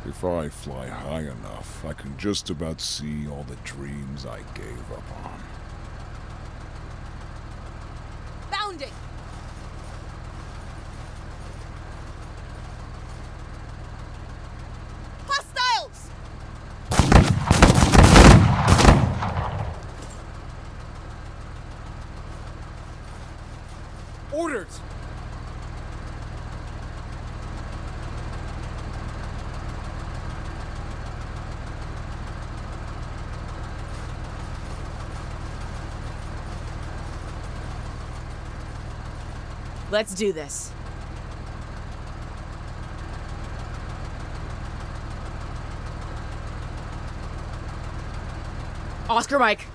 If I fly high enough, I can just about see all the dreams I gave up on. Bounding! Hostiles! Orders! Let's do this. Oscar Mike.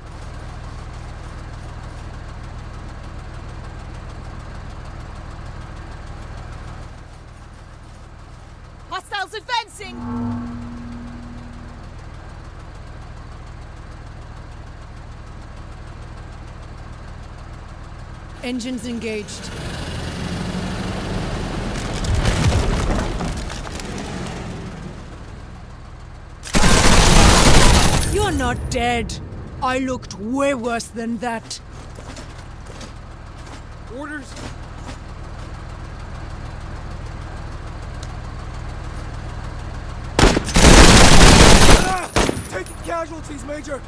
Hostiles advancing! Engines engaged. You're not dead. I looked way worse than that. Orders! Taking casualties, Major!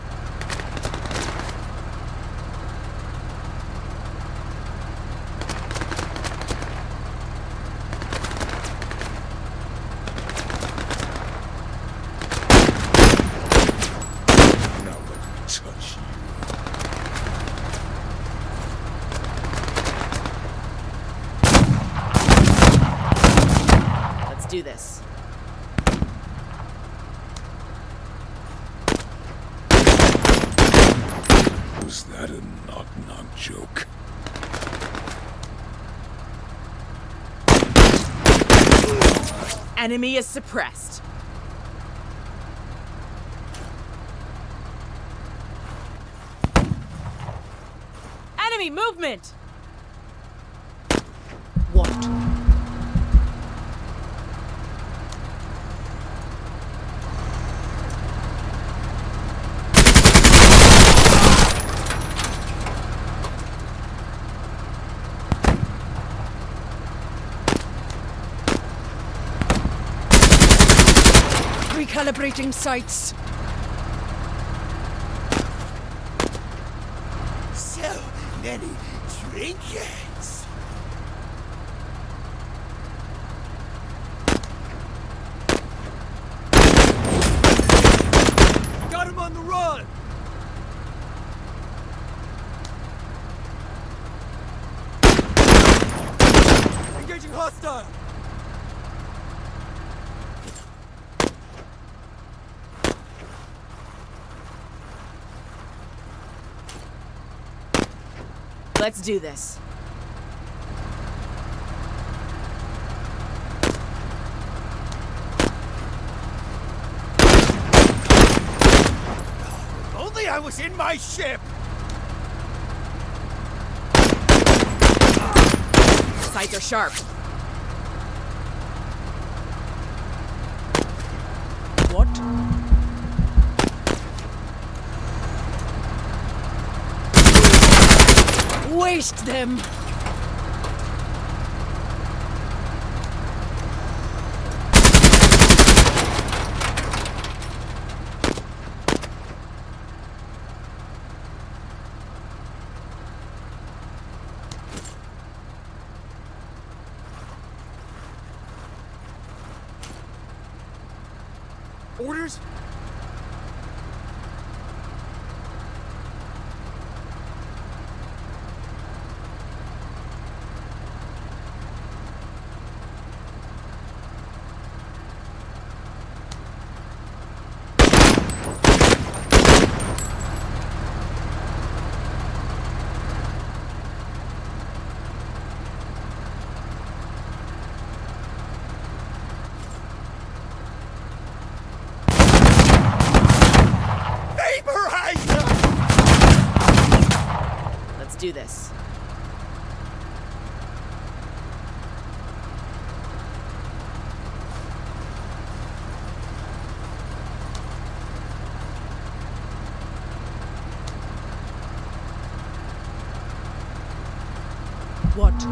Now let me touch you. Let's do this. Was that a knock-knock joke? Enemy is suppressed. Enemy movement! What? Recalibrating sights. So many trinkets. Got him on the run! Engaging hostile! Let's do this. Only I was in my ship. Sights are sharp. What? Waste them! Orders? Let's do this. What?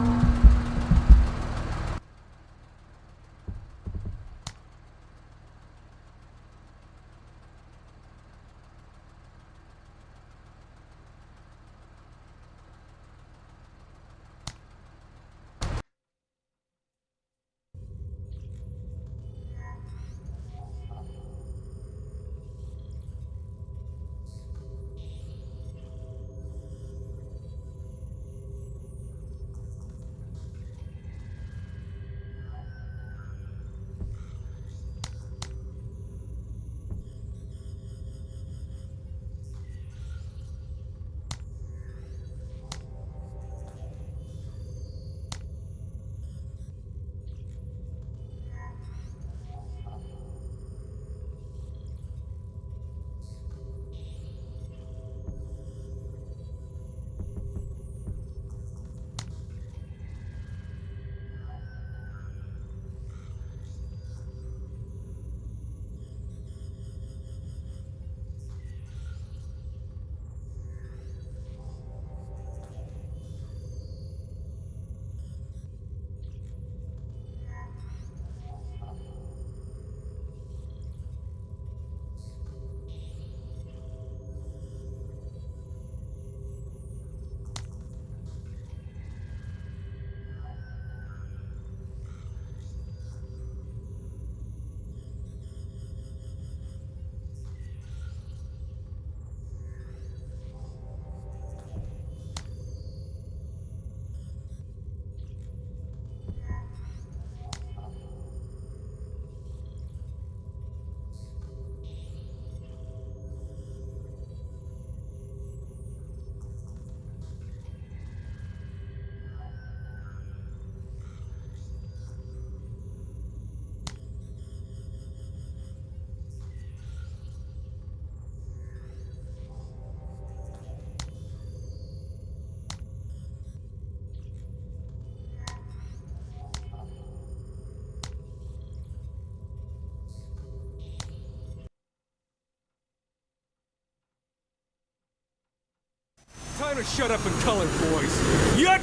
Time to shut up and color, boys. Yet!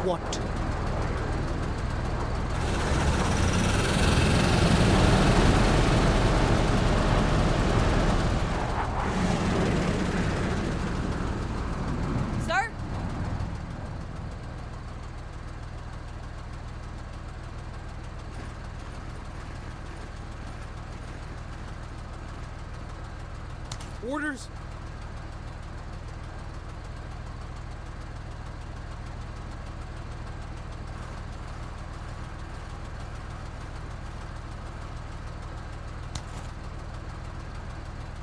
What? Sir? Orders?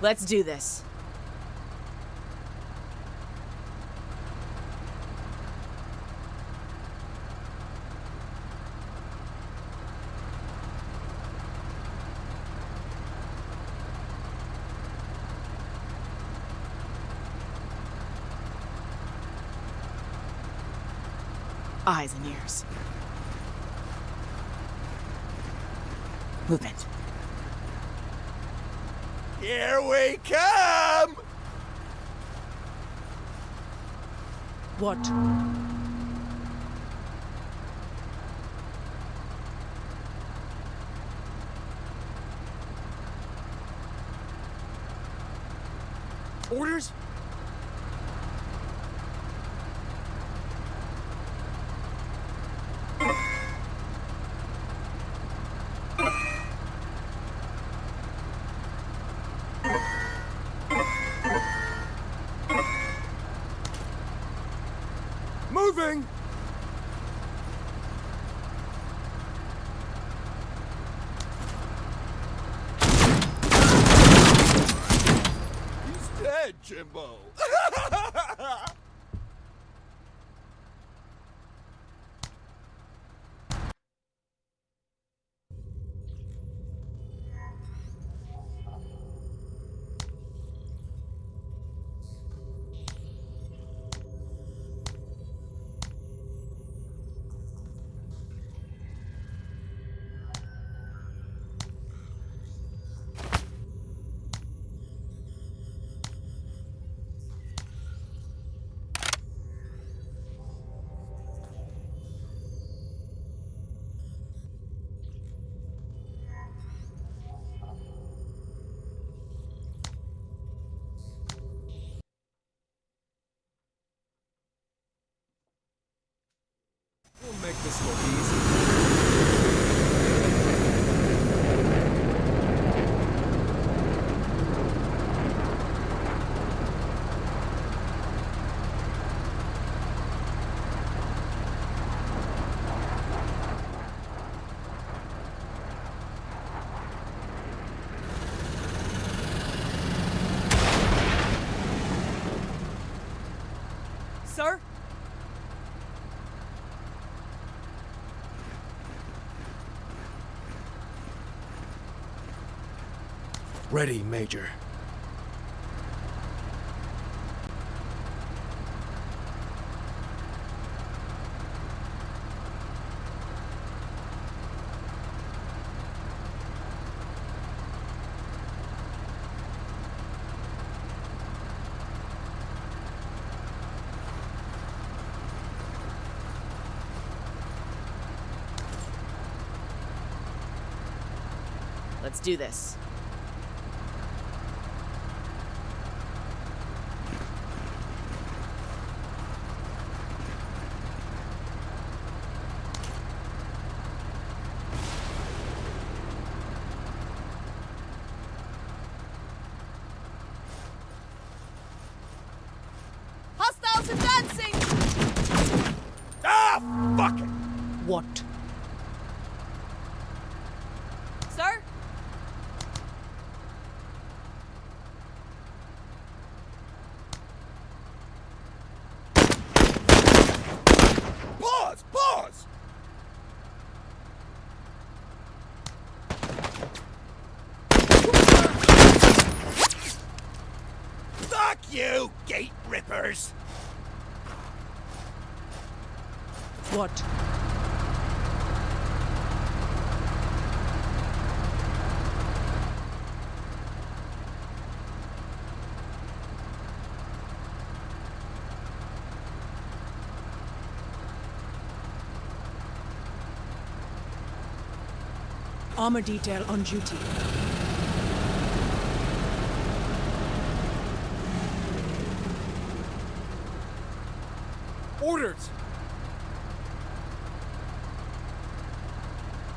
Let's do this. Eyes and ears. Movement. Here we come! What? Orders? Moving! He's dead, Jimbo. We'll make this look easy. Sir? Ready, Major. Let's do this. Hostiles advancing! Ah, fuck it! What? Sir? Pause! Pause! Fuck you, gate rippers! What? Armor detail on duty. Orders!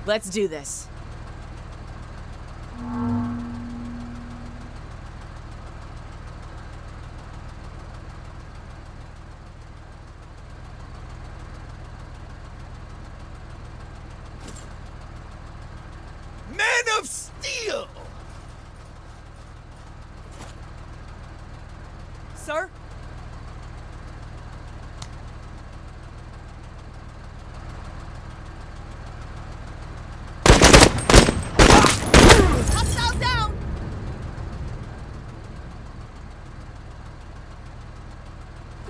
Let's do this. Men of Steel! Sir? Hostile down!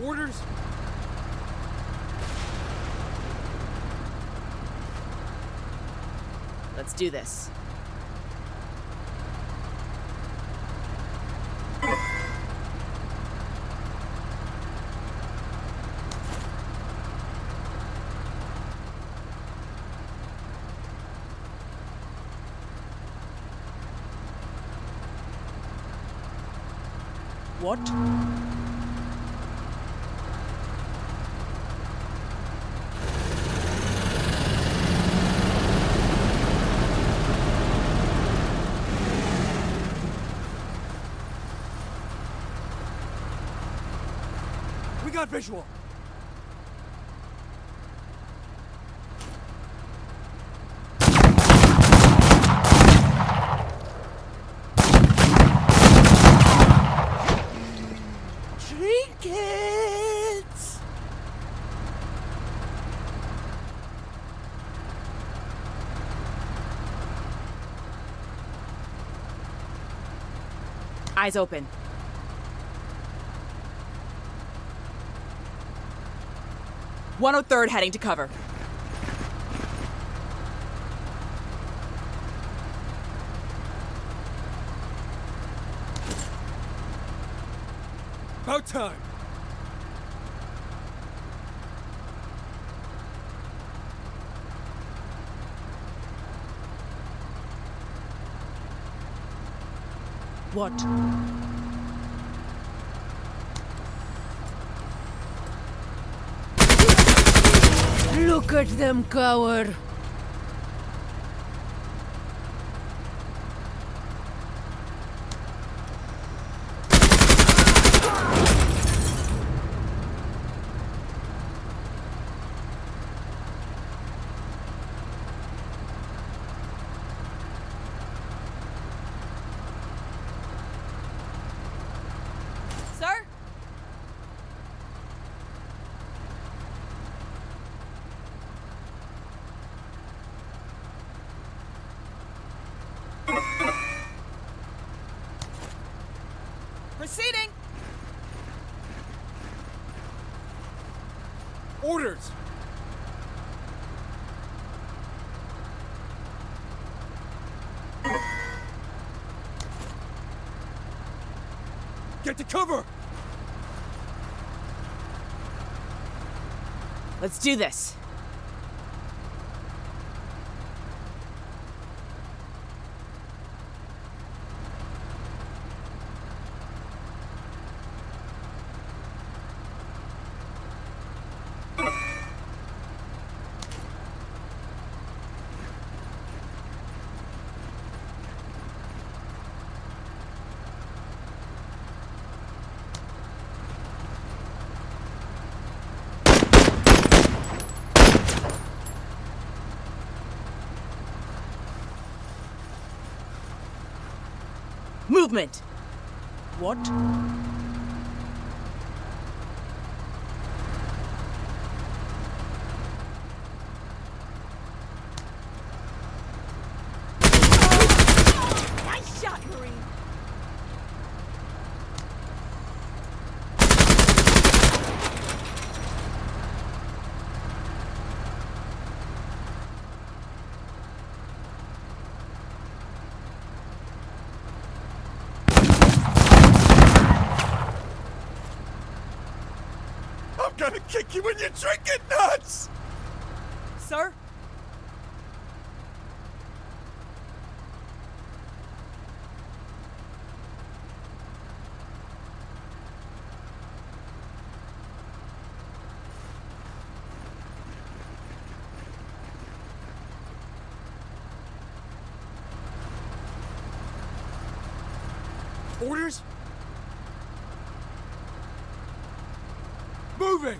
Orders? Let's do this. What? We got visual. Trinkets! Eyes open. "103rd heading to cover." About time. What? Look at them cower. Sir? Proceeding! Orders! Get to cover! Let's do this. Movement! What? Nice shot, Marine! I'm gonna kick you in your drinking nuts! Sir? Orders? Moving!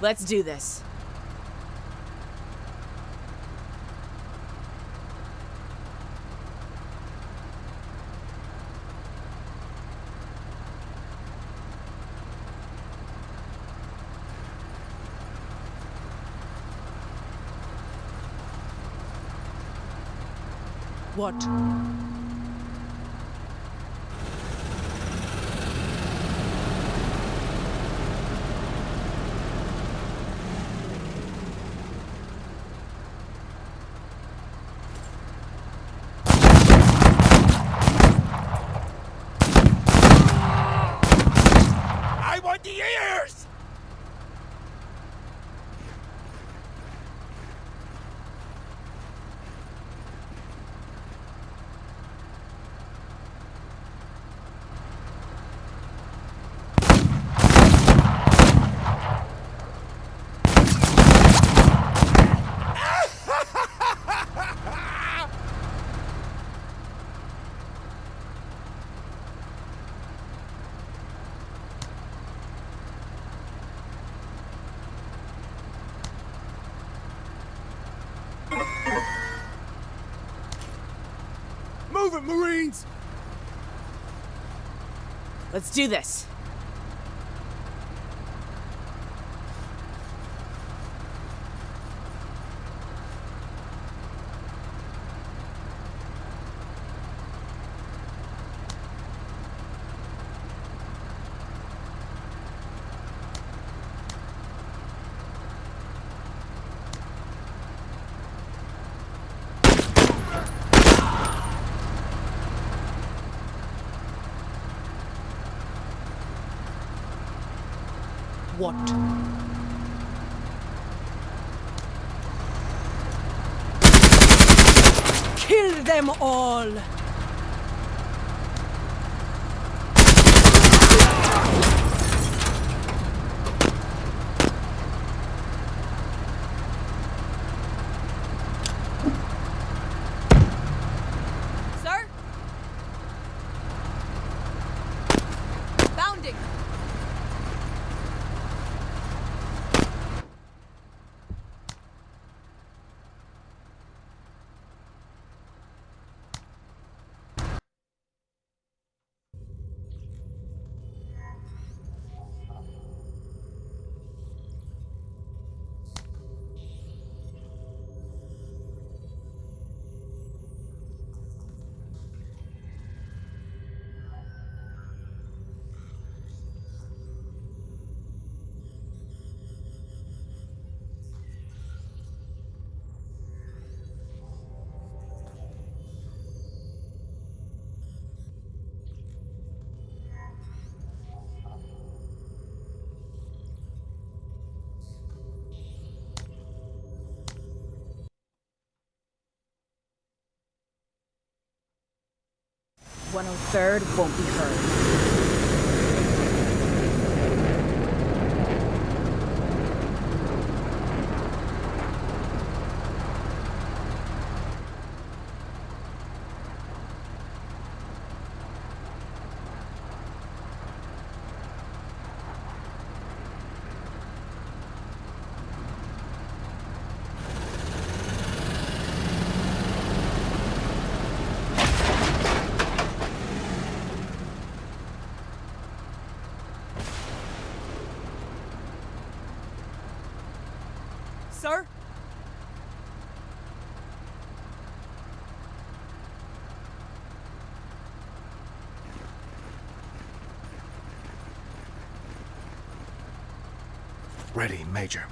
Let's do this. What? I want the ears! Move it, Marines! Let's do this. What? Kill them all! 103rd won't be heard. Sir? Ready, Major.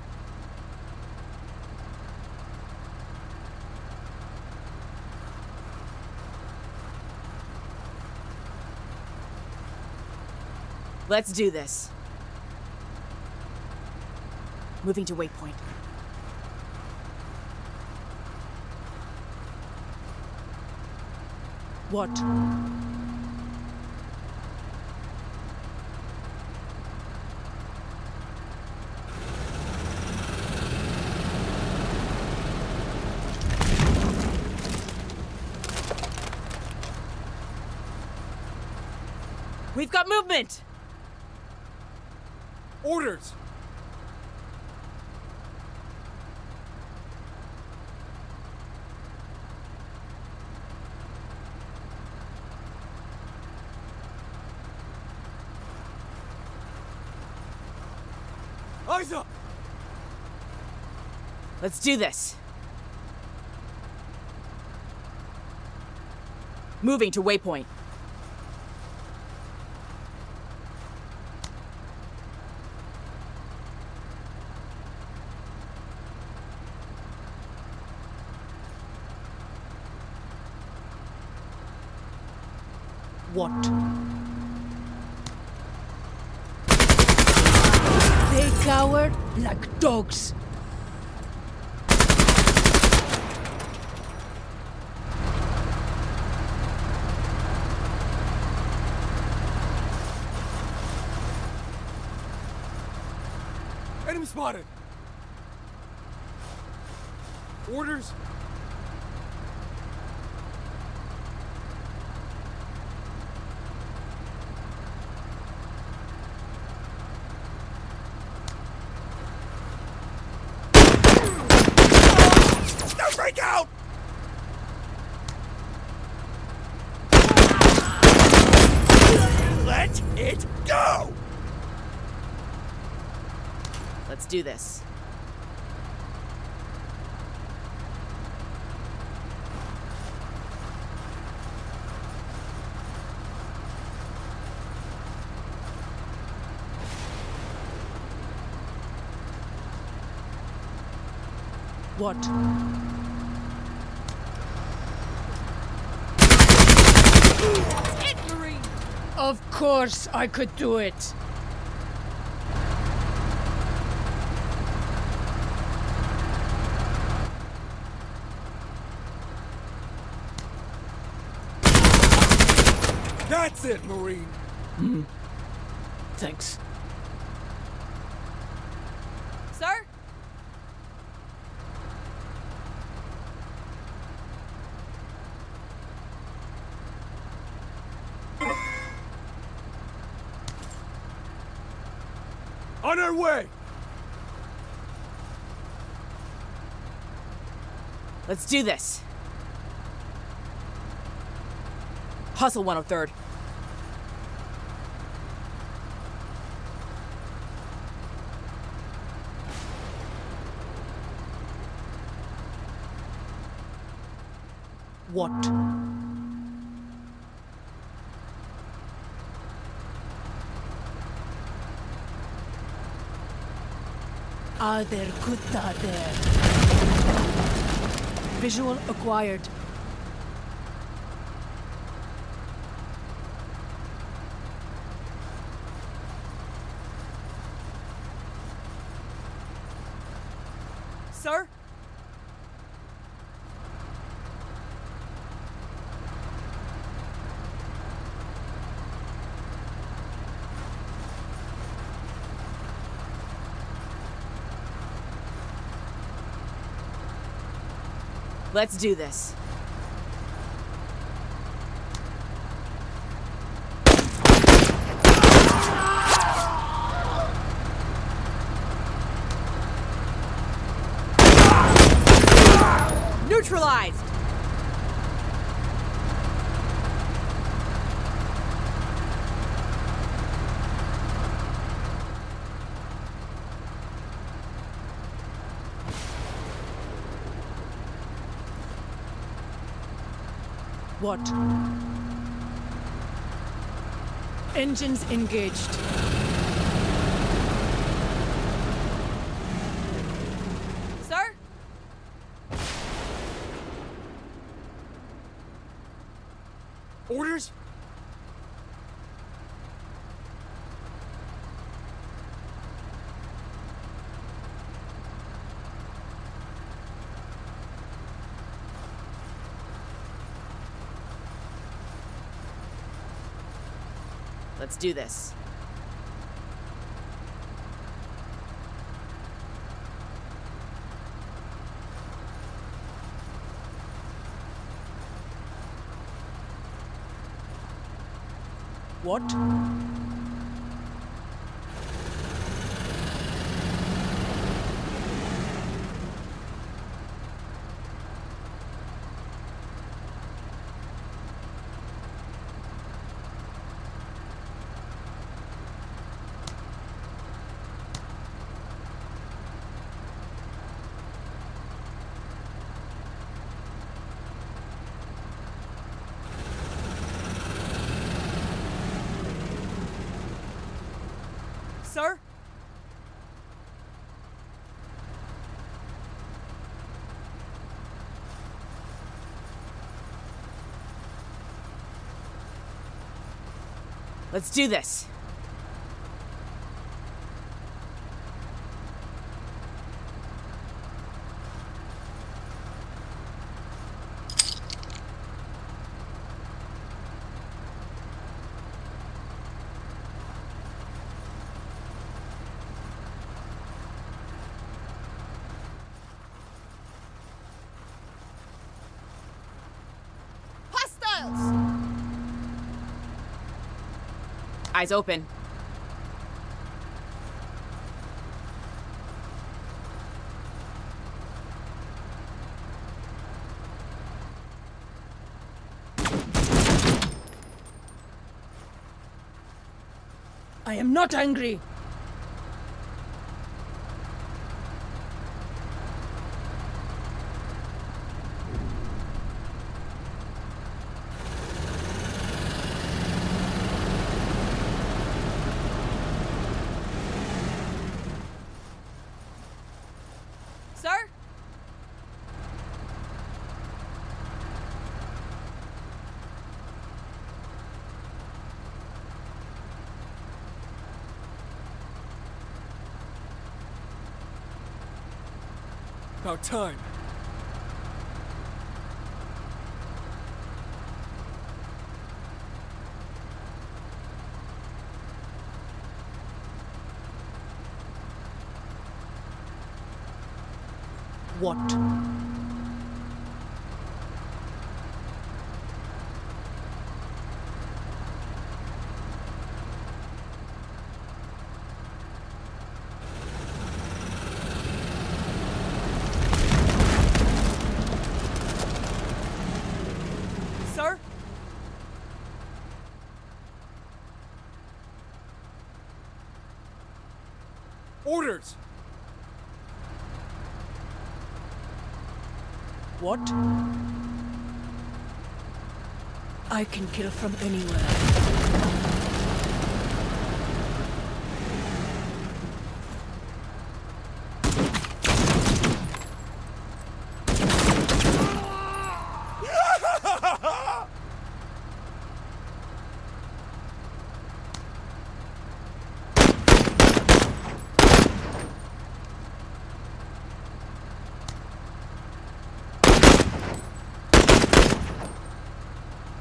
Let's do this. Moving to waypoint. What? We've got movement! Orders! Eyes up! Let's do this. Moving to waypoint. What? They cowered like dogs. Enemy spotted! Orders? Don't break out! Let it go! Let's do this. What? It, Marine! Of course I could do it. That's it, Marine! Thanks. Sir? On our way! Let's do this. Hustle 103rd. What? Are there Kutta there? Visual acquired. Sir? Let's do this. Neutralized! What? Engines engaged. Sir? Orders? Let's do this. What? Sir? Let's do this. Hostiles! Eyes open. I am not angry. Sir? About time. What? Sir? Orders! What? I can kill from anywhere.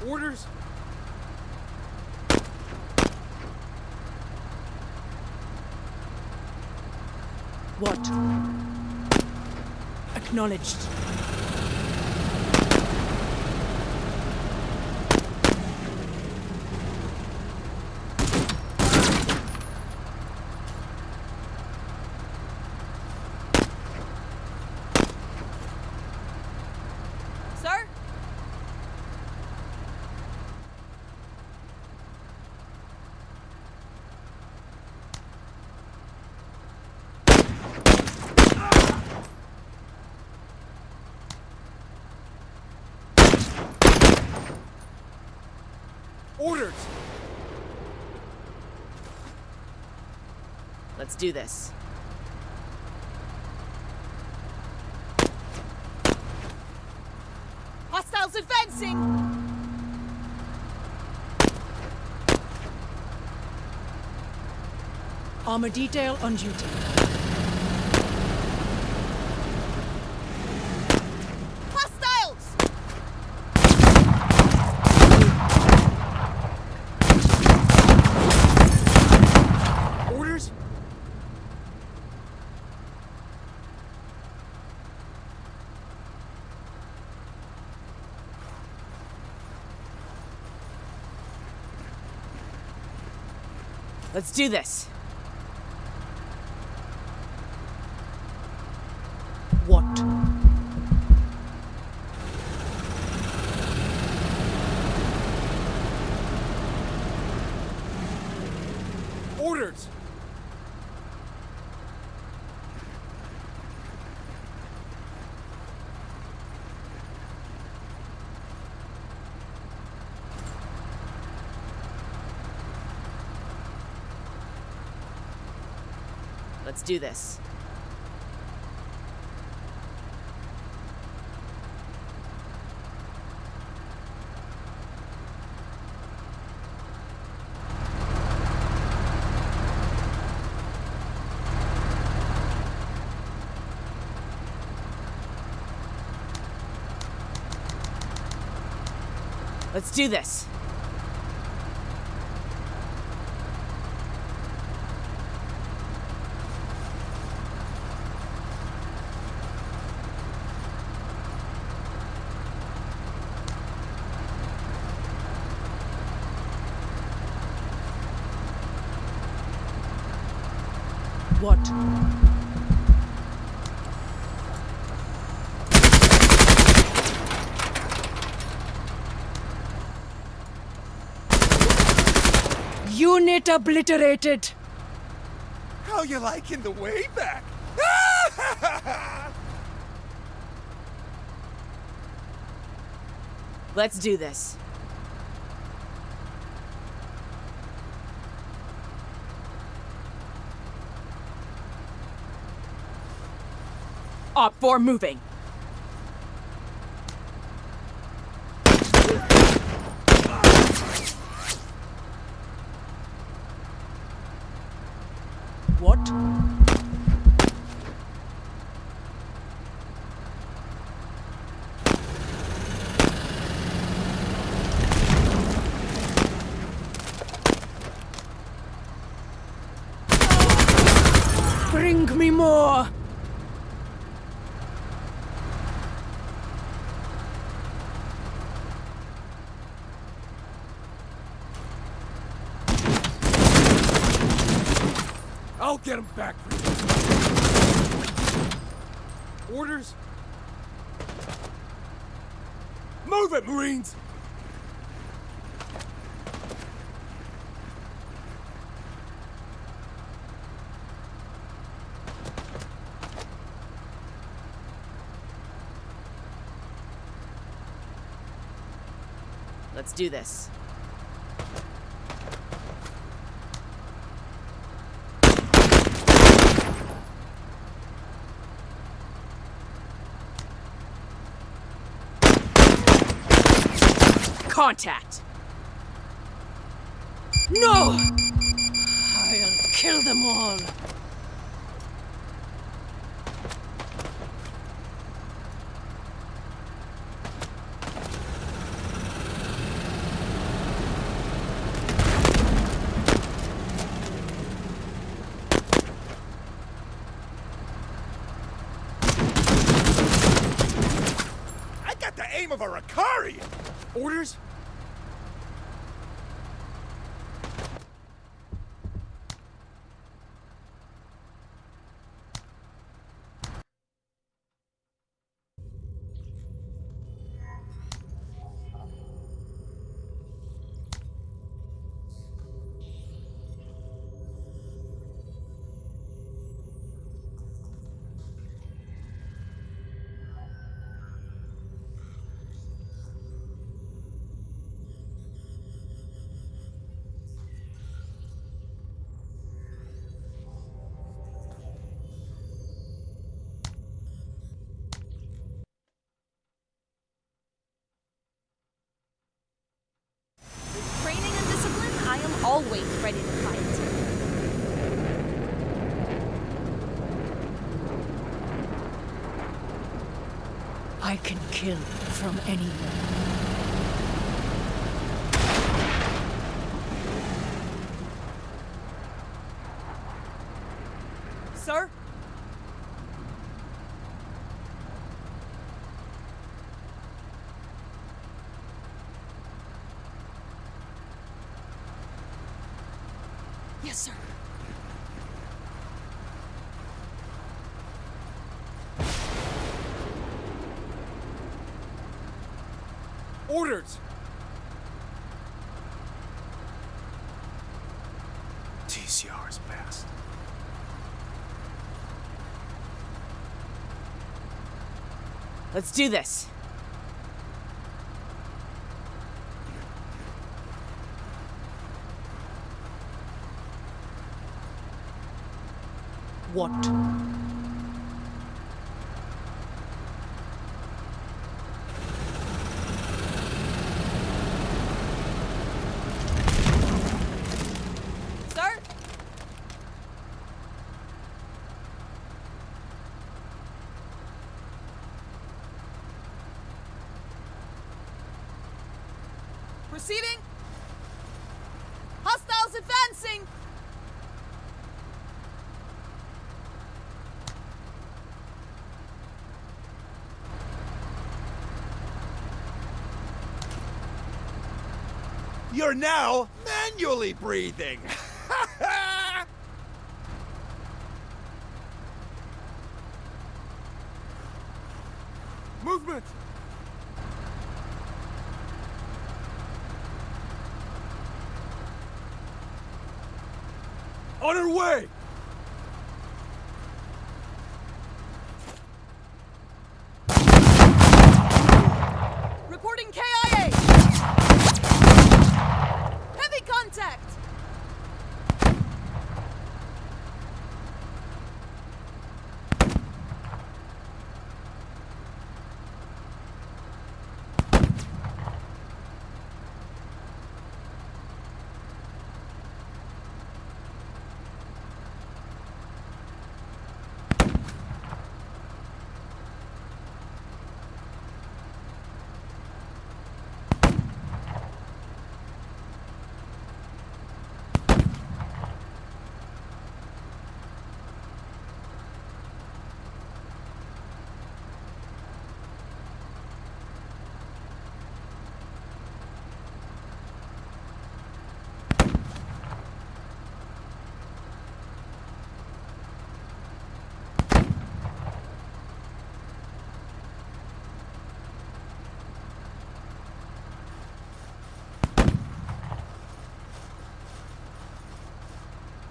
Orders? What? Acknowledged. Orders! Let's do this. Hostiles advancing! Armor detail on duty. Hostiles! Orders? Let's do this. What? Orders! Let's do this. Let's do this. What? Unit obliterated! How you liking the way back? Let's do this. Op 4 moving. What? Bring me more! I'll get him back for you. Orders? Move it, Marines! Let's do this. Contact! No! I'll kill them all. I got the aim of a Ricarian! Orders? always ready to fight. I can kill from anywhere. Sir? Yes, sir. Orders! TCR is passed. Let's do this. What? Sir? Receiving? Hostiles advancing! You're now manually breathing. Movement! On our way! Reporting KIA! Heavy contact!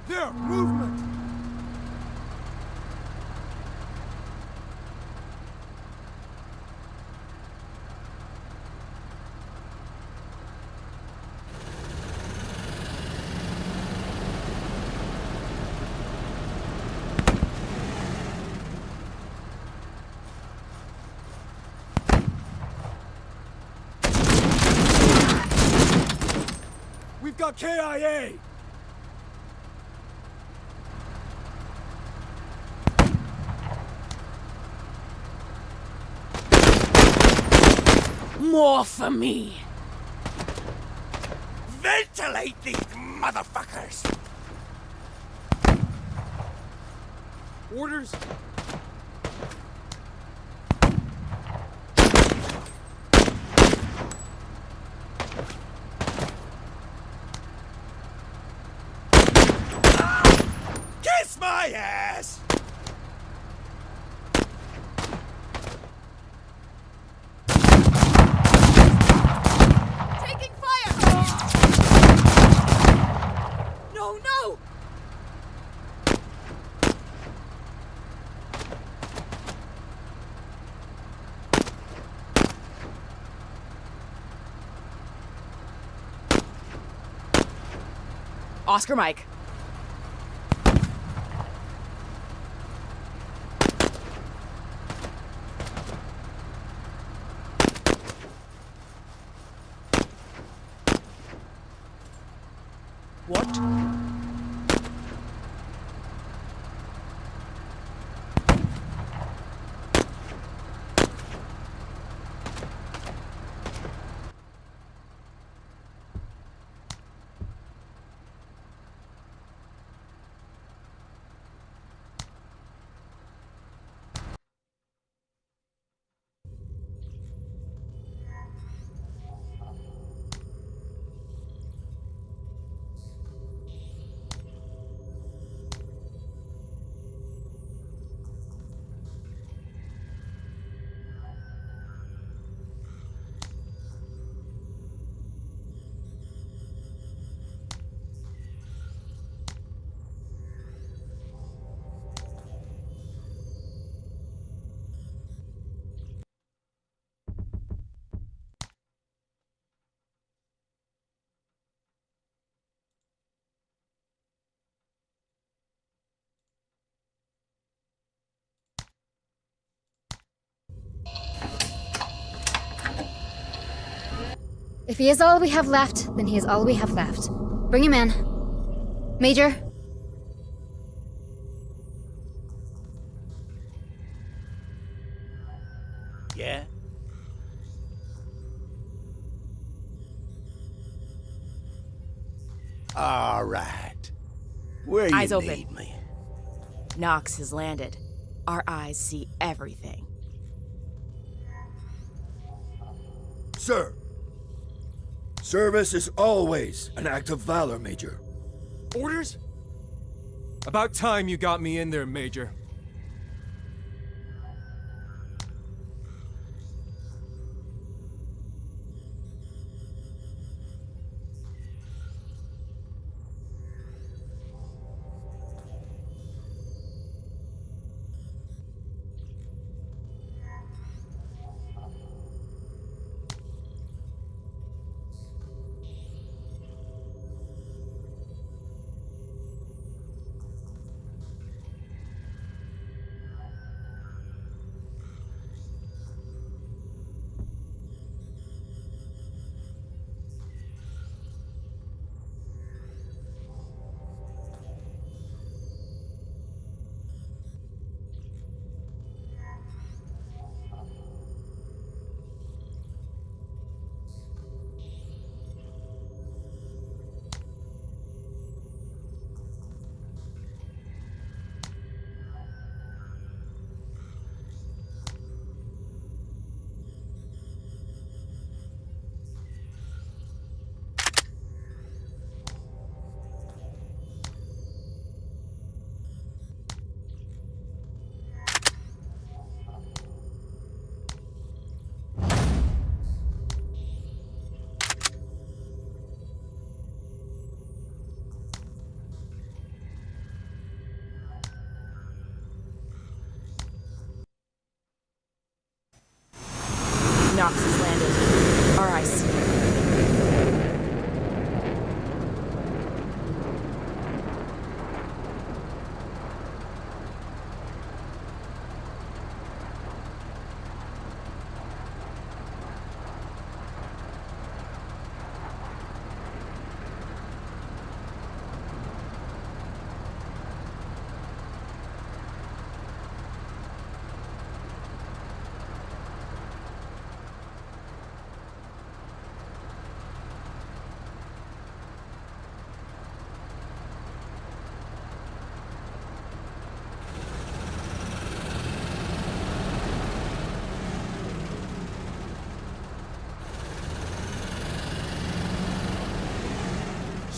There! Movement! We've got KIA! More for me! Ventilate these motherfuckers! Orders? Kiss my ass! Taking fire! No, no! Oscar Mike. What? If he is all we have left, then he is all we have left. Bring him in. Major? Yeah? All right. Where Eyes you open. need me? Nox has landed. Our eyes see everything. Sir, service is always an act of valor, Major. Orders? About time you got me in there, Major. Nox has landed. Our eyes see.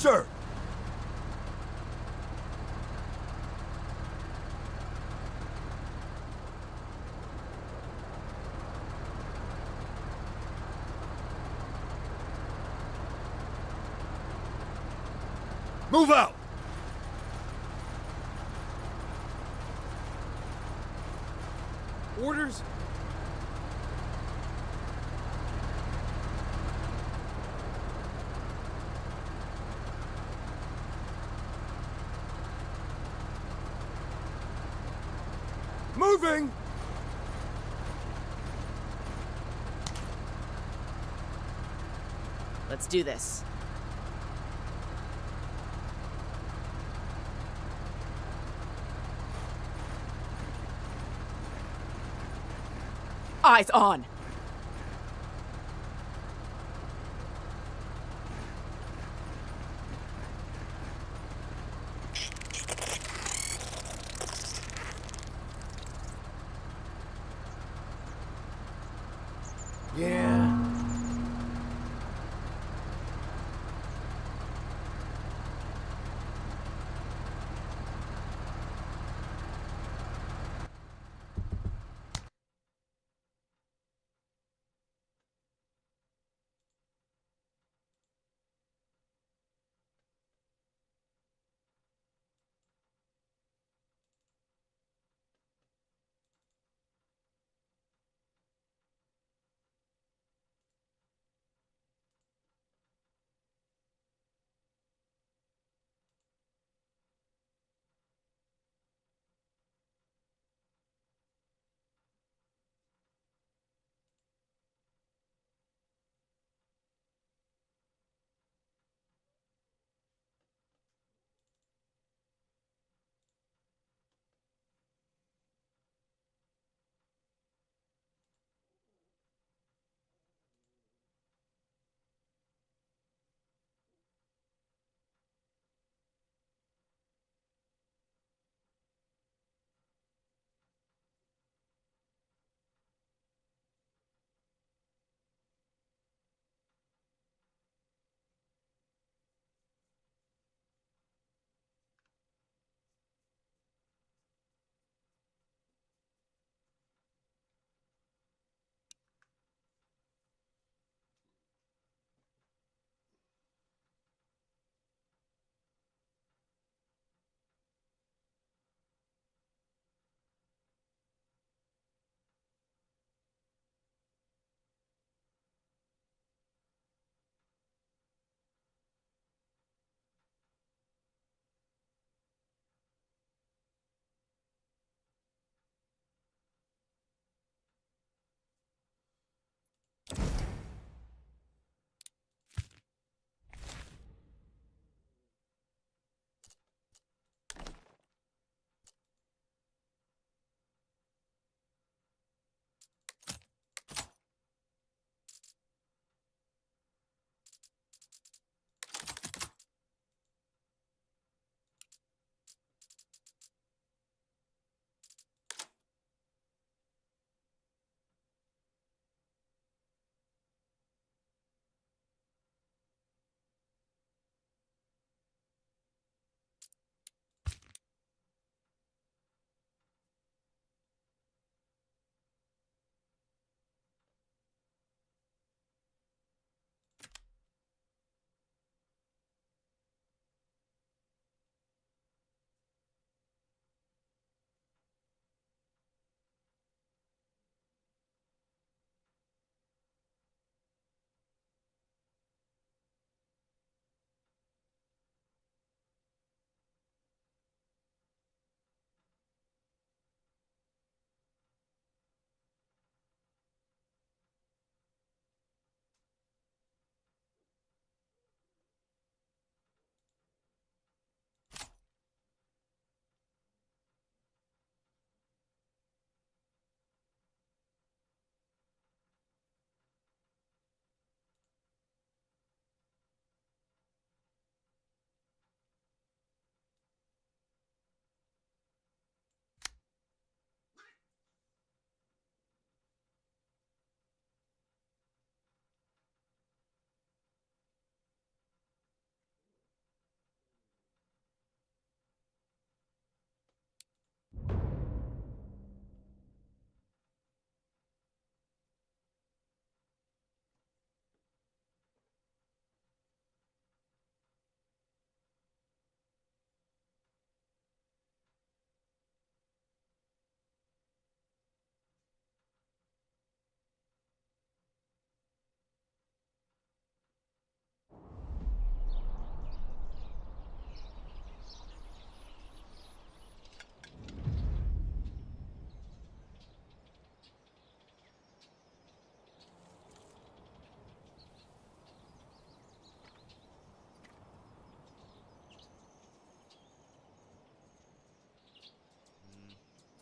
Sir! Move out! Orders? Moving! Let's do this. eyes on. Yeah.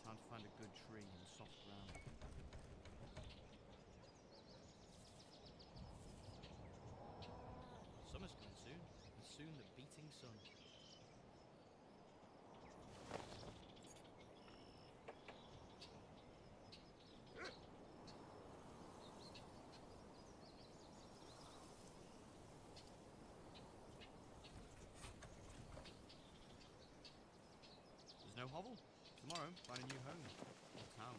Time to find a good tree and soft ground. soon the beating sun. There's no hovel. Tomorrow, find a new home. Or town.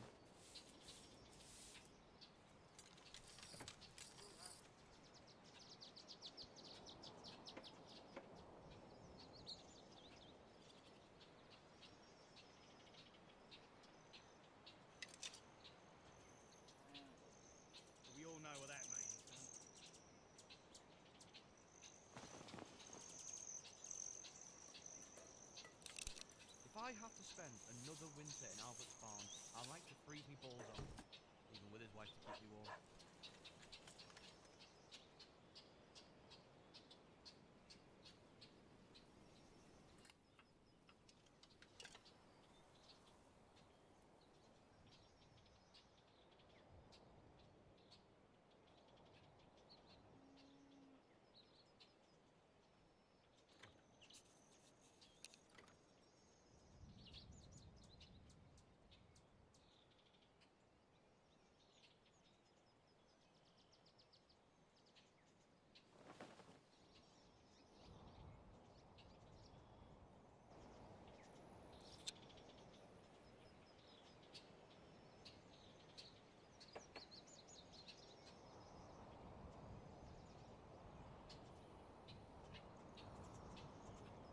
We all know what that means. If I have to spend another winter in Albert's farm, I'd like to freeze me balls off, even with his wife to keep you warm.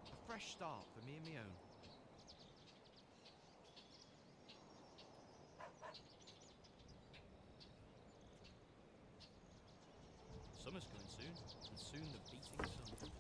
A fresh start for me and me own. Summer's coming soon, and soon the beating sun.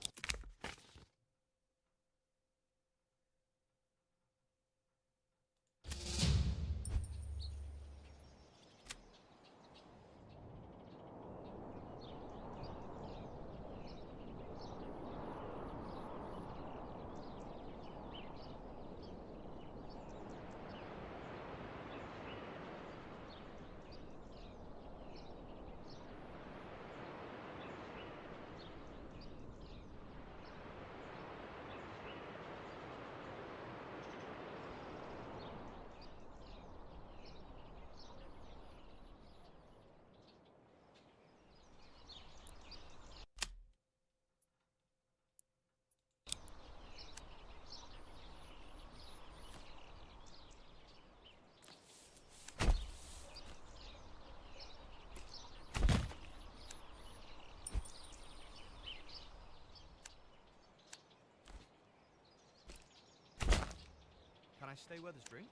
Can I stay where there's drink?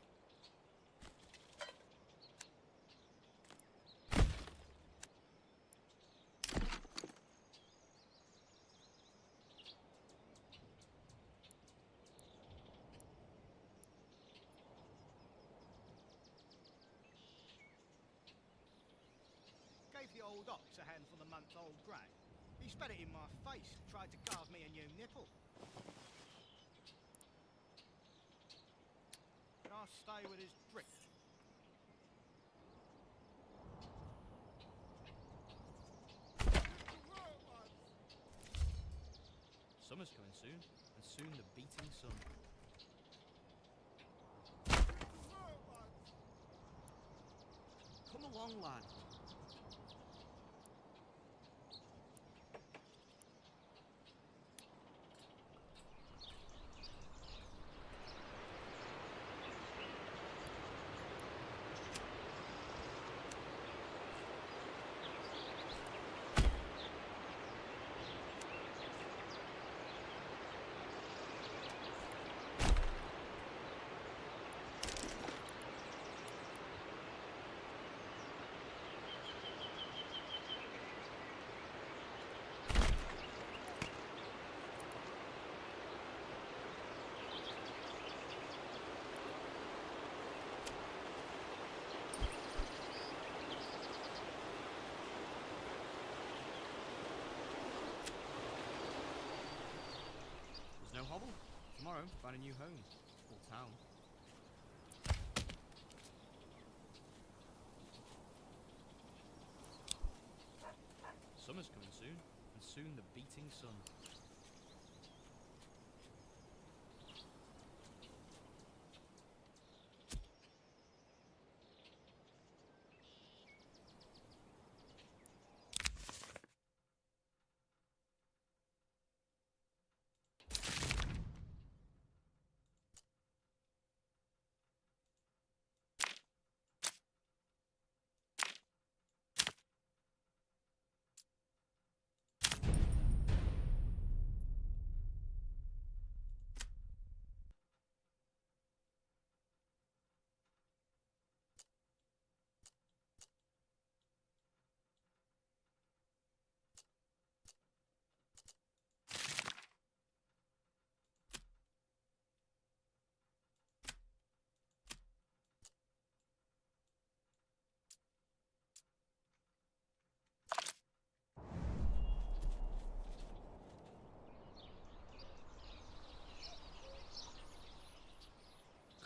Gave the old ox a handful of month-old grey. He spat it in my face, tried to carve me a new nipple. Can I stay with his drink? Summer's coming soon, and soon the beating sun. Come along, lad. No hobble. Tomorrow, find a new home. Or town. Summer's coming soon, and soon the beating sun.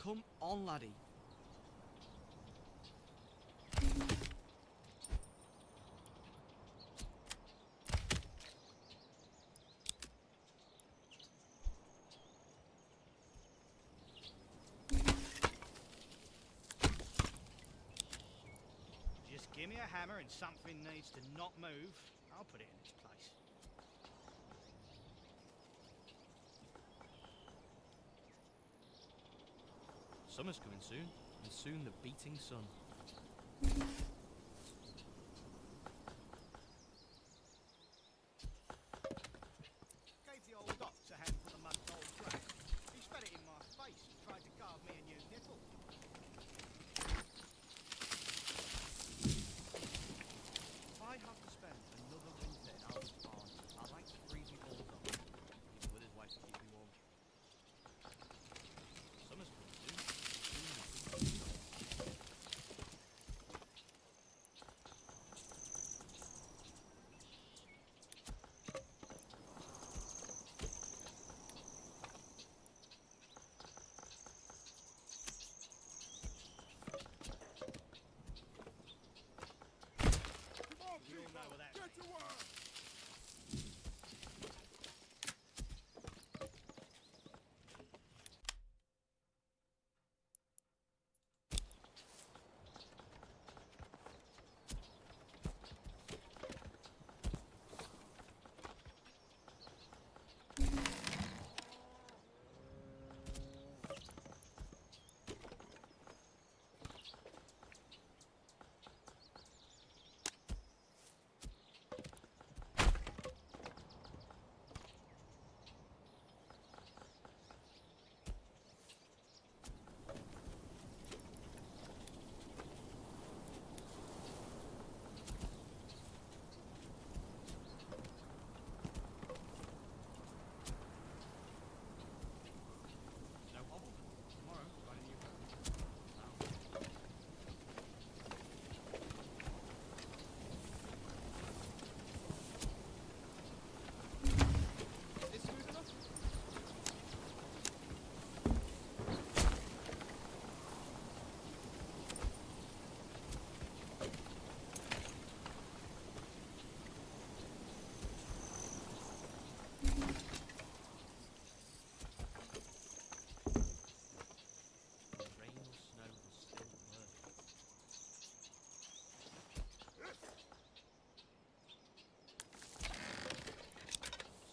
Come on, laddie. Just give me a hammer and something needs to not move. I'll put it in its place. Summer's coming soon, and soon the beating sun. Gave the old Doc a hand for the month-old drag. He spat it in my face and tried to carve me a new nipple. If I have to spend another winter in Albert's barn, I'd like to freeze me balls off, even with his wife to keep me warm. Summer's coming soon. Soon the beating sun. You all know what that means. No hobble. Tomorrow, find a new home. Now. Is this smooth enough? Rain or snow will still work.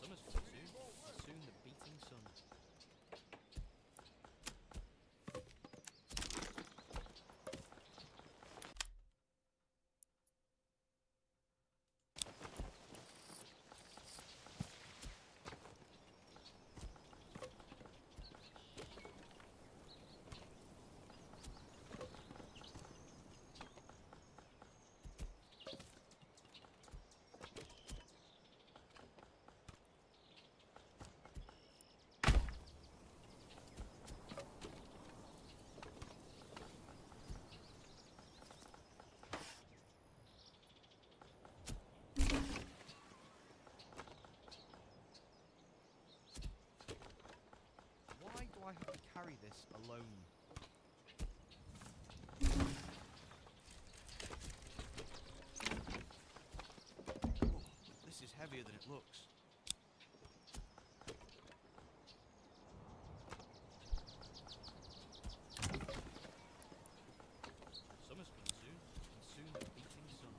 Summer's coming soon, and soon the beating sun. Why do I have to carry this alone? Oh, this is heavier than it looks. Summer's coming soon, and soon the beating sun.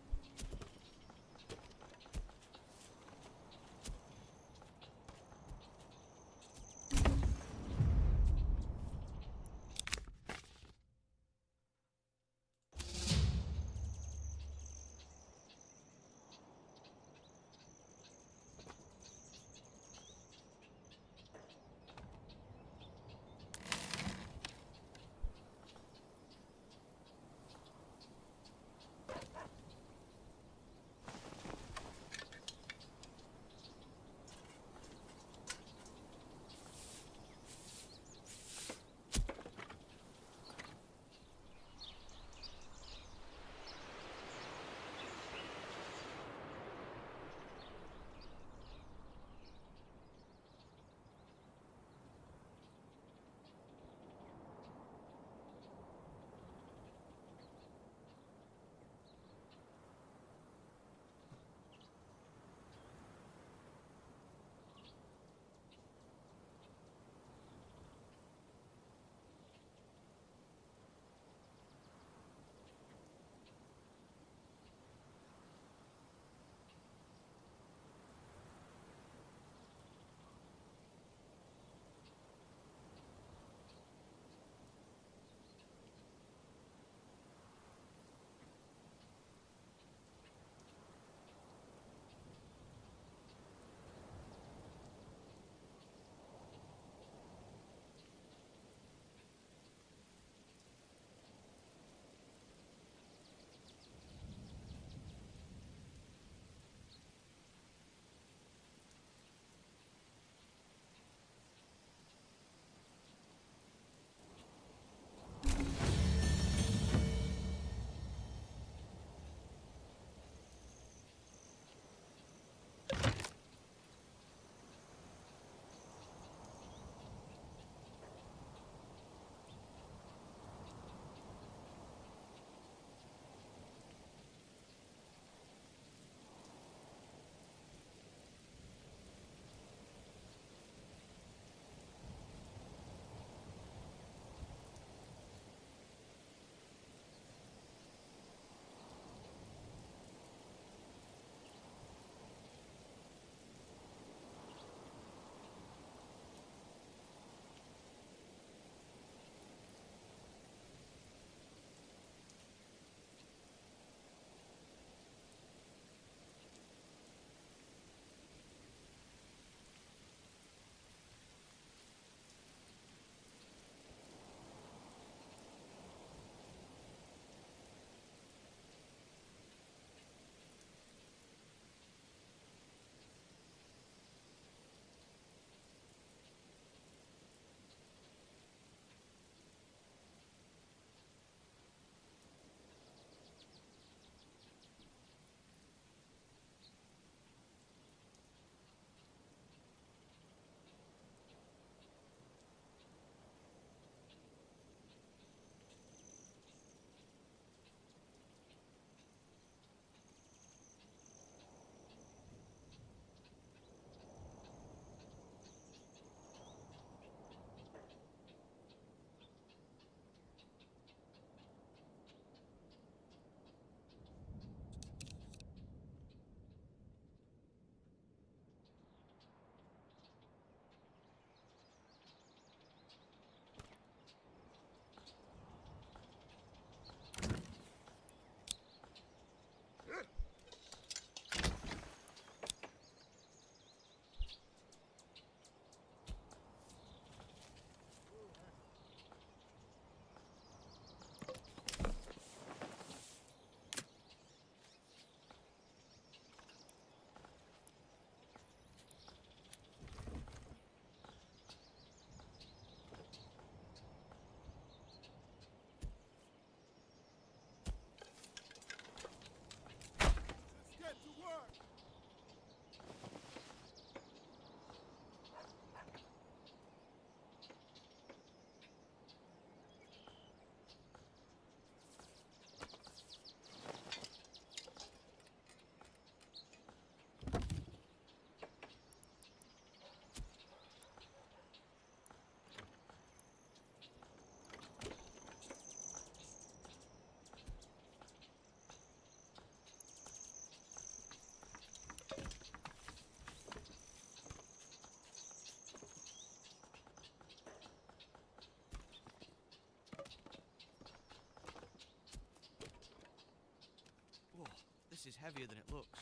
this is heavier than it looks.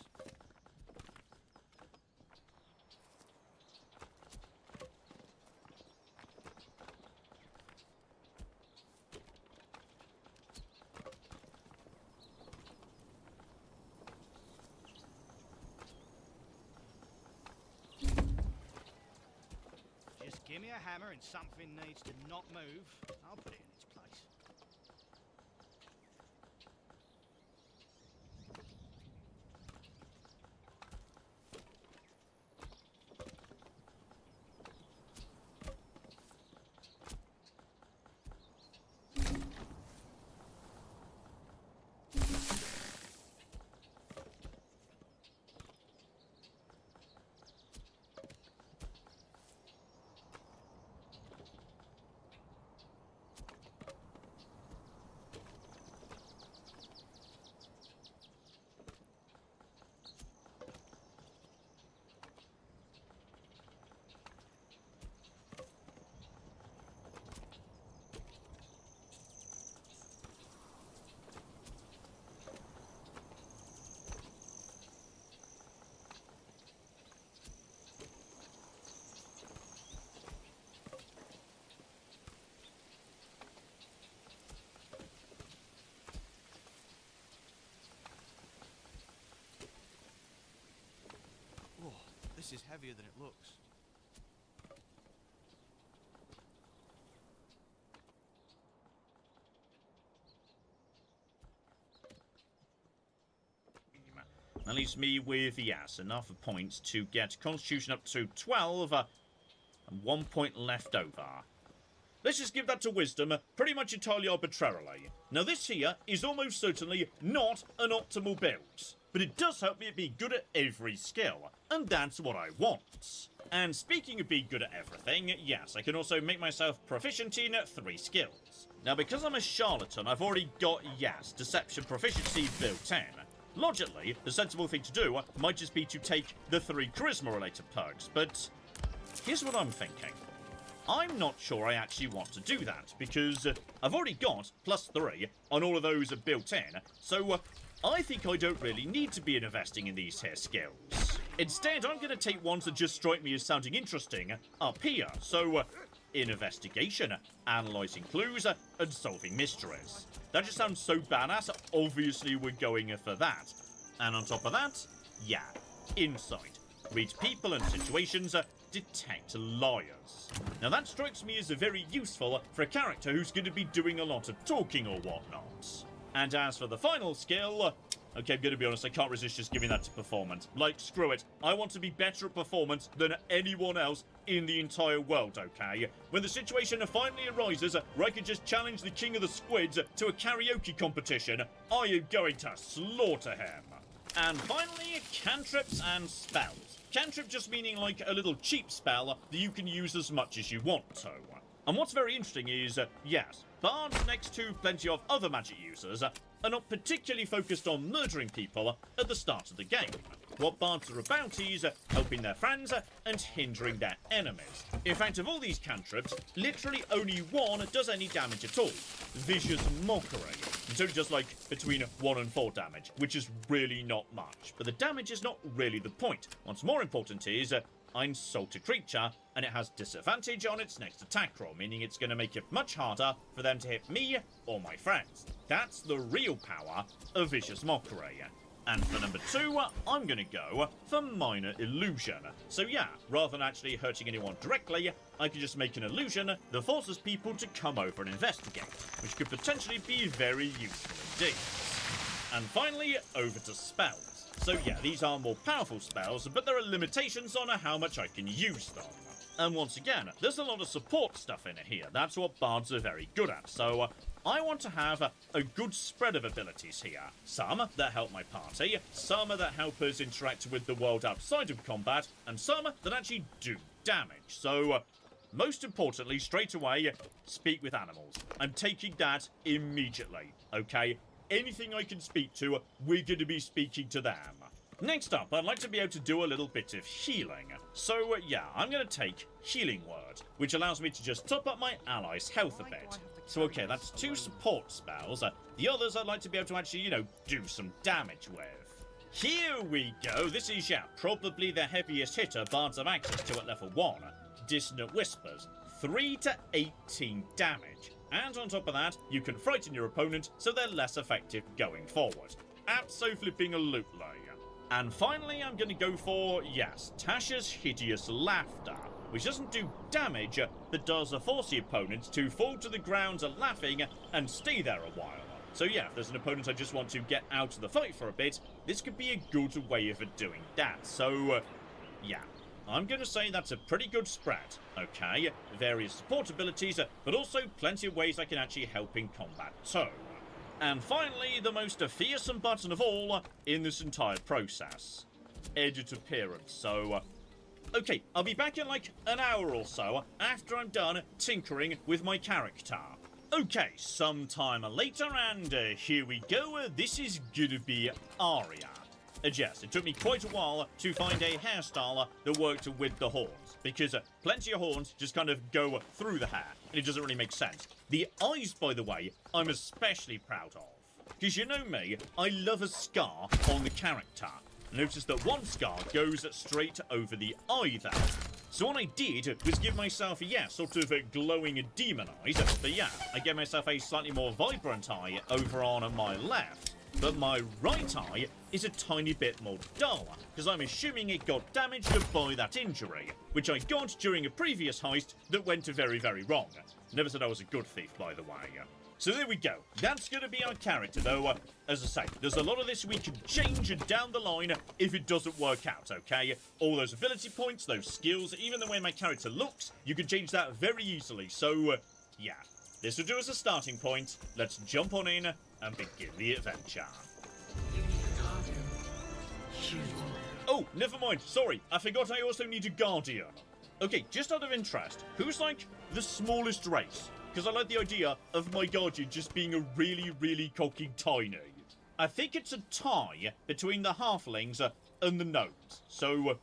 Just give me a hammer and something needs to not move. I'll put it in its place. Whoa, this is heavier than it looks. That leaves me with, yes, enough points to get Constitution up to 12, and 1 point left over. Let's just give that to Wisdom, pretty much entirely arbitrarily. Now this here is almost certainly not an optimal build, but it does help me be good at every skill, and that's what I want. And speaking of being good at everything, yes, I can also make myself proficient in 3 skills. Now because I'm a charlatan, I've already got, yes, Deception Proficiency built in. Logically, the sensible thing to do might just be to take the 3 charisma-related perks, but here's what I'm thinking. I'm not sure I actually want to do that, because I've already got +3 on all of those built in, so I think I don't really need to be investing in these here skills. Instead, I'm going to take ones that just strike me as sounding interesting up here, so investigation, analysing clues, and solving mysteries. That just sounds so badass, obviously we're going for that. And on top of that, yeah, insight. Read people and situations, detect liars. Now that strikes me as very useful for a character who's going to be doing a lot of talking or whatnot. And as for the final skill, okay, I'm going to be honest, I can't resist just giving that to performance. Like, screw it. I want to be better at performance than anyone else in the entire world, okay? When the situation finally arises where I can just challenge the King of the Squids to a karaoke competition, I am going to slaughter him. And finally, cantrips and spells. Cantrip just meaning like a little cheap spell that you can use as much as you want to. And what's very interesting is, yes, bards next to plenty of other magic users are not particularly focused on murdering people at the start of the game. What bards are about is helping their friends and hindering their enemies. In fact, of all these cantrips, literally only one does any damage at all. Vicious Mockery. It only does like between 1 and 4 damage, which is really not much. But the damage is not really the point. What's more important is I insult a creature, and it has disadvantage on its next attack roll, meaning it's going to make it much harder for them to hit me or my friends. That's the real power of Vicious Mockery. And for number 2, I'm going to go for Minor Illusion. So yeah, rather than actually hurting anyone directly, I can just make an illusion that forces people to come over and investigate, which could potentially be very useful indeed. And finally, over to spells. So yeah, these are more powerful spells, but there are limitations on how much I can use them. And once again, there's a lot of support stuff in here. That's what bards are very good at. So I want to have a good spread of abilities here. Some that help my party, some that help us interact with the world outside of combat, and some that actually do damage. So most importantly, straight away, speak with animals. I'm taking that immediately, okay? Anything I can speak to, we're going to be speaking to them. Next up, I'd like to be able to do a little bit of healing. So yeah, I'm going to take Healing Word, which allows me to just top up my allies' health a bit. So okay, that's 2 support spells. The others I'd like to be able to actually, do some damage with. here we go. This is, yeah, probably the heaviest hitter Bards have access to at level 1. Dissonant Whispers. 3 to 18 damage. And on top of that, you can frighten your opponent so they're less effective going forward. Absolutely being a loot layer. And finally, I'm going to go for, yes, Tasha's Hideous Laughter, which doesn't do damage, but does force the opponent to fall to the ground laughing and stay there a while. So yeah, if there's an opponent I just want to get out of the fight for a bit, this could be a good way of doing that. So, yeah. I'm going to say that's a pretty good spread, okay? Various support abilities, but also plenty of ways I can actually help in combat too. And finally, the most fearsome button of all in this entire process. Edit appearance. So, okay, I'll be back in like an hour or so after I'm done tinkering with my character. Okay, sometime later, and here we go. This is gonna be Arya. Yes, it took me quite a while to find a hairstyle that worked with the horns, because plenty of horns just kind of go through the hair, and it doesn't really make sense. The eyes, by the way, I'm especially proud of, because you know me, I love a scar on the character. Notice that one scar goes straight over the eye there. So what I did was give myself, yeah, sort of a glowing demon eyes, but yeah, I gave myself a slightly more vibrant eye over on my left. But my right eye is a tiny bit more dull, because I'm assuming it got damaged by that injury, which I got during a previous heist that went very, very wrong. Never said I was a good thief, by the way. So there we go. That's going to be our character, though. As I say, there's a lot of this we can change down the line if it doesn't work out, okay? All those ability points, those skills, even the way my character looks, you can change that very easily. So, yeah. This will do as a starting point. Let's jump on in and begin the adventure. Oh, never mind. Sorry, I forgot I also need a guardian. Okay, just out of interest, who's like the smallest race? Because I like the idea of my guardian just being a really, really cocky tiny. I think it's a tie between the halflings and the gnomes. So,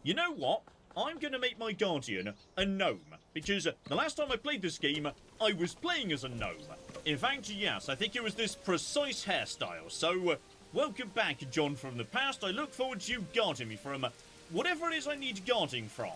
you know what? I'm going to make my guardian a gnome, because the last time I played this game, I was playing as a gnome. In fact, yes, I think it was this precise hairstyle. So, welcome back, John from the past. I look forward to you guarding me from whatever it is I need guarding from.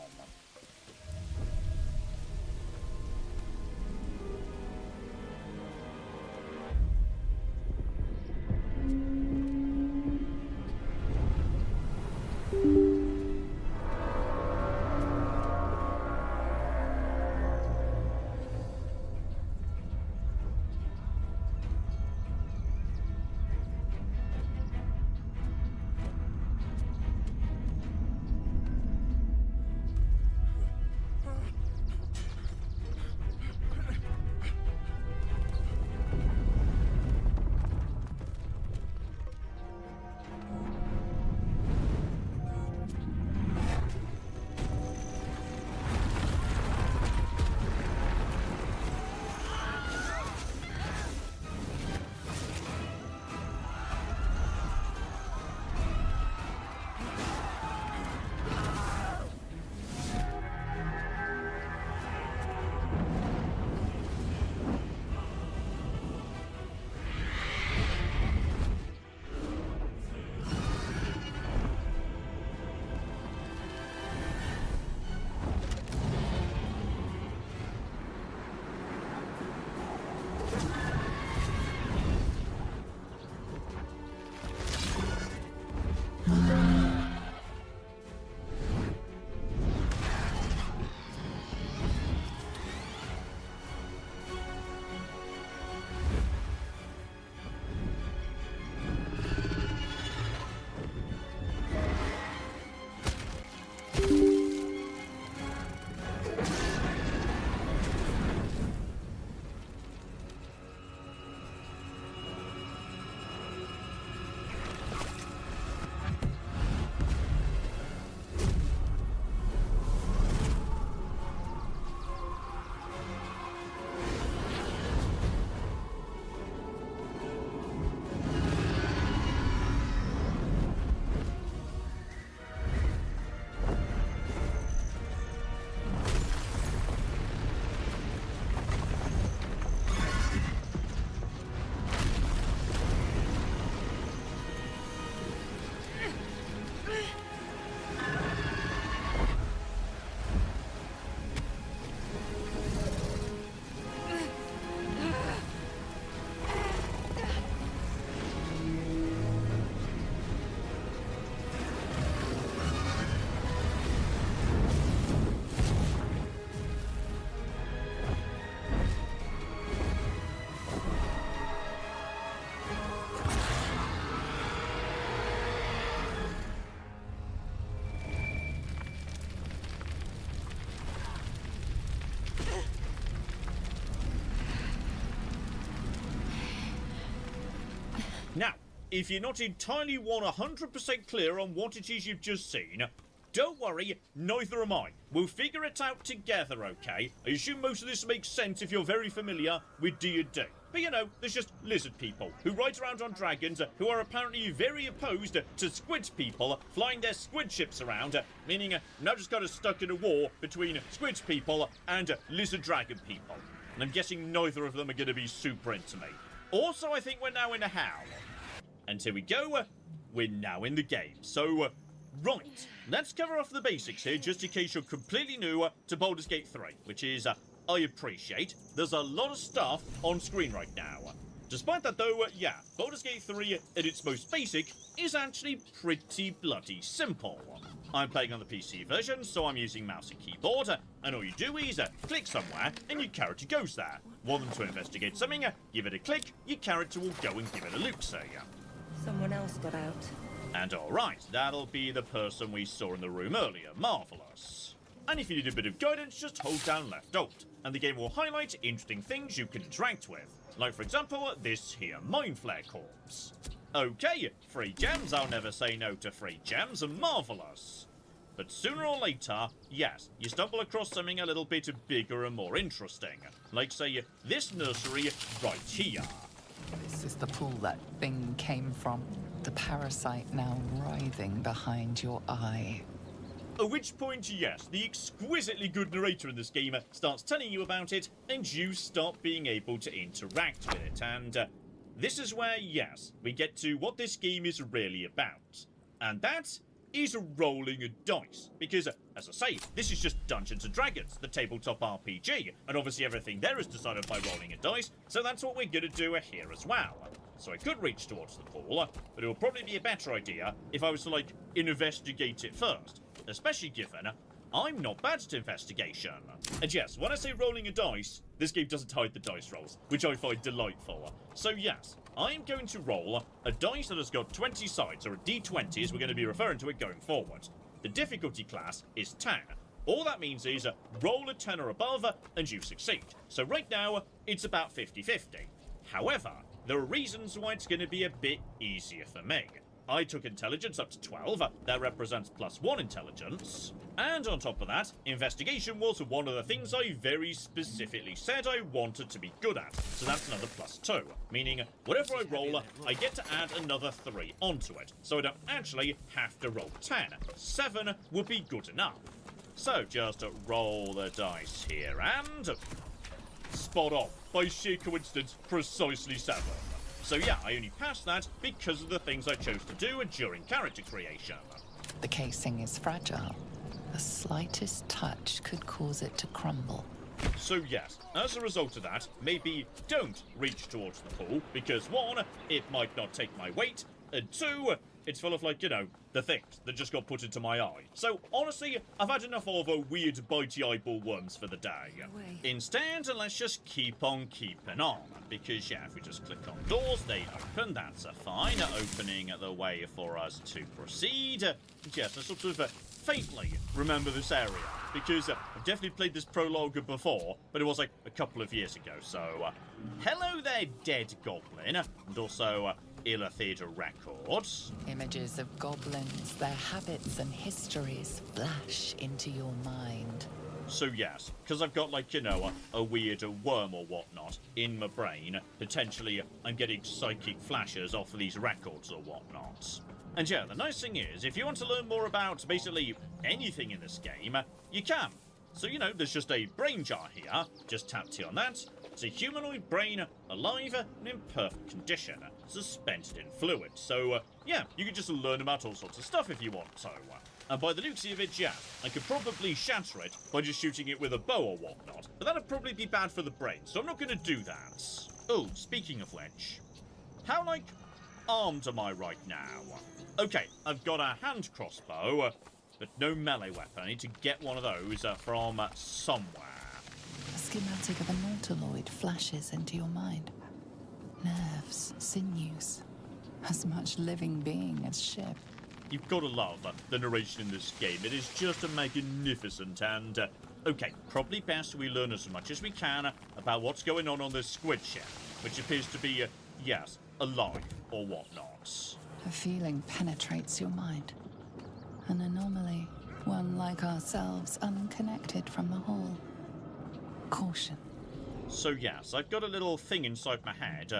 Now, if you're not entirely 100% clear on what it is you've just seen, don't worry, neither am I. We'll figure it out together, okay? I assume most of this makes sense if you're very familiar with D&D. But you know, there's just lizard people who ride around on dragons who are apparently very opposed to squid people flying their squid ships around, meaning now just got us stuck in a war between squid people and lizard dragon people. And I'm guessing neither of them are going to be super into me. Also, I think we're now in a howl. And here we go, we're now in the game. So, right, let's cover off the basics here, just in case you're completely new to Baldur's Gate 3, which is, I appreciate, there's a lot of stuff on screen right now. Despite that though, yeah, Baldur's Gate 3 at its most basic is actually pretty bloody simple. I'm playing on the PC version, so I'm using mouse and keyboard, and all you do is click somewhere, and your character goes there. Want them to investigate something, give it a click, your character will go and give it a look-see. Someone else got out. And alright, that'll be the person we saw in the room earlier, Marvelous. And if you need a bit of guidance, just hold down left alt, and the game will highlight interesting things you can interact with. Like, for example, this here Mind Flare Corpse. Okay, free gems, I'll never say no to free gems, and Marvelous. But sooner or later, yes, you stumble across something a little bit bigger and more interesting. Like, say, this nursery right here. This is the pool that thing came from. The parasite now writhing behind your eye. At which point, yes, the exquisitely good narrator in this game starts telling you about it, and you start being able to interact with it. And this is where, yes, we get to what this game is really about. And that is rolling a dice. Because, as I say, this is just Dungeons & Dragons, the tabletop RPG. And obviously everything there is decided by rolling a dice, so that's what we're going to do here as well. So I could reach towards the pool, but it would probably be a better idea if I was to, like, investigate it first. Especially given I'm not bad at investigation. And yes, when I say rolling a dice, this game doesn't hide the dice rolls, which I find delightful. So yes, I am going to roll a dice that has got 20 sides, or a d20 as we're going to be referring to it going forward. The difficulty class is 10. All that means is roll a 10 or above and you succeed. So right now, it's about 50-50. However, there are reasons why it's going to be a bit easier for me. I took intelligence up to 12, that represents +1 intelligence. And on top of that, investigation was one of the things I very specifically said I wanted to be good at. So that's another +2, meaning whatever I roll, I get to add another 3 onto it. So I don't actually have to roll 10. 7 would be good enough. So just roll the dice here and... spot on. By sheer coincidence, precisely 7. So yeah, I only passed that because of the things I chose to do during character creation. The casing is fragile. The slightest touch could cause it to crumble. So yes, as a result of that, maybe don't reach towards the pool, because 1, it might not take my weight, and 2, it's full of, like, you know, the things that just got put into my eye. So, honestly, I've had enough of weird bitey eyeball worms for the day. Instead, let's just keep on keeping on, because, yeah, if we just click on doors, they open, that's a fine, opening the way for us to proceed. Yes, I sort of faintly remember this area, because I've definitely played this prologue before, but it was, like, a couple of years ago, so, hello there, dead goblin, and also, Illa Theatre Records. Images of goblins, their habits and histories flash into your mind. So yes, because I've got, like, you know, a weird worm or whatnot in my brain, potentially I'm getting psychic flashes off of these records or whatnot. And yeah, the nice thing is, if you want to learn more about basically anything in this game, you can. So, you know, there's just a brain jar here, just tap T on that. It's a humanoid brain, alive and in perfect condition, suspended in fluid. So, yeah, you can just learn about all sorts of stuff if you want to. And by the looks of it, yeah, I could probably shatter it by just shooting it with a bow or whatnot, but that'd probably be bad for the brain, so I'm not going to do that. Oh, speaking of which, how, like, armed am I right now? Okay, I've got a hand crossbow, but no melee weapon. I need to get one of those from somewhere. A schematic of a nautiloid flashes into your mind. Nerves, sinews, as much living being as ship. You've got to love the narration in this game. It is just magnificent and... okay, probably best we learn as much as we can about what's going on this squid ship, which appears to be, yes, alive or whatnot. A feeling penetrates your mind. An anomaly, one like ourselves, unconnected from the whole. Caution. So yes, I've got a little thing inside my head,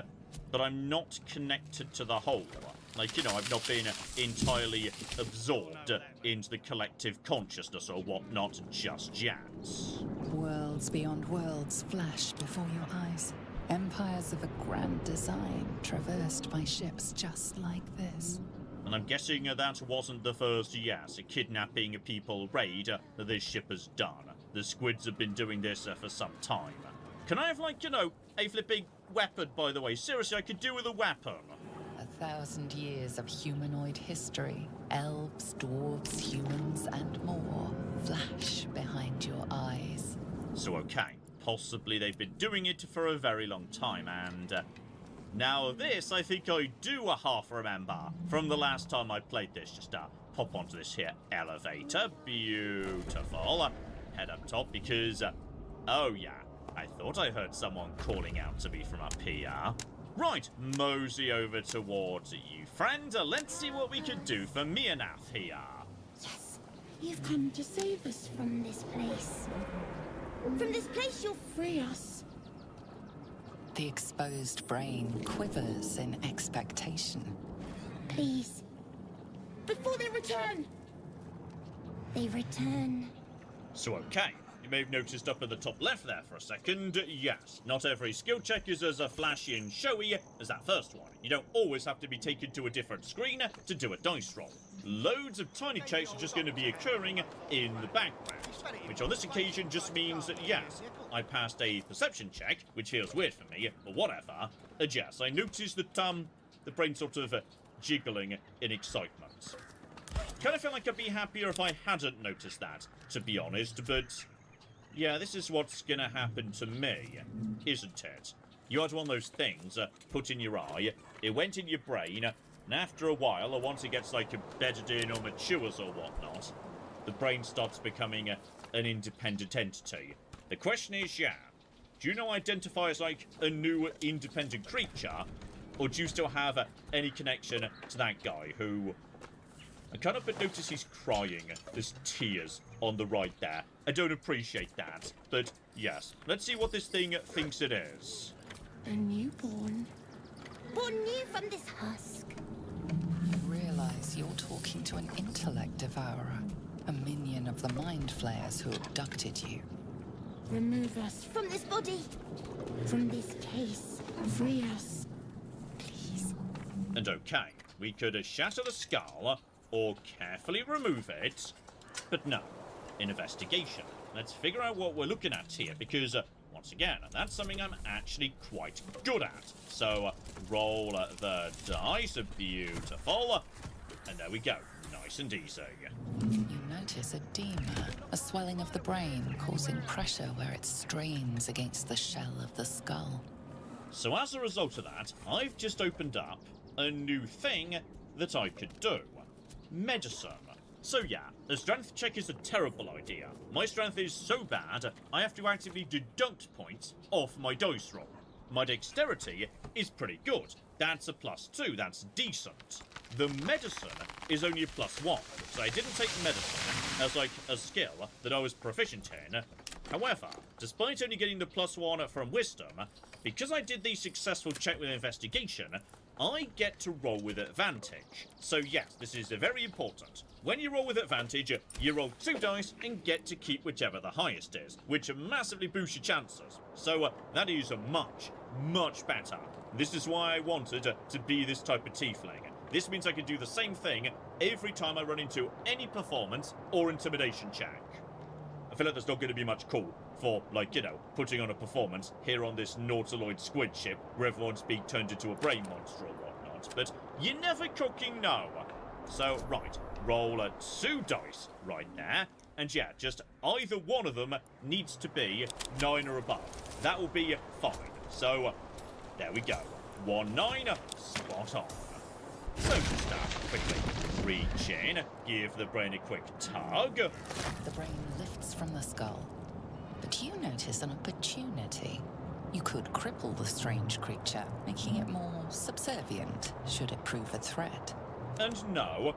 but I'm not connected to the whole. Like, you know, I've not been entirely absorbed into the collective consciousness or whatnot just yet. Worlds beyond worlds flash before your eyes. Empires of a grand design traversed by ships just like this. And I'm guessing that wasn't the first, yes, kidnapping people raid that this ship has done. The squids have been doing this for some time. Can I have, like, you know, a flipping weapon, by the way? Seriously, I could do with a weapon. 1,000 years of humanoid history. Elves, dwarves, humans, and more flash behind your eyes. So, okay, possibly they've been doing it for a very long time, and now this I think I do half remember from the last time I played this. Just pop onto this here elevator. Beautiful. Head up top because, oh yeah, I thought I heard someone calling out to me from up here. Right, mosey over towards you, friend. Let's see what we can do for Mianath here. Yes, you've come to save us from this place. From this place you'll free us. The exposed brain quivers in expectation. Please, before they return. They return. So, okay, you may have noticed up at the top left there for a second, yes, not every skill check is as flashy and showy as that first one. You don't always have to be taken to a different screen to do a dice roll. Loads of tiny checks are just going to be occurring in the background, which on this occasion just means that, yes, I passed a perception check, which feels weird for me, but whatever. Yes, I noticed that, the brain sort of jiggling in excitement. Kind of feel like I'd be happier if I hadn't noticed that, to be honest, but yeah, this is what's gonna happen to me, isn't it? You had one of those things put in your eye, it went in your brain, and after a while, or once it gets like embedded in or matures or whatnot, the brain starts becoming an independent entity. The question is, yeah, do you now identify as like a new independent creature, or do you still have any connection to that guy who... I can't help but notice he's crying. There's tears on the right there. I don't appreciate that. But yes, let's see what this thing thinks it is. A newborn. Born new from this husk. You realize you're talking to an intellect devourer. A minion of the mind flayers who abducted you. Remove us from this body. From this case. Free us. Please. And okay, we could shatter the skull, or carefully remove it, but no, in investigation. Let's figure out what we're looking at here, because, once again, that's something I'm actually quite good at. So, roll the dice, beautiful, and there we go, nice and easy. You notice edema, a swelling of the brain causing pressure where it strains against the shell of the skull. So as a result of that, I've just opened up a new thing that I could do. Medicine. So yeah, a strength check is a terrible idea. My strength is so bad, I have to actively deduct points off my dice roll. My dexterity is pretty good. That's a +2, that's decent. The medicine is only a +1, so I didn't take medicine as like a skill that I was proficient in. However, despite only getting the +1 from wisdom, because I did the successful check with investigation, I get to roll with advantage. So yes, this is very important. When you roll with advantage, you roll 2 dice and get to keep whichever the highest is, which massively boosts your chances. So that is much, much better. This is why I wanted to be this type of tiefling. This means I can do the same thing every time I run into any performance or intimidation check. I feel like there's not going to be much call for, like, you know, putting on a performance here on this Nautiloid squid ship where everyone's being turned into a brain monster or whatnot, but you never fucking know. So, right, roll 2 dice right there, and yeah, just either one of them needs to be 9 or above. That will be fine. So, there we go. 1 9, spot on. So just quickly reach in, give the brain a quick tug. The brain lifts from the skull, but you notice an opportunity. You could cripple the strange creature, making it more subservient should it prove a threat. And no,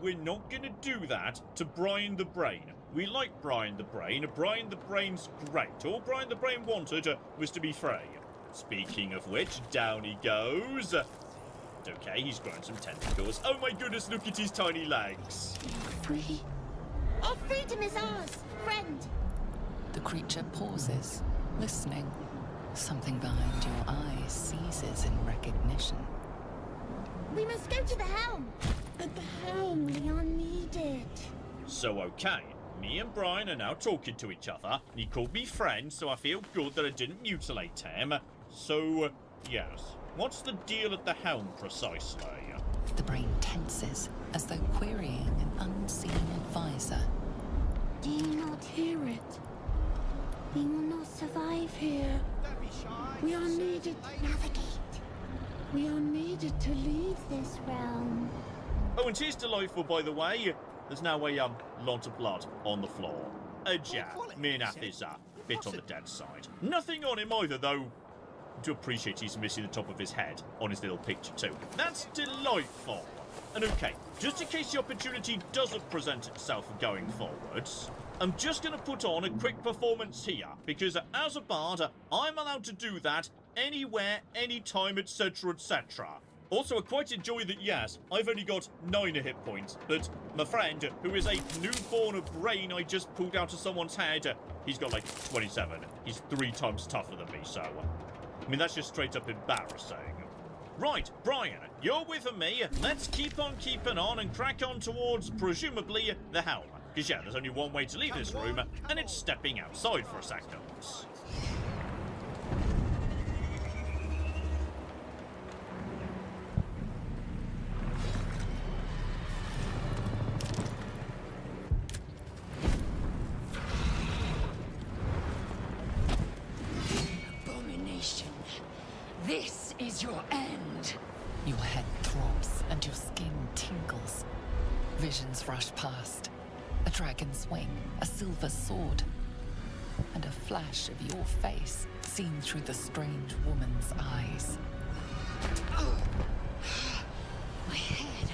we're not gonna do that to Brian the Brain. We like Brian the Brain. Brian the Brain's great. All Brian the Brain wanted was to be free. Speaking of which, down he goes. Okay, he's grown some tentacles. Oh my goodness, look at his tiny legs. Free. Our freedom is ours, friend. The creature pauses, listening. Something behind your eyes seizes in recognition. We must go to the helm. At the helm, Leon needed. So, okay, me and Brian are now talking to each other. He called me friend, so I feel good that I didn't mutilate him. So, yes. What's the deal at the helm, precisely? The brain tenses, as though querying an unseen advisor. Do you not hear it? We will not survive here. Don't be shy. We are needed to navigate. We are needed to leave this realm. Oh, and here's delightful, by the way. There's now a lot of blood on the floor. Yeah, Minath is a bit on the dead side. Nothing on him either, though. To appreciate he's missing the top of his head on his little picture too. That's delightful. And okay, just in case the opportunity doesn't present itself going forwards, I'm just going to put on a quick performance here, because as a bard, I'm allowed to do that anywhere, anytime, etc, etc. Also, I quite enjoy that, yes, I've only got 9 hit points, but my friend, who is a newborn brain I just pulled out of someone's head, he's got like 27. He's 3 times tougher than me, so... I mean, that's just straight up embarrassing. Right, Brian, you're with me. Let's keep on keeping on and crack on towards, presumably, the helm. Because, yeah, there's only one way to leave this room, and it's stepping outside for a second. This is your end. Your head throbs and your skin tingles. Visions rush past. A dragon's wing, a silver sword, and a flash of your face seen through the strange woman's eyes. My head.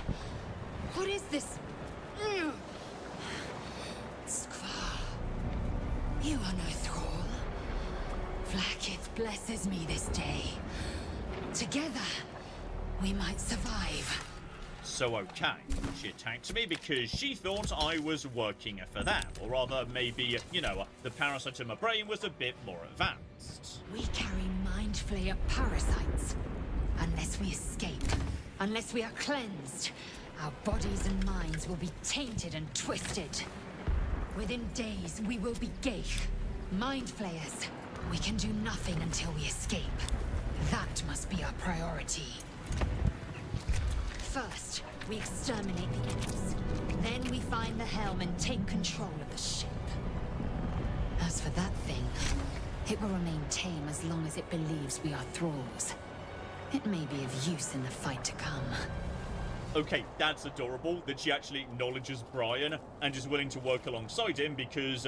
What is this? Skvar. You are no thrall. Vlaakith blesses me this day. Together, we might survive. So, okay, she attacked me because she thought I was working for them. Or rather, maybe, you know, the parasite in my brain was a bit more advanced. We carry Mind Flayer parasites. Unless we escape, unless we are cleansed, our bodies and minds will be tainted and twisted. Within days, we will be Geich, Mind Flayers. We can do nothing until we escape. That must be our priority. First, we exterminate the imps. Then we find the helm and take control of the ship. As for that thing, it will remain tame as long as it believes we are thralls. It may be of use in the fight to come. Okay, that's adorable that she actually acknowledges Brian and is willing to work alongside him because,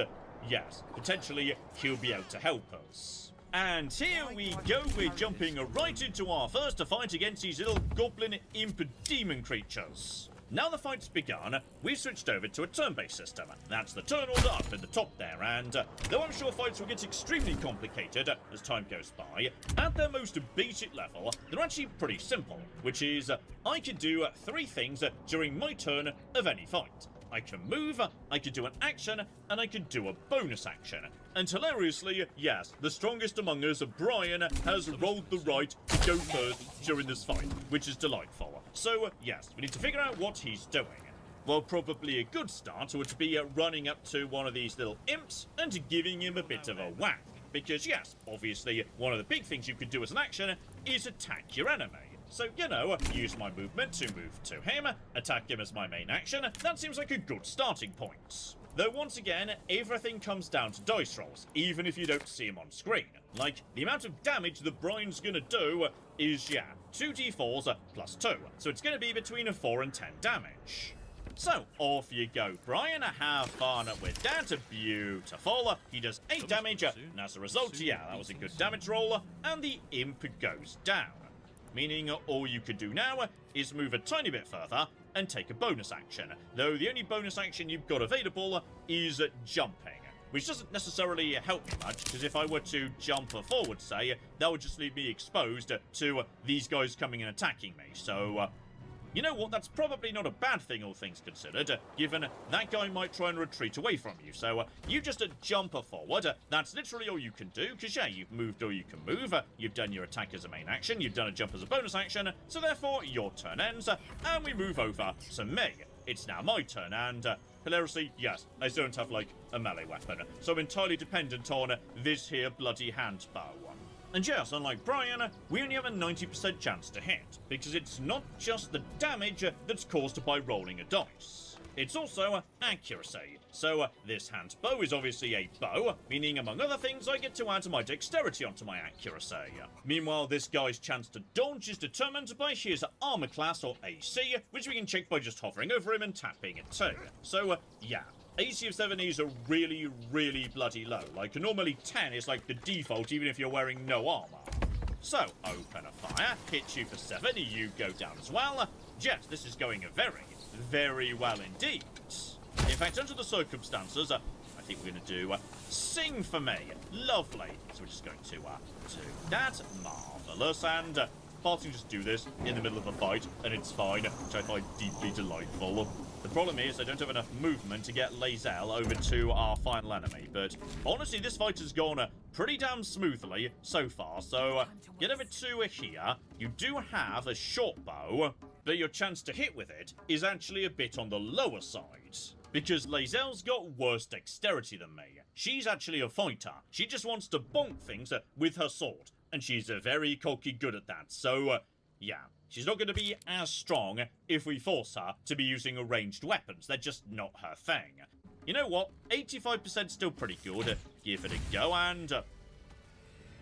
yes, potentially he'll be able to help us. And here we go, we're jumping right into our first fight against these little goblin imp demon creatures. Now the fight's begun, we've switched over to a turn-based system. That's the turn order up in the top there, and though I'm sure fights will get extremely complicated as time goes by, at their most basic level, they're actually pretty simple, which is I can do 3 things during my turn of any fight. I can move, I can do an action, and I can do a bonus action. And hilariously, yes, the strongest among us, Brian, has rolled the right to go first during this fight, which is delightful. So, yes, we need to figure out what he's doing. Well, probably a good start would be running up to one of these little imps and giving him a bit of a whack. Because, yes, obviously, one of the big things you could do as an action is attack your enemy. So, you know, use my movement to move to him, attack him as my main action. That seems like a good starting point. Though once again, everything comes down to dice rolls, even if you don't see him on screen. Like, the amount of damage that Brian's gonna do is, yeah, 2d4s plus 2. So it's gonna be between 4 and 10 damage. So, off you go, Brian. Have fun with that. Beautiful. He does 8 damage, and as a result, yeah, that was a good damage roll, and the imp goes down. Meaning all you could do now is move a tiny bit further and take a bonus action. Though the only bonus action you've got available is jumping. Which doesn't necessarily help me much, because if I were to jump forward, say, that would just leave me exposed to these guys coming and attacking me. So, you know what, that's probably not a bad thing, all things considered, given that guy might try and retreat away from you. So, you just jump forward. That's literally all you can do, because, yeah, you've moved all you can move. You've done your attack as a main action. You've done a jump as a bonus action. So, therefore, your turn ends, and we move over to me. It's now my turn, and hilariously, yes, I don't have, like, a melee weapon, so I'm entirely dependent on this here bloody hand bow. And yes, unlike Brian, we only have a 90% chance to hit, because it's not just the damage that's caused by rolling a dice. It's also accuracy. So this hand bow is obviously a bow, meaning among other things I get to add my dexterity onto my accuracy. Meanwhile, this guy's chance to dodge is determined by his armor class or AC, which we can check by just hovering over him and tapping it too. So yeah, AC of 7 is really, really bloody low. Like normally 10 is like the default even if you're wearing no armor. So, open a fire, hit you for 7, you go down as well. Yes, this is going very, very well indeed. In fact, under the circumstances, I think we're going to do Sing for Me. Lovely. So we're just going to do that. Marvellous. And parting just do this in the middle of a fight, and it's fine, which I find deeply delightful. The problem is I don't have enough movement to get Lae'zel over to our final enemy, but honestly, this fight has gone pretty damn smoothly so far, so get over to here. You do have a short bow, but your chance to hit with it is actually a bit on the lower side, because Lae'zel's got worse dexterity than me. She's actually a fighter. She just wants to bonk things with her sword, and she's very cocky good at that, so yeah. She's not going to be as strong if we force her to be using ranged weapons. They're just not her thing. You know what? 85% still pretty good. Give it a go and...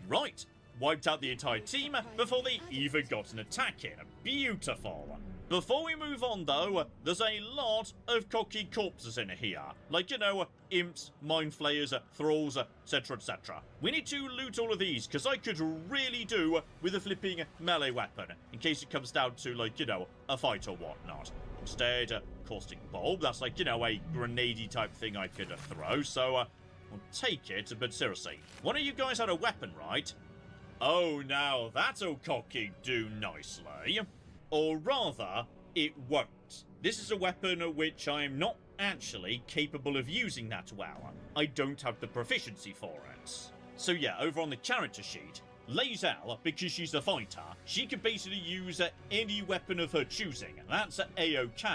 right. Wiped out the entire team before they even got an attack in. Beautiful. Before we move on, though, there's a lot of cocky corpses in here. Like, you know, imps, mind flayers, thralls, etc, etc. We need to loot all of these, because I could really do with a flipping melee weapon, in case it comes down to, like, you know, a fight or whatnot. Instead, caustic bulb, that's like, you know, a grenade-y type thing I could throw, so I'll take it, but seriously, one of you guys had a weapon, right? Oh, now that'll cocky do nicely. Or rather, it won't. This is a weapon which I'm not actually capable of using that well. I don't have the proficiency for it. So yeah, over on the character sheet, Lae'zel, because she's a fighter, she can basically use any weapon of her choosing. That's A-OK.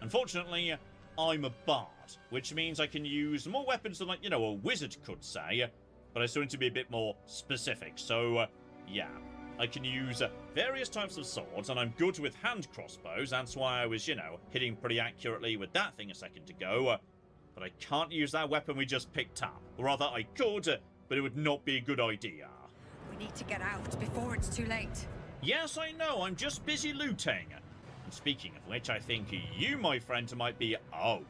Unfortunately, I'm a bard, which means I can use more weapons than, like, you know, a wizard could say, but I still need to be a bit more specific, so yeah. I can use various types of swords, and I'm good with hand crossbows. That's why I was, you know, hitting pretty accurately with that thing a second ago. But I can't use that weapon we just picked up. Or rather, I could, but it would not be a good idea. We need to get out before it's too late. Yes, I know. I'm just busy looting. And speaking of which, I think you, my friend, might be... oh.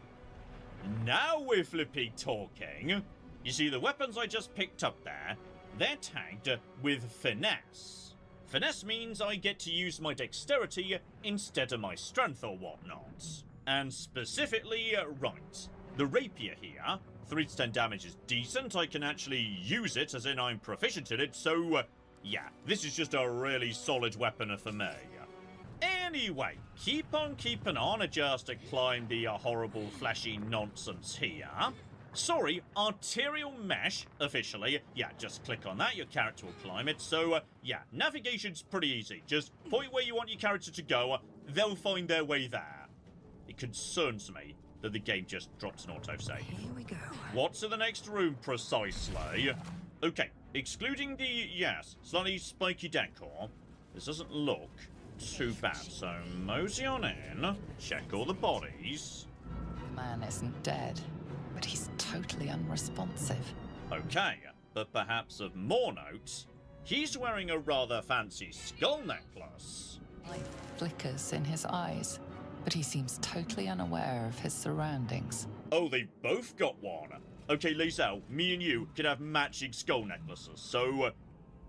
Now we're flipping talking. You see, the weapons I just picked up there, they're tagged with finesse. Finesse means I get to use my dexterity instead of my strength or whatnot. And specifically, right, the rapier here, 3 to 10 damage is decent. I can actually use it, as in I'm proficient in it, so yeah, this is just a really solid weapon for me. Anyway, keep on keeping on, just to climb the horrible fleshy nonsense here. Sorry, arterial mesh, officially. Yeah, just click on that, your character will climb it. So, yeah, navigation's pretty easy. Just point where you want your character to go, they'll find their way there. It concerns me that the game just drops an autosave. Here we go. What's in the next room, precisely? Okay, excluding the, yes, slightly spiky decor, this doesn't look too bad. So, mosey on in, check all the bodies. The man isn't dead, but he's totally unresponsive. Okay, but perhaps of more note, he's wearing a rather fancy skull necklace. Light flickers in his eyes. but he seems totally unaware of his surroundings. Oh, they've both got one. Okay, Lae'zel, me and you can have matching skull necklaces. So,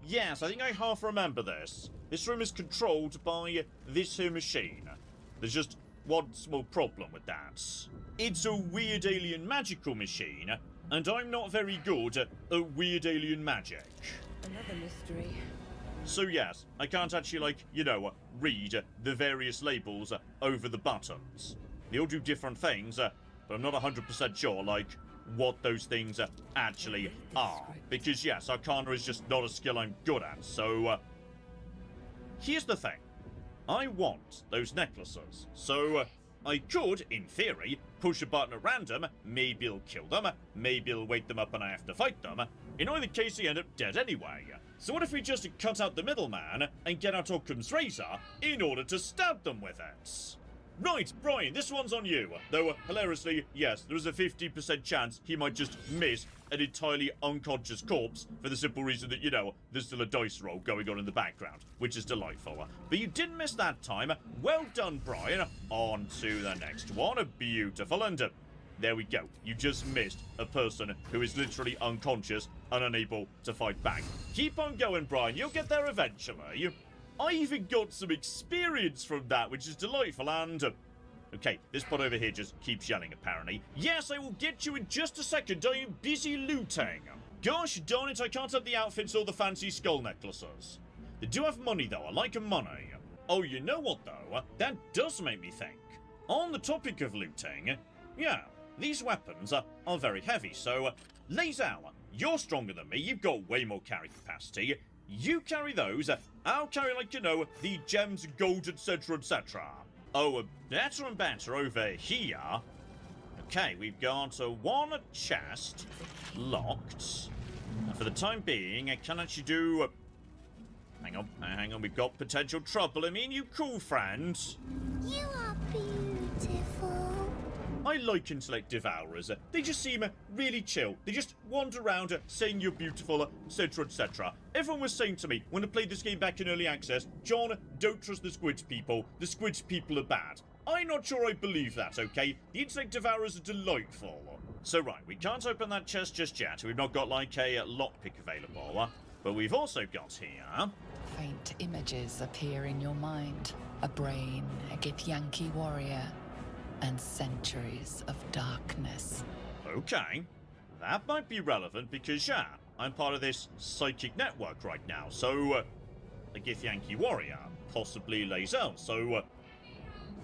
yes, I think I half remember this. This room is controlled by this here machine. There's just one small problem with that. It's a weird alien magical machine, and I'm not very good at weird alien magic. Another mystery. So yes, I can't actually, like, you know, read the various labels over the buttons. They all do different things, but I'm not 100% sure, like, what those things actually are. Because yes, Arcana is just not a skill I'm good at, so here's the thing. I want those necklaces, so I could, in theory, push a button at random, maybe it'll kill them, maybe it'll wake them up and I have to fight them. In either case, they end up dead anyway. So what if we just cut out the middleman and get out Occam's razor in order to stab them with it? Right, Brian, this one's on you. Though, hilariously, yes, there is a 50% chance he might just miss an entirely unconscious corpse for the simple reason that, you know, there's still a dice roll going on in the background, which is delightful. But you didn't miss that time. Well done, Brian. On to the next one. Beautiful. And there we go. You just missed a person who is literally unconscious and unable to fight back. Keep on going, Brian. You'll get there eventually. I even got some experience from that, which is delightful, and... okay, this pot over here just keeps yelling, apparently. Yes, I will get you in just a second. I am busy looting. Gosh darn it, I can't have the outfits or the fancy skull necklaces. They do have money, though. I like money. Oh, you know what, though? That does make me think. On the topic of looting, yeah, these weapons are very heavy, so... Lae'zel, you're stronger than me. You've got way more carry capacity. You carry those, I'll carry, like, you know, the gems, gold, etc., etc. Oh, better and better over here. Okay, we've got one chest locked. And for the time being, I can actually do... hang on, we've got potential trouble. I mean, you cool friend. You are beautiful. I like intellect devourers. They just seem really chill. They just wander around saying you're beautiful, etc., etc. Everyone was saying to me when I played this game back in early access, John, don't trust the Squid people. The Squid people are bad. I'm not sure I believe that, okay? The intellect devourers are delightful. So right, we can't open that chest just yet. We've not got like a lockpick available. But we've also got here... faint images appear in your mind. A brain, a Githyanki warrior, and centuries of darkness. Okay, that might be relevant because, yeah, I'm part of this psychic network right now, so, a Githyanki warrior, possibly Lae'zel, so,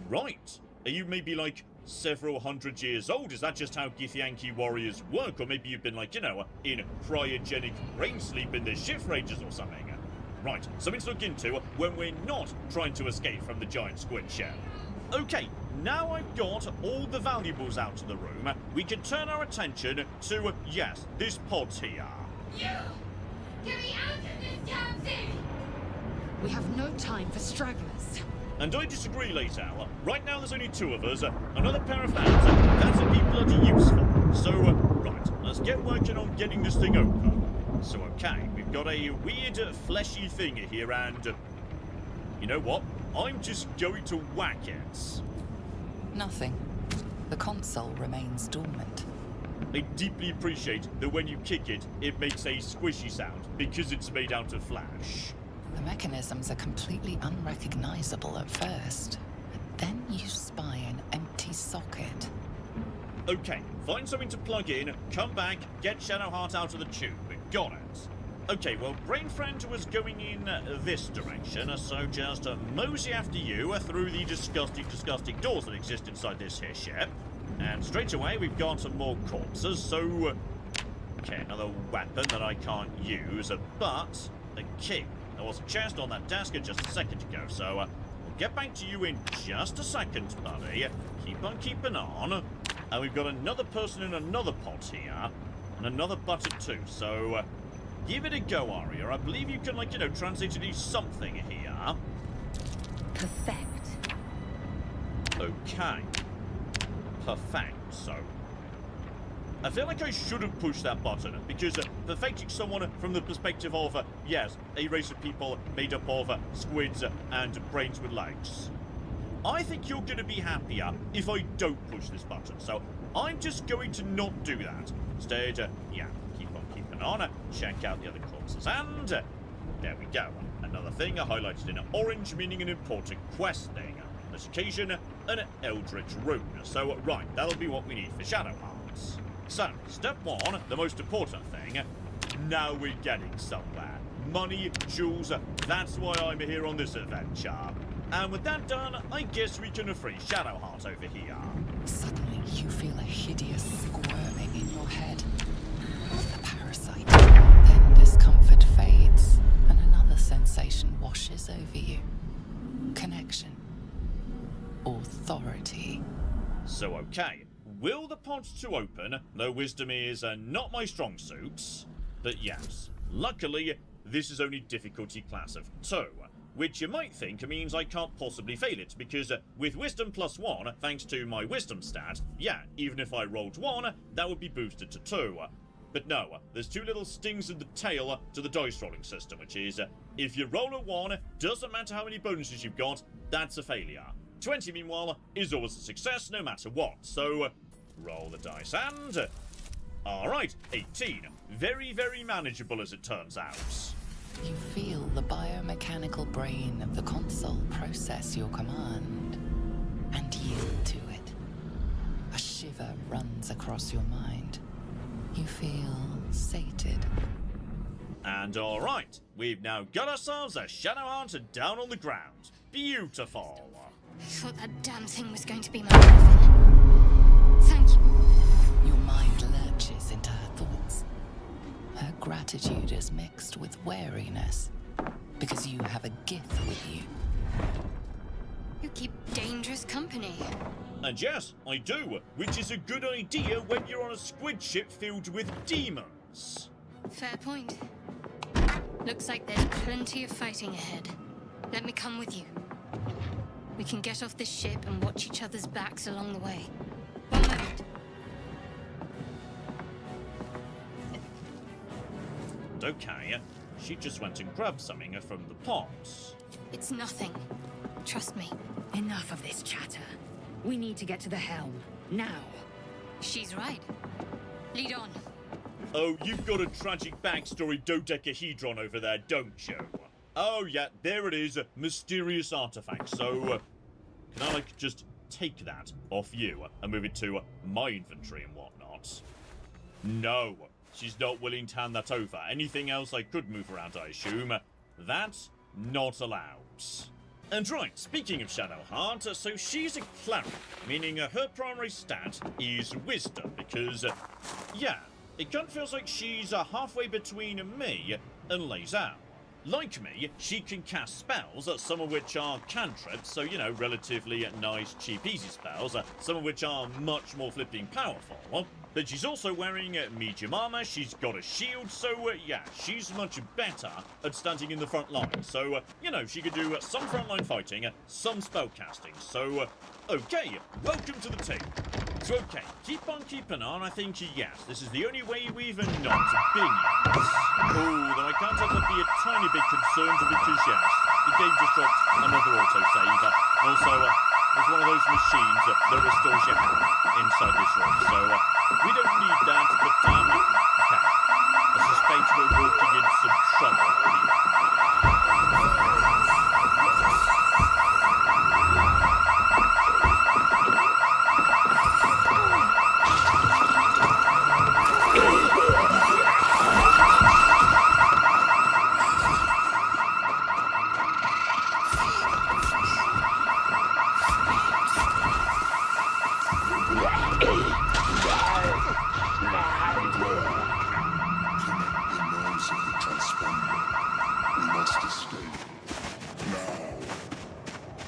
right. Are you maybe, like, several hundred years old? Is that just how Githyanki warriors work? Or maybe you've been, like, you know, in cryogenic brain sleep in the shift ranges or something? Right, something to look into when we're not trying to escape from the giant squid shell. Okay, now I've got all the valuables out of the room, we can turn our attention to, yes, this pod here. You! Get me out of this damn thing! We have no time for stragglers. And I disagree, Lae'zel. Right now there's only two of us, another pair of hands, that's a be bloody useful. So, right, let's get working on getting this thing open. So, okay, we've got a weird, fleshy thing here, and... you know what? I'm just going to whack it. Nothing. The console remains dormant. I deeply appreciate that when you kick it, it makes a squishy sound, because it's made out of flash. The mechanisms are completely unrecognizable at first, but then you spy an empty socket. Okay, find something to plug in, come back, get Shadowheart out of the tube. Got it. Okay, well, Brainfriend was going in this direction, so just mosey after you through the disgusting doors that exist inside this here ship. And straight away, we've got some more corpses, so... okay, another weapon that I can't use, but a key. There was a chest on that desk just a second ago, so we'll get back to you in just a second, buddy. Keep on keeping on. And we've got another person in another pot here, and another button too, so... give it a go, Arya. I believe you can, like, you know, translate to do something here. Perfect. Okay. Perfect, so... I feel like I shouldn't push that button, because perfecting someone from the perspective of, yes, a race of people made up of squids and brains with legs. I think you're going to be happier if I don't push this button, so I'm just going to not do that. Instead, yeah, keep on keeping on, check out the other corpses, and there we go. Another thing highlighted in orange, meaning an important quest thing. On this occasion, an Eldritch Rune. So, right, that'll be what we need for Shadowhearts. So, step one, the most important thing. Now we're getting somewhere. Money, jewels, that's why I'm here on this adventure. And with that done, I guess we can free Shadowheart over here. Suddenly, you feel a hideous squirming in your head. The parasite. Then discomfort fades, and another sensation washes over you. Connection. Authority. So, okay. Will the pod to open, though wisdom is not my strong suit? But yes, luckily, this is only difficulty class of 2, which you might think means I can't possibly fail it, because with wisdom +1, thanks to my wisdom stat, yeah, even if I rolled 1, that would be boosted to 2. But no, there's 2 little stings in the tail to the dice rolling system, which is, if you roll a 1, doesn't matter how many bonuses you've got, that's a failure. 20, meanwhile, is always a success no matter what, so roll the dice and... Alright, 18. Very, very manageable as it turns out. You feel the biomechanical brain of the console process your command and yield to it. A shiver runs across your mind. You feel sated. And alright, we've now got ourselves a Shadowheart down on the ground. Beautiful. I thought that damn thing was going to be my coffin. Thank you. Your mind lurches into her thoughts. Her gratitude is mixed with wariness, because you have a gift with you. You keep dangerous company. And yes, I do, which is a good idea when you're on a squid ship filled with demons. Fair point. Looks like there's plenty of fighting ahead. Let me come with you. We can get off this ship and watch each other's backs along the way. One moment. Okay, she just went and grabbed something from the pots. It's nothing. Trust me. Enough of this chatter. We need to get to the helm. Now. She's right. Lead on. Oh, you've got a tragic backstory dodecahedron over there, don't you? Oh yeah, there it is, mysterious artifact. So, can I, like, just take that off you and move it to my inventory and whatnot? No, she's not willing to hand that over. Anything else I could move around, I assume. That's not allowed. And right, speaking of Shadowheart, so she's a cleric, meaning her primary stat is wisdom, because, yeah, it kind of feels like she's halfway between me and Lae'zel. Like me, she can cast spells, some of which are cantrips, so, you know, relatively nice, cheap, easy spells, some of which are much more flipping powerful. But she's also wearing medium armor, she's got a shield, so, yeah, she's much better at standing in the front line. So, you know, she could do some frontline fighting, some spell casting. So, okay, welcome to the team. So, okay, keep on keeping on. I think, yes, this is the only way we've not been yet. Oh, though I can't help but be a tiny bit concerned because, yes, the game just dropped another autosave. Also, there's one of those machines that restores your health inside this room. So, we don't need that, but, okay. I suspect we're walking in some trouble here.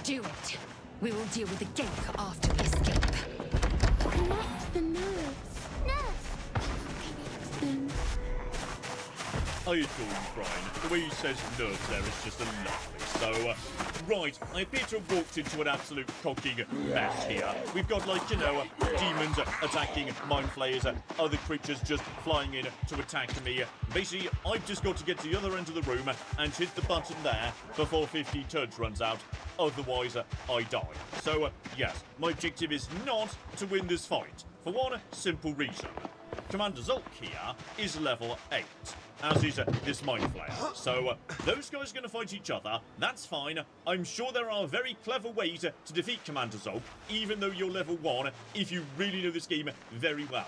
Do it. We will deal with the gate after we escape. Connect the nerves. Nerves. I adore you, Brian. The way he says nerves there is just a lovely. So, right, I appear to have walked into an absolute cocking mess here. We've got, like, you know, demons attacking mind flayers, other creatures just flying in to attack me. Basically, I've just got to get to the other end of the room and hit the button there before 50 turns runs out. Otherwise, I die. So, yes, my objective is not to win this fight, for one simple reason. Commander Zulk here is level 8, as is this Mind Flayer. So, those guys are going to fight each other. That's fine. I'm sure there are very clever ways to defeat Commander Zulk, even though you're level 1, if you really know this game very well.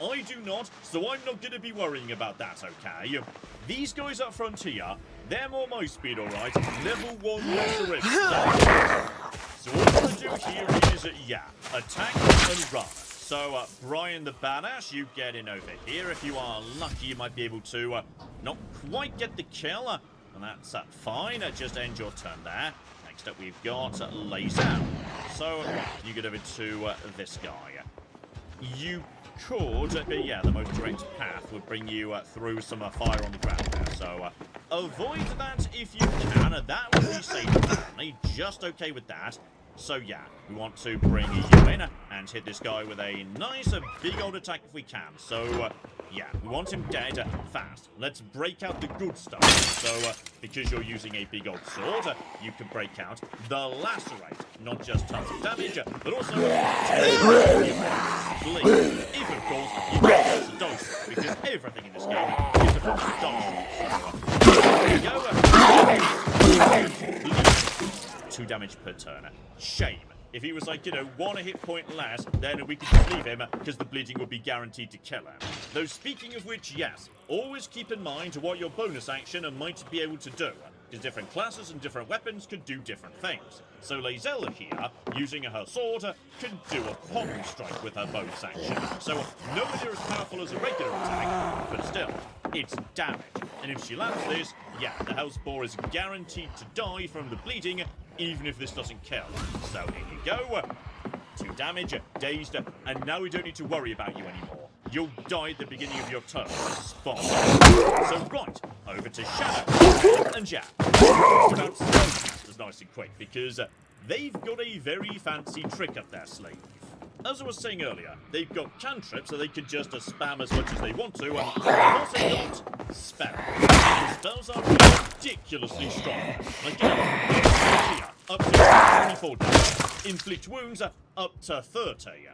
I do not, so I'm not going to be worrying about that, okay? These guys up front here, they're more my speed, alright? Level 1 lesser if. So all I'm going to do here is, attack and run. So, Brian the Badass, you get in over here. If you are lucky, you might be able to not quite get the kill. And that's fine. Just end your turn there. Next up, we've got Lae'zel. So, you get over to this guy. You could, but yeah, the most direct path would bring you through some fire on the ground there. So, avoid that if you can. That would be safe, apparently. Just okay with that. So yeah, we want to bring you in and hit this guy with a nice big old attack if we can. So yeah, we want him dead fast. Let's break out the good stuff. So because you're using a big old sword, you can break out the Lacerate. Not just tons of damage, but also bleed. If of course you get lots of dice, because everything in this game is about dice. So there we go. 2 damage per turn. Shame. If he was like, you know, 1 hit point less, then we could just leave him, because the bleeding would be guaranteed to kill him. Though speaking of which, yes, always keep in mind what your bonus action might be able to do, because different classes and different weapons could do different things. So Lae'zel here, using her sword, can do a palm strike with her bonus action. So nowhere near as powerful as a regular attack, but still, it's damage. And if she lands this, yeah, the Hellspore is guaranteed to die from the bleeding, even if this doesn't kill. So here you go. 2 damage, dazed, and now we don't need to worry about you anymore. You'll die at the beginning of your turn. Spot. So right, over to Shadow. And yeah, just about Spellcasters nice and quick, because they've got a very fancy trick up their sleeve. As I was saying earlier, they've got cantrips so they can just spam as much as they want to, and they've also got spells. The spells are ridiculously strong. Like, here, up to 24 damage. Inflict wounds up to 30.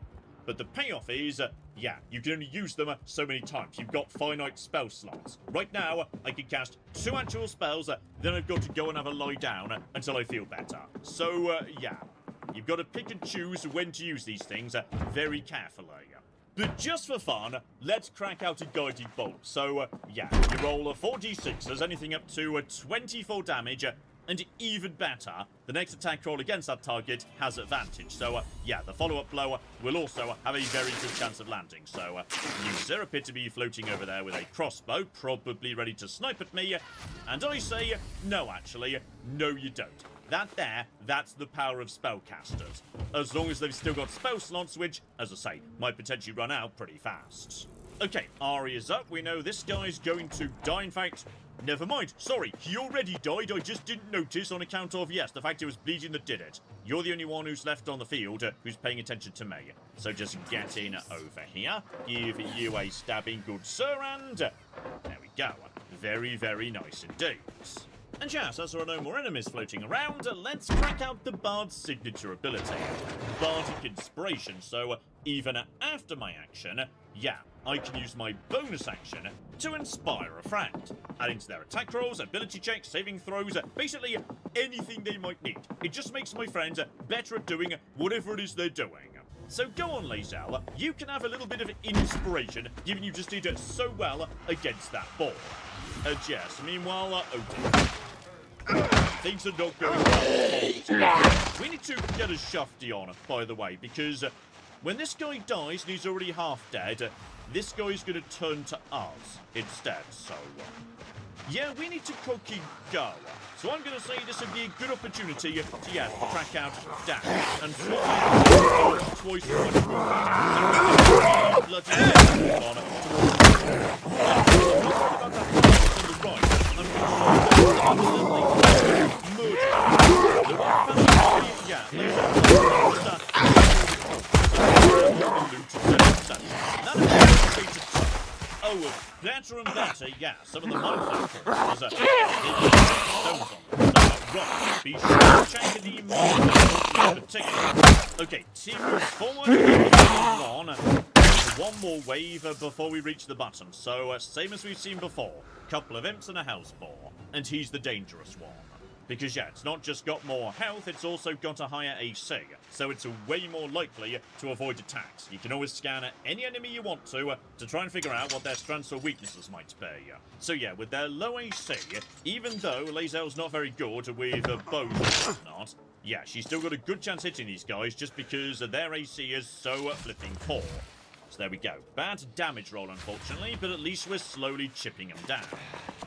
But the payoff is, yeah, you can only use them so many times. You've got finite spell slots. Right now, I can cast 2 actual spells, then I've got to go and have a lie down until I feel better. So, yeah. You've got to pick and choose when to use these things very carefully. But just for fun, let's crack out a Guiding Bolt. So, yeah, you roll 4d6s, anything up to 24 damage, and even better, the next attack roll against that target has advantage. So, yeah, the follow-up blow will also have a very good chance of landing. So, user appear to be floating over there with a crossbow, probably ready to snipe at me. And I say, no, actually, no you don't. That's the power of spellcasters. As long as they've still got spell slots, which, as I say, might potentially run out pretty fast. Okay, Ari is up. We know this guy's going to die. In fact, never mind. Sorry, he already died. I just didn't notice on account of, yes, the fact it was bleeding that did it. You're the only one who's left on the field who's paying attention to me. So just get in over here. Give you a stabbing, good sir, and there we go. Very, very nice indeed. And yes, as there are no more enemies floating around, let's crack out the Bard's signature ability, Bardic Inspiration. So even after my action, yeah, I can use my bonus action to inspire a friend, adding to their attack rolls, ability checks, saving throws, basically anything they might need. It just makes my friends better at doing whatever it is they're doing. So go on, Lae'zel, you can have a little bit of inspiration, given you just did so well against that ball. Yes, meanwhile, Odin. Things are not going well. We need to get a Shafty on, by the way, because when this guy dies and he's already half dead, this guy's going to turn to us instead. So, yeah, we need to cookie go. So I'm going to say this would be a good opportunity to, yeah, crack out dash and swap twice as much movement. So, bloody on towards the right. better and better, yeah. Some of the minefield courses stones on them. So, right, be sure to check the minefield in particular. Okay, team moves forward. On. One more wave before we reach the button. So, same as we've seen before. Couple of imps and a hellspawn. And he's the dangerous one. Because, yeah, it's not just got more health, it's also got a higher AC. So it's way more likely to avoid attacks. You can always scan any enemy you want to try and figure out what their strengths or weaknesses might be. So, yeah, with their low AC, even though Lae'zel's not very good with bows and whatnot, yeah, she's still got a good chance hitting these guys just because their AC is so flipping poor. So there we go. Bad damage roll, unfortunately, but at least we're slowly chipping them down.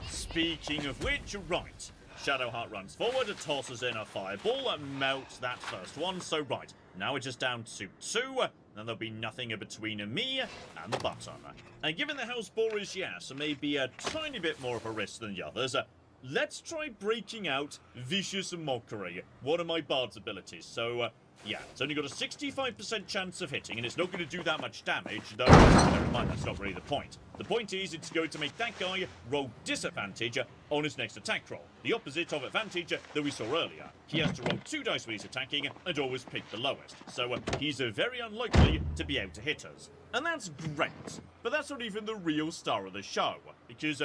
Speaking of which, right. Shadowheart runs forward, tosses in a fireball, melts that first one. So right, now we're just down to 2, and then there'll be nothing between me and the button. And given the Hellspawn is, yes, maybe a tiny bit more of a risk than the others, let's try breaking out Vicious Mockery, one of my bard's abilities. So, yeah, it's only got a 65% chance of hitting, and it's not going to do that much damage, though, never mind, that's not really the point. The point is, it's going to make that guy roll disadvantage on his next attack roll. The opposite of advantage that we saw earlier. He has to roll 2 dice when he's attacking, and always pick the lowest. So, he's very unlikely to be able to hit us. And that's great, but that's not even the real star of the show, because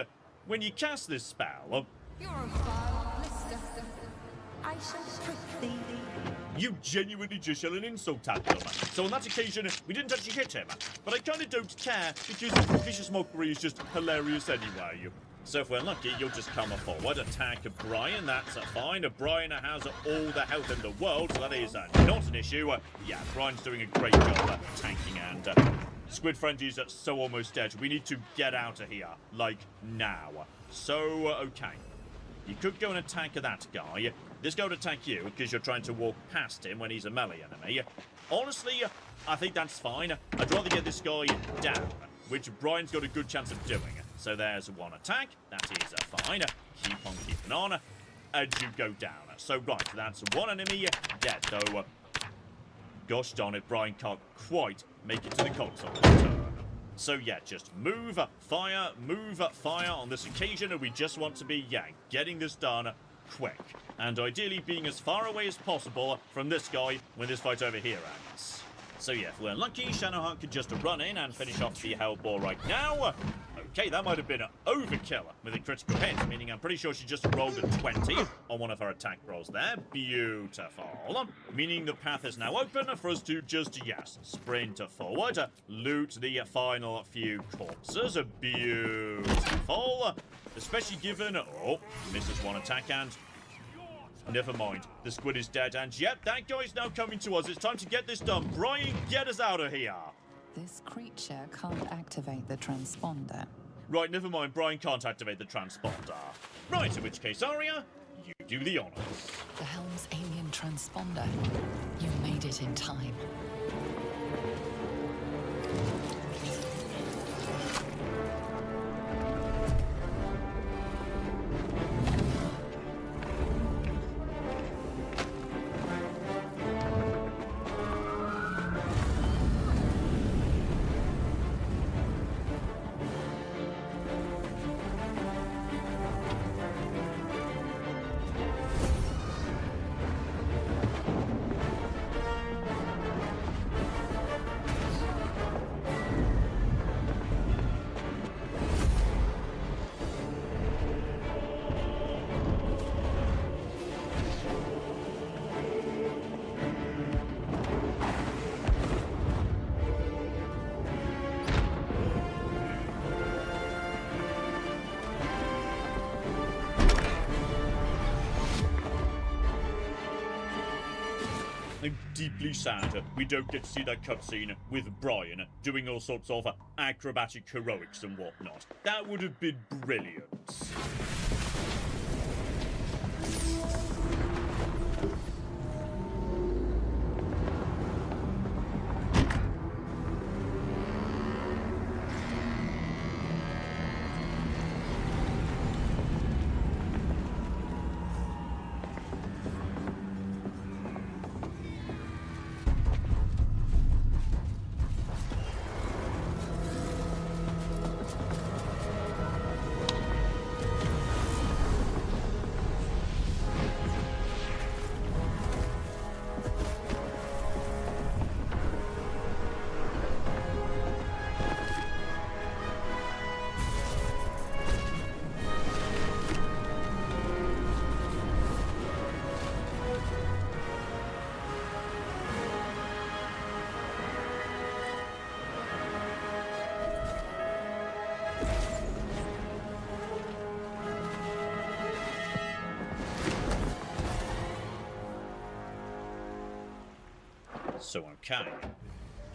when you cast this spell... You're a vile blister. I shall prick thee. You genuinely just yell an insult at them. So on that occasion, we didn't actually hit him. But I kind of don't care, because Vicious Mockery is just hilarious anyway. So if we're lucky, you'll just come forward, attack Brian, that's fine. Brian has all the health in the world, so that is not an issue. Yeah, Brian's doing a great job tanking, and Squid Friend is so almost dead. We need to get out of here, like, now. So, okay. You could go and attack that guy. This guy would attack you because you're trying to walk past him when he's a melee enemy. Honestly, I think that's fine. I'd rather get this guy down, which Brian's got a good chance of doing. So there's one attack. That is fine. Keep on keeping on as you go down. So right, that's one enemy dead, though. Gosh darn it, Brian can't quite make it to the console turn. So yeah, just move fire on this occasion, and we just want to be, yeah, getting this done quick. And ideally being as far away as possible from this guy when this fight over here ends. So yeah, if we're lucky, Shadowheart could just run in and finish off the Hellbore right now. Okay, that might have been an overkill with a critical hit, meaning I'm pretty sure she just rolled a 20 on one of her attack rolls there. Beautiful. Meaning the path is now open for us to just, yes, sprint forward, loot the final few corpses. Beautiful. Especially given, oh, misses one attack and... never mind, the squid is dead, and yep, that guy's now coming to us. It's time to get this done. Brian, get us out of here. This creature can't activate the transponder. Right, never mind, Brian can't activate the transponder. Right, in which case, Arya, you do the honors. The Helm's alien transponder. You made it in time. I'm deeply sad we don't get to see that cutscene with Brian doing all sorts of acrobatic heroics and whatnot. That would have been brilliant. So, okay.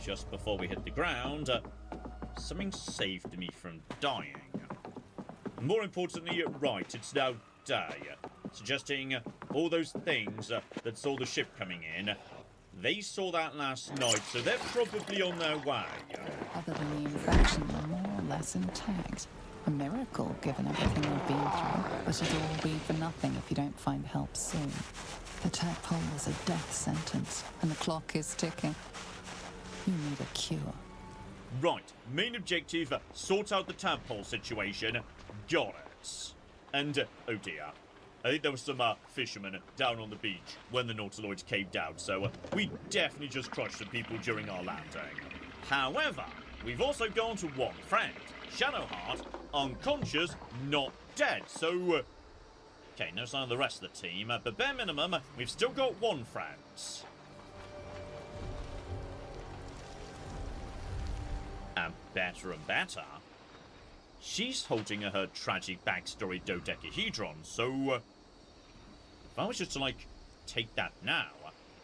Just before we hit the ground, something saved me from dying. More importantly, right, it's now day, suggesting all those things that saw the ship coming in, they saw that last night, so they're probably on their way. Other than the infection, they're more or less intact. A miracle, given everything they've been through. But it'll all be for nothing if you don't find help soon. The tadpole is a death sentence, and the clock is ticking. You need a cure. Right, main objective, sort out the tadpole situation. Got it. And, oh dear. I think there were some fishermen down on the beach when the Nautiloid caved out, so we definitely just crushed some people during our landing. However, we've also gone to one friend, Shadowheart, unconscious, not dead, so... okay, no sign of the rest of the team, but bare minimum, we've still got one friend. And better, she's holding her tragic backstory dodecahedron, so... if I was just to, like, take that now,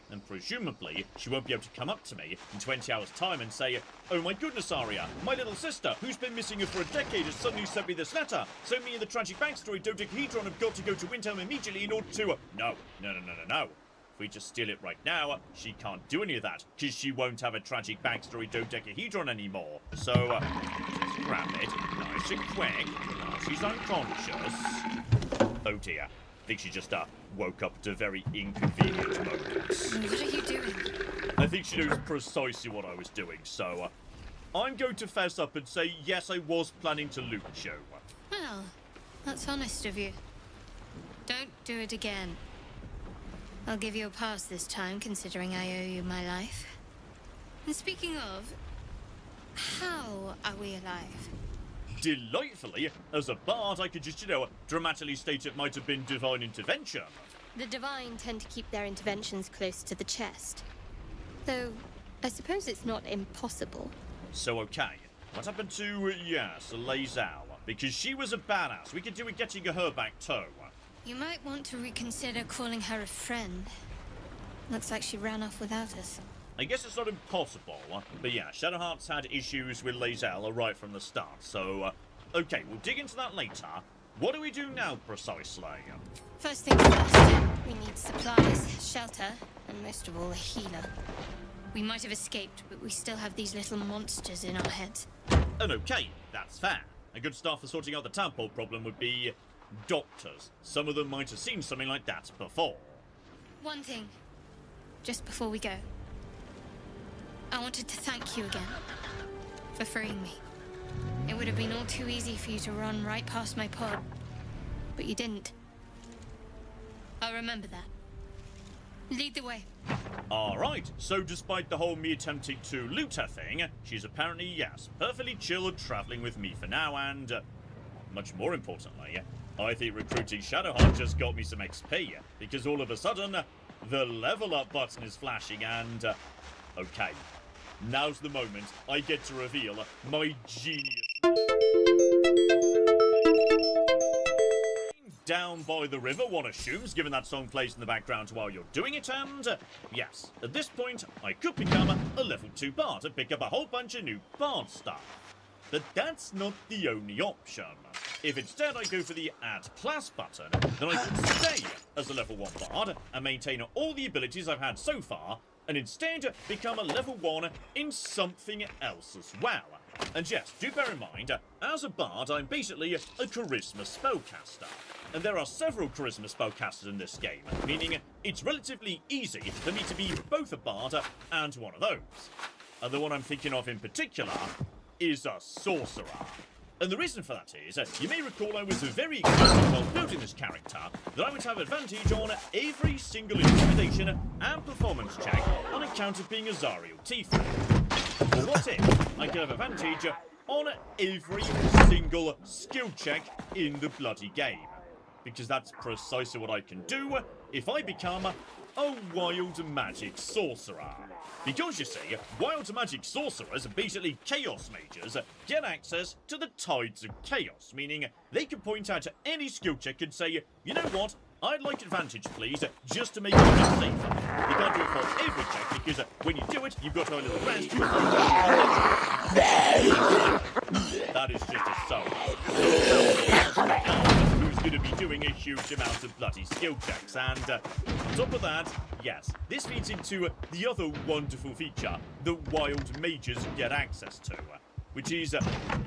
then presumably she won't be able to come up to me in 20 hours' time and say, "Oh my goodness, Arya, my little sister, who's been missing her for a decade, has suddenly sent me this letter. So me and the tragic backstory dodecahedron have got to go to Windhelm immediately in order to..." No. If we just steal it right now, she can't do any of that, because she won't have a tragic backstory dodecahedron anymore. So, just grab it, nice and quick. She's unconscious. Oh dear. I think she just woke up at a very inconvenient moment. What are you doing? I think she knows precisely what I was doing, so I'm going to fess up and say yes, I was planning to loot you. Well, that's honest of you. Don't do it again. I'll give you a pass this time, considering I owe you my life. And speaking of, how are we alive? Delightfully, as a bard, I could just, dramatically state it might have been divine intervention. The divine tend to keep their interventions close to the chest. Though, I suppose it's not impossible. So, okay, what happened to, Lae'zel? Because she was a badass. We could do with getting her back too. You might want to reconsider calling her a friend. Looks like she ran off without us. I guess it's not impossible, but yeah, Shadowheart's had issues with Lae'zel right from the start, so, okay, we'll dig into that later. What do we do now, precisely? First things first, we need supplies, shelter, and most of all, a healer. We might have escaped, but we still have these little monsters in our heads. And okay, that's fair. A good start for sorting out the tadpole problem would be doctors. Some of them might have seen something like that before. One thing, just before we go. I wanted to thank you again for freeing me. It would have been all too easy for you to run right past my pod, but you didn't. I'll remember that. Lead the way. Alright, so despite the whole me attempting to loot her thing, she's apparently, yes, perfectly chill travelling with me for now, and, much more importantly, I think recruiting Shadowheart just got me some XP, because all of a sudden, the level up button is flashing, and, okay. Now's the moment I get to reveal my genius. Down by the river, one assumes, given that song plays in the background while you're doing it, and yes, at this point, I could become a level 2 bard and pick up a whole bunch of new bard stuff. But that's not the only option. If instead I go for the Add Class button, then I can stay as a level 1 bard and maintain all the abilities I've had so far, and instead become a level 1 in something else as well. And yes, do bear in mind, as a bard, I'm basically a charisma spellcaster. And there are several charisma spellcasters in this game, meaning it's relatively easy for me to be both a bard and one of those. And the one I'm thinking of in particular is a sorcerer. And the reason for that is, you may recall I was very excited while building this character that I would have advantage on every single intimidation and performance check on account of being a Zariel Tiefling. But what if I could have advantage on every single skill check in the bloody game? Because that's precisely what I can do if I become a wild magic sorcerer. Because you see, wild magic sorcerers, basically chaos mages, get access to the tides of chaos, meaning they can point out any skill check and say, you know what, I'd like advantage, please, just to make it a bit safer. You can't do it for every check, because when you do it, you've got to have a little rest. That is just a soul. Who's going to be doing a huge amount of bloody skill checks. And on top of that, yes, this feeds into the other wonderful feature that wild mages get access to, which is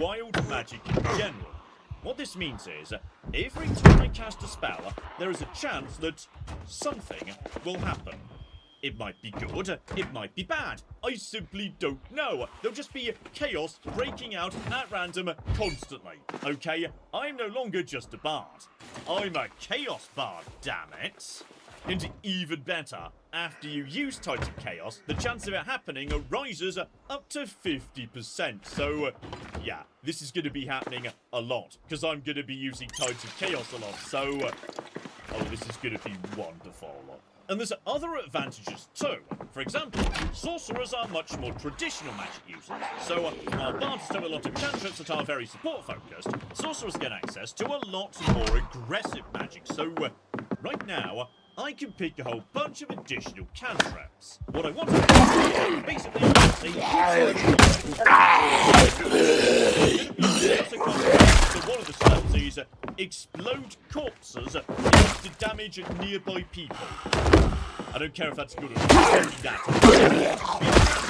wild magic in general. What this means is, every time I cast a spell, there is a chance that something will happen. It might be good, it might be bad. I simply don't know. There'll just be chaos breaking out at random constantly. Okay, I'm no longer just a bard. I'm a chaos bard, damn it. And even better, after you use Tides of Chaos, the chance of it happening rises up to 50%. So, yeah, this is going to be happening a lot, because I'm going to be using Tides of Chaos a lot. So, oh, this is going to be wonderful. And there's other advantages too. For example, sorcerers are much more traditional magic users. So, while bards have a lot of cantrips that are very support-focused, sorcerers get access to a lot more aggressive magic. So, right now, I can pick a whole bunch of additional cantrips. What I want to do is basically so one of the spells is explode corpses to damage nearby people. I don't care if that's good or not.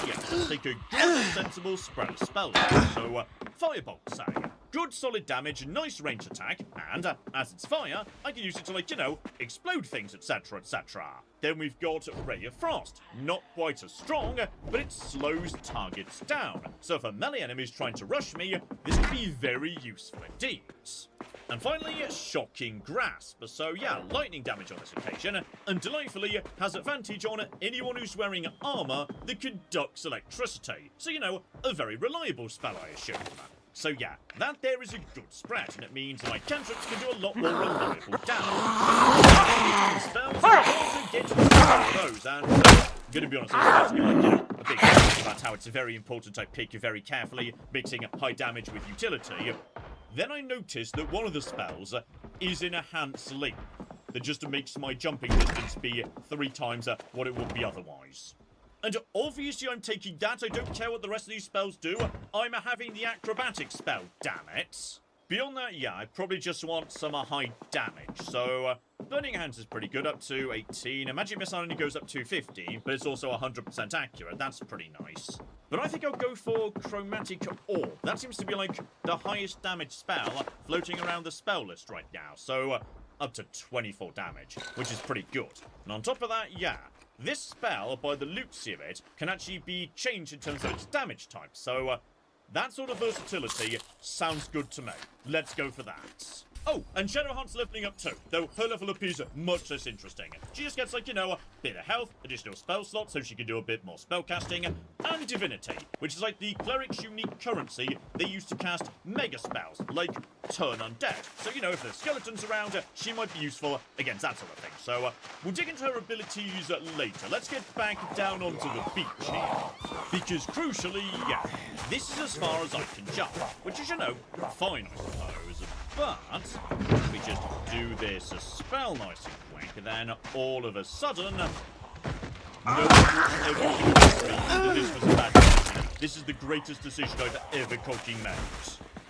Yes, take a good, sensible spread of spells. So, Firebolt, say. Good solid damage, nice range attack, and as it's fire, I can use it to, like, you know, explode things, etc, etc. Then we've got Ray of Frost. Not quite as strong, but it slows targets down. So for melee enemies trying to rush me, this could be very useful indeed. And finally, Shocking Grasp. So yeah, lightning damage on this occasion, and delightfully has advantage on anyone who's wearing armor that conducts electricity. So, you know, a very reliable spell, I assume. So yeah, that there is a good spread, and it means my cantrips can do a lot more reliable damage. Spells also get to those, and I'm gonna be honest, I'm like, you know, a big thing about how it's very important I pick very carefully, mixing high damage with utility. Then I noticed that one of the spells is in enhanced length, that just makes my jumping distance be 3 times what it would be otherwise. And obviously I'm taking that, I don't care what the rest of these spells do, I'm having the acrobatic spell, damn it. Beyond that, yeah, I probably just want some high damage, so Burning Hands is pretty good, up to 18, and Magic Missile only goes up to 15, but it's also 100% accurate, that's pretty nice. But I think I'll go for Chromatic Orb, that seems to be like the highest damage spell floating around the spell list right now, so up to 24 damage, which is pretty good. And on top of that, yeah, this spell, by the looks of it, can actually be changed in terms of its damage type. So, that sort of versatility sounds good to me. Let's go for that. Oh, and Shadowheart's leveling up too, though her level up is much less interesting. She just gets, like, you know, a bit of health, additional spell slots so she can do a bit more spell casting, and Divinity, which is like the cleric's unique currency they use to cast mega spells, like Turn Undead. So, you know, if there's skeletons around, she might be useful against that sort of thing. So, we'll dig into her abilities later. Let's get back down onto the beach here. Because, crucially, yeah, this is as far as I can jump, which is, you know, fine, I suppose. But we just do this spell nice and quick, and then all of a sudden, no one will ever that this was a bad decision. This is the greatest decision I've ever fucking made.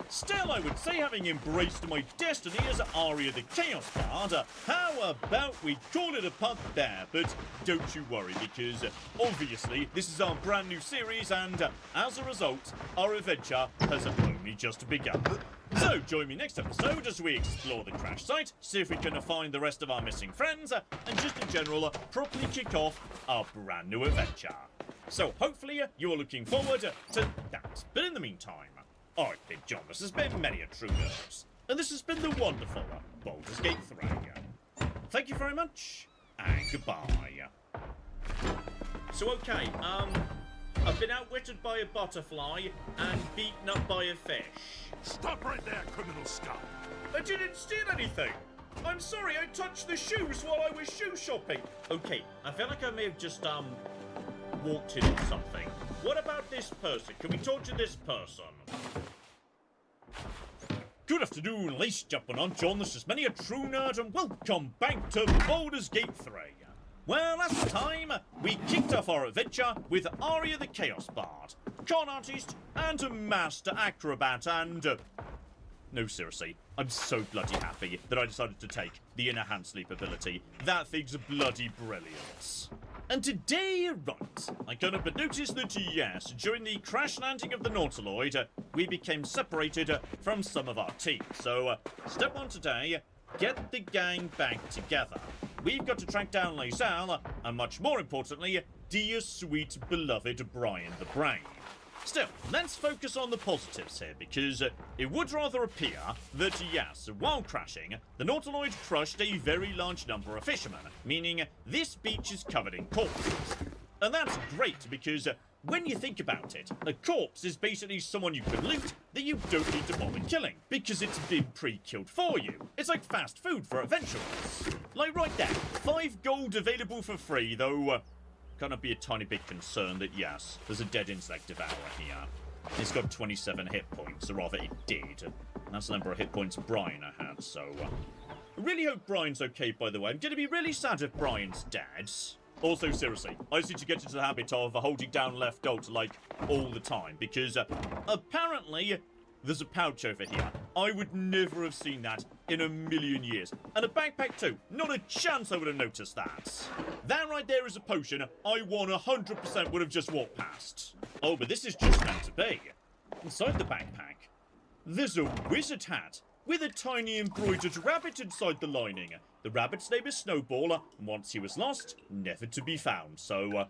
Still, I would say, having embraced my destiny as Arya the Chaos Bard, how about we call it a punt there? But don't you worry, because obviously this is our brand new series, and as a result, our adventure has only just begun. So, join me next episode as we explore the crash site, see if we can find the rest of our missing friends, and just in general, properly kick off our brand new adventure. So, hopefully, you are looking forward to that. But in the meantime, I've been John, this has been many a True Nerds, and this has been the wonderful Baldur's Gate 3. Thank you very much, and goodbye. So, okay, I've been outwitted by a butterfly and beaten up by a fish. Stop right there, criminal scum! I didn't steal anything! I'm sorry, I touched the shoes while I was shoe shopping! Okay, I feel like I may have just, walked into something. What about this person? Can we talk to this person? Good afternoon, ladies and gentlemen. I'm John. This is Many a True Nerd, and welcome back to Baldur's Gate 3. Well, last time, we kicked off our adventure with Arya the Chaos Bard, con artist, and a master acrobat, and... no, seriously, I'm so bloody happy that I decided to take the Inner Hand Sleep ability. That thing's bloody brilliant. And today, right, I couldn't but notice that, yes, during the crash landing of the Nautiloid, we became separated from some of our team. So, step one today, get the gang back together. We've got to track down Lae'zel, and much more importantly, dear sweet beloved Brian the Brave. Still, let's focus on the positives here, because it would rather appear that, yes, while crashing, the Nautiloid crushed a very large number of fishermen, meaning this beach is covered in corpses. And that's great, because when you think about it, a corpse is basically someone you can loot that you don't need to bother killing, because it's been pre-killed for you. It's like fast food for adventurers. Like right there, 5 gold available for free, though... gonna be a tiny bit concerned that, yes, there's a dead insect devourer here. It's got 27 hit points, or rather it did. That's the number of hit points Brian had, so... I really hope Brian's okay, by the way. I'm gonna be really sad if Brian's dead. Also, seriously, I just need to get into the habit of holding down left alt, like, all the time, because, apparently... there's a pouch over here. I would never have seen that in a million years. And a backpack too. Not a chance I would have noticed that. That right there is a potion I 100% would have just walked past. Oh, but this is just meant to be. Inside the backpack, there's a wizard hat with a tiny embroidered rabbit inside the lining. The rabbit's name is Snowball, and once he was lost, never to be found. So,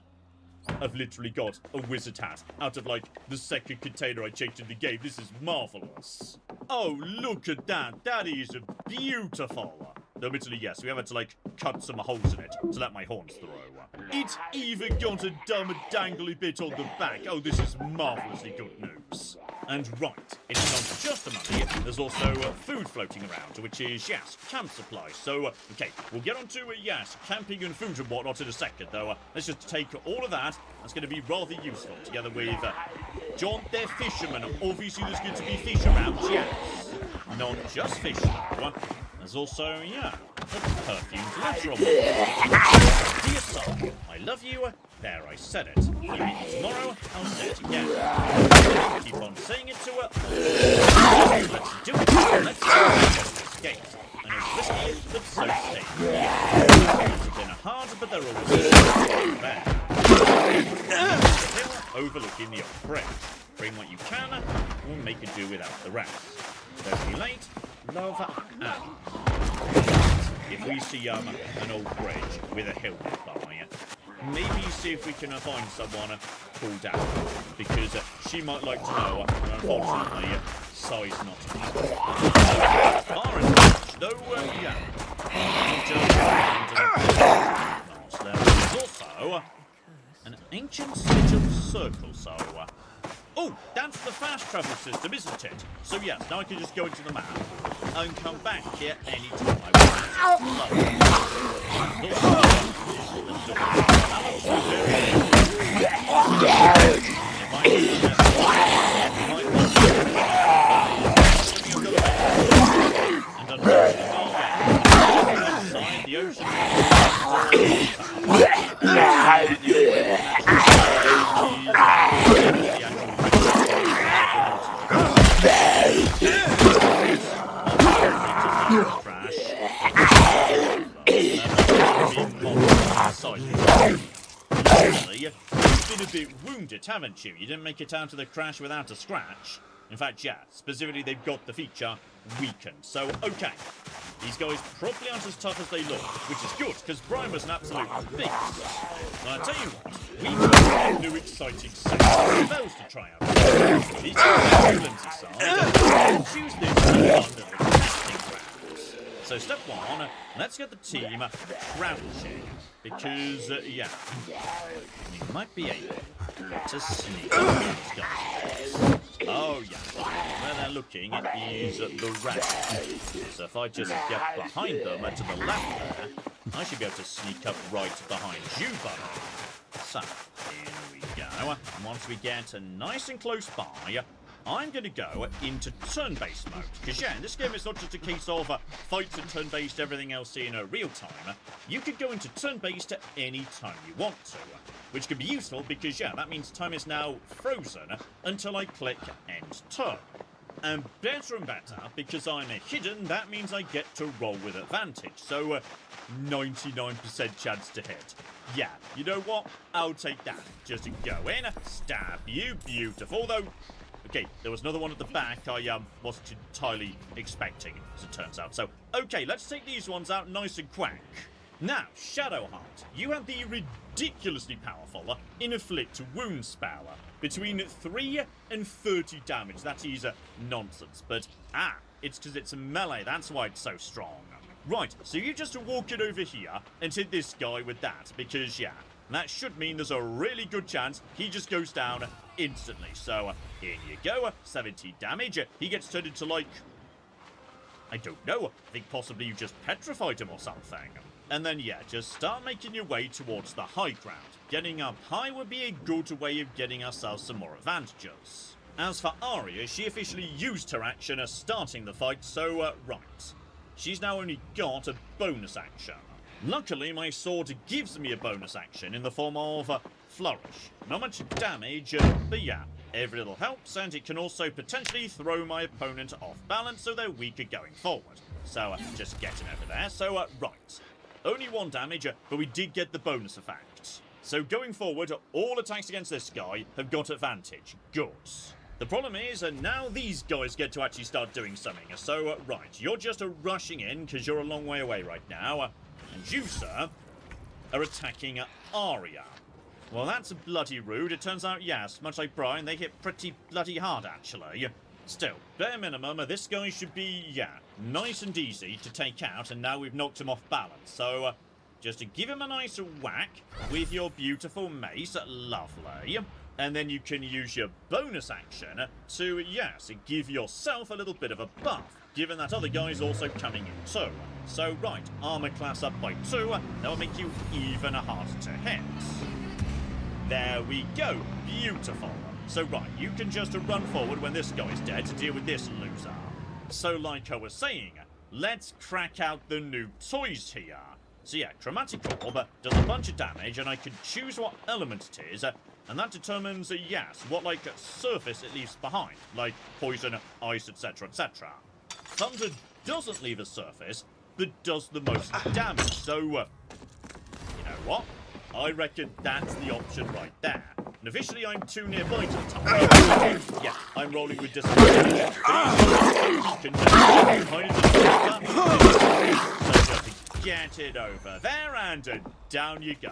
I've literally got a wizard hat out of, like, the second container I checked in the game. This is marvellous. Oh, look at that. That is beautiful. Admittedly, yes, we have had to, like, cut some holes in it to let my horns through. It's even got a dumb dangly bit on the back. Oh, this is marvellously good news. And right, it's not just the money, there's also food floating around, which is, yes, camp supplies. So, okay, we'll get on to, yes, camping and food and whatnot in a second, though. Let's just take all of that. That's going to be rather useful, together with John, they're fishermen. Obviously, there's going to be fish around, yes. Not just fish, though. There's also, yeah, a perfumed letter on the Dear son, I love you. There, I said it. You meet me tomorrow, I'll say it again. Keep on saying it to her. Let's do it. Let's this gate. And it's risky, but so safe. They've been hard, but they're always there. Overlooking the old bridge. Bring what you can, or make it do without the rest. Don't be late. Love, Anne. If we see an old bridge with a hill nearby, maybe see if we can find someone called out, because she might like to know, and unfortunately, size not far enough. Though, yeah. There is also an ancient sigil circle, so... oh, that's the fast travel system, isn't it? So yes, now I can just go into the map and come back here anytime I inside the ocean. You've been a bit wounded, haven't you? You didn't make it out of the crash without a scratch. In fact, yeah, specifically they've got the feature weakened. So, okay. These guys probably aren't as tough as they look, which is good, because Brian was an absolute beast. But I'll tell you what, we've got a new exciting set of spells to try out. These are Lindsay side. Choose this under the testing grounds. So step one, let's get the team crouching, because, yeah, we might be able to sneak up these guys. Oh, yeah. Where they're looking is the red. So if I just get behind them and to the left there, I should be able to sneak up right behind you, buddy. So, here we go. And once we get nice and close by, I'm going to go into turn-based mode. Because, yeah, in this game, it's not just a case of fights and turn-based, everything else in real time. You could go into turn-based at any time you want to, which could be useful because, yeah, that means time is now frozen until I click End Turn. And better and better, because I'm hidden, that means I get to roll with advantage. So, 99% chance to hit. Yeah, you know what? I'll take that. Just to go in, stab you, beautiful. Though, okay, there was another one at the back I wasn't entirely expecting, as it turns out. So, okay, let's take these ones out nice and quick. Now, Shadowheart, you have the ridiculously powerful Inflict Wounds spell. Between 3 and 30 damage. That is nonsense. But, it's because it's a melee. That's why it's so strong. Right, so you just walk it over here and hit this guy with that. Because, yeah, that should mean there's a really good chance he just goes down instantly. So, here you go. 70 damage. He gets turned into, like, I don't know. I think possibly you just petrified him or something. And then, yeah, just start making your way towards the high ground. Getting up high would be a good way of getting ourselves some more advantages. As for Arya, she officially used her action as starting the fight, so, right. She's now only got a bonus action. Luckily, my sword gives me a bonus action in the form of Flourish. Not much damage, but yeah, every little helps, and it can also potentially throw my opponent off balance so they're weaker going forward. So, just getting over there. So, right. Only 1 damage, but we did get the bonus effect. So going forward, all attacks against this guy have got advantage. Good. The problem is, now these guys get to actually start doing something. So, right, you're just rushing in, because you're a long way away right now. And you, sir, are attacking Arya. Well, that's bloody rude. It turns out, yes, much like Brian, they hit pretty bloody hard, actually. Still, bare minimum, this guy should be, yeah, nice and easy to take out, and now we've knocked him off balance. So, just to give him a nice whack with your beautiful mace, lovely. And then you can use your bonus action to, yes, give yourself a little bit of a buff, given that other guy's also coming in too. So, right, armor class up by 2, that will make you even harder to hit. There we go, beautiful. So, right, you can just run forward when this guy's dead to deal with this loser. So, like I was saying, let's crack out the new toys here. So, yeah, Chromatic Orb does a bunch of damage, and I can choose what element it is, and that determines, yes, what, like, surface it leaves behind, like poison, ice, etc., etc. Thunder doesn't leave a surface, but does the most damage, so, you know what? I reckon that's the option right there. And officially, I'm too nearby to the time. Yeah, I'm rolling with disadvantage. So just get it over there, and down you go.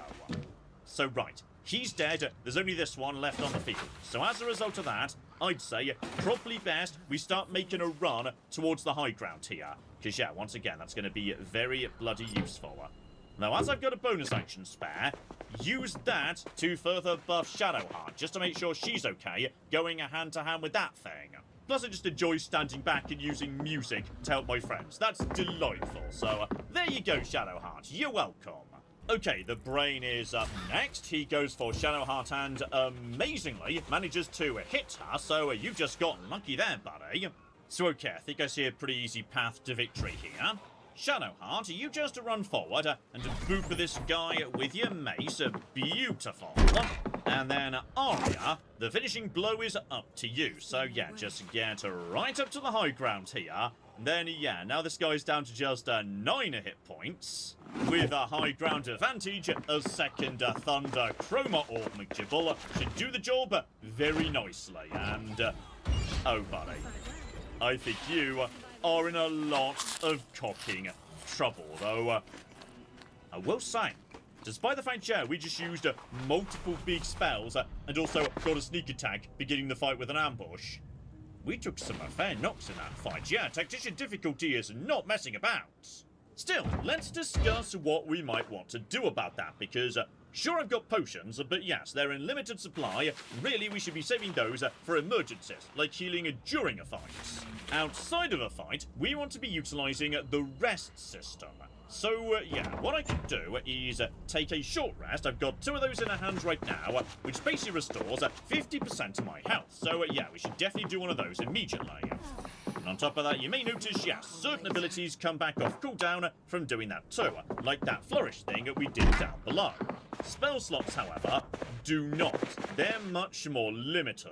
So, right, he's dead. There's only this one left on the field. So as a result of that, I'd say probably best we start making a run towards the high ground here. Because, yeah, once again, that's going to be very bloody useful. Now, as I've got a bonus action spare, use that to further buff Shadowheart, just to make sure she's okay, going hand-to-hand with that thing. Plus, I just enjoy standing back and using music to help my friends. That's delightful. So, there you go, Shadowheart. You're welcome. Okay, the Brain is up next. He goes for Shadowheart and, amazingly, manages to hit her, so you've just gotten lucky there, buddy. So, okay, I think I see a pretty easy path to victory here. Shadowheart, you just run forward and boop this guy with your mace. Beautiful. And then Arya, the finishing blow is up to you. So yeah, just get right up to the high ground here. Then yeah, now this guy's down to just 9 hit points. With a high ground advantage, a second Thunder Chroma Orb McGibble should do the job very nicely. And, oh buddy, I think you are in a lot of cocking trouble, though I will say, despite the fact, yeah, we just used multiple big spells and also got a sneak attack beginning the fight with an ambush, we took some fair knocks in that fight. Yeah, tactician difficulty is not messing about. Still, let's discuss what we might want to do about that, because sure, I've got potions, but yes, they're in limited supply. Really, we should be saving those for emergencies, like healing during a fight. Outside of a fight, we want to be utilizing the rest system. So, yeah, what I can do is take a short rest. I've got 2 of those in our hands right now, which basically restores 50% of my health. So, yeah, we should definitely do one of those immediately. And on top of that, you may notice, yes, certain abilities come back off cooldown from doing that too, like that flourish thing that we did down below. Spell slots, however, do not. They're much more limited.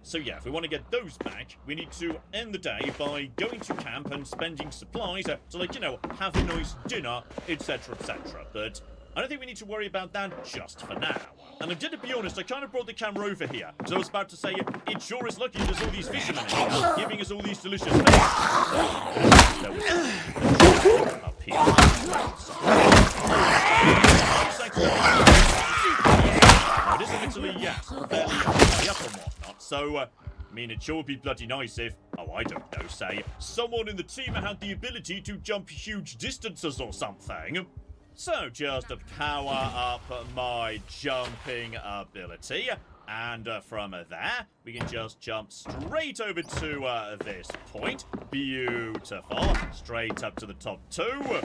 So yeah, if we want to get those back, we need to end the day by going to camp and spending supplies to, like, you know, have a nice dinner, etc, etc. But I don't think we need to worry about that just for now. And I'm going to be honest, I kind of brought the camera over here, because I was about to say, it sure is lucky there's all these fishermen here, giving us all these delicious fish. There we go. Up here. It is literally, yes, fairly up and whatnot, so, I mean, it sure would be bloody nice if, oh, I don't know, say, someone in the team had the ability to jump huge distances or something. So, just to power up my jumping ability, and from there, we can just jump straight over to this point. Beautiful. Straight up to the top 2.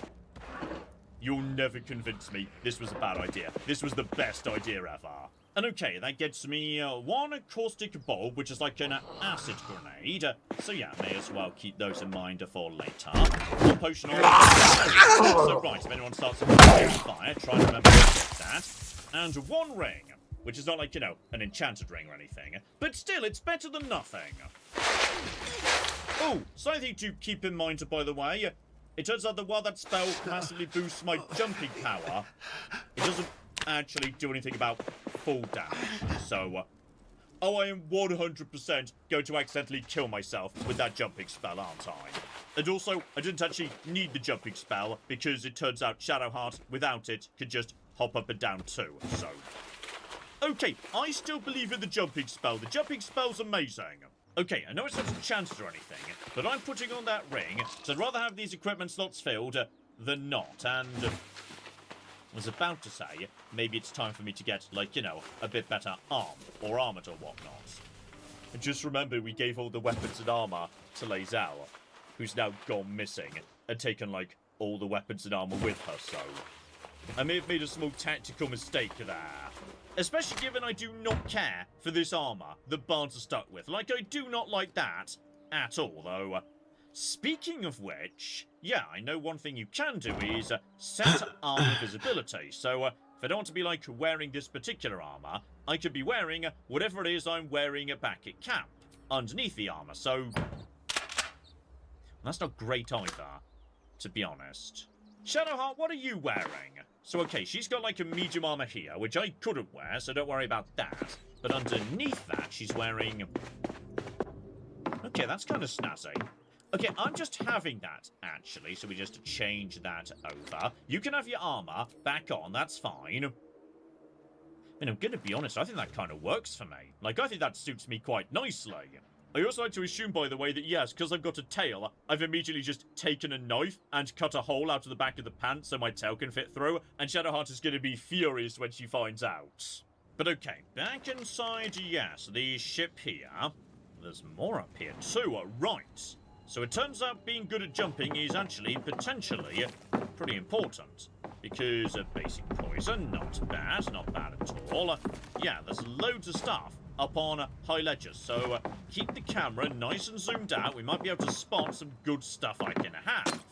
You'll never convince me this was a bad idea. This was the best idea ever. And okay, that gets me 1 caustic bulb, which is like an acid grenade. So yeah, may as well keep those in mind for later. 1 potion of so right, if anyone starts a fire, try to remember to get that. And 1 ring, which is not like, you know, an enchanted ring or anything. But still, it's better than nothing. Oh, something to keep in mind, by the way. It turns out that while that spell massively boosts my jumping power, it doesn't actually do anything about fall damage. So, oh, I am 100% going to accidentally kill myself with that jumping spell, aren't I? And also, I didn't actually need the jumping spell, because it turns out Shadowheart, without it, could just hop up and down too, so. Okay, I still believe in the jumping spell. The jumping spell's amazing. Okay, I know it's not enchanted or anything, but I'm putting on that ring, so I'd rather have these equipment slots filled than not, and I was about to say, maybe it's time for me to get, like, you know, a bit better armed or armored or whatnot. And just remember, we gave all the weapons and armor to Lae'zel, who's now gone missing, and taken, like, all the weapons and armor with her, so I may have made a small tactical mistake there. Especially given I do not care for this armor that Barnes are stuck with. Like, I do not like that at all, though. Speaking of which, yeah, I know one thing you can do is set armor visibility. So, if I don't want to be, like, wearing this particular armor, I could be wearing whatever it is I'm wearing back at camp, underneath the armor. So, that's not great either, to be honest. Shadowheart, what are you wearing? So, okay, she's got, like, a medium armor here, which I couldn't wear, so don't worry about that. But underneath that, she's wearing... Okay, that's kind of snazzy. Okay, I'm just having that, actually, so we just change that over. You can have your armor back on, that's fine. I mean, I'm gonna be honest, I think that kind of works for me. Like, I think that suits me quite nicely. I also like to assume, by the way, that yes, because I've got a tail, I've immediately just taken a knife and cut a hole out of the back of the pants so my tail can fit through, and Shadowheart is going to be furious when she finds out. But okay, back inside, yes, the ship here. There's more up here too, right. So it turns out being good at jumping is actually, potentially, pretty important. Because basic poison, not bad at all. Yeah, there's loads of stuff up on high ledges, so keep the camera nice and zoomed out. We might be able to spot some good stuff I can have.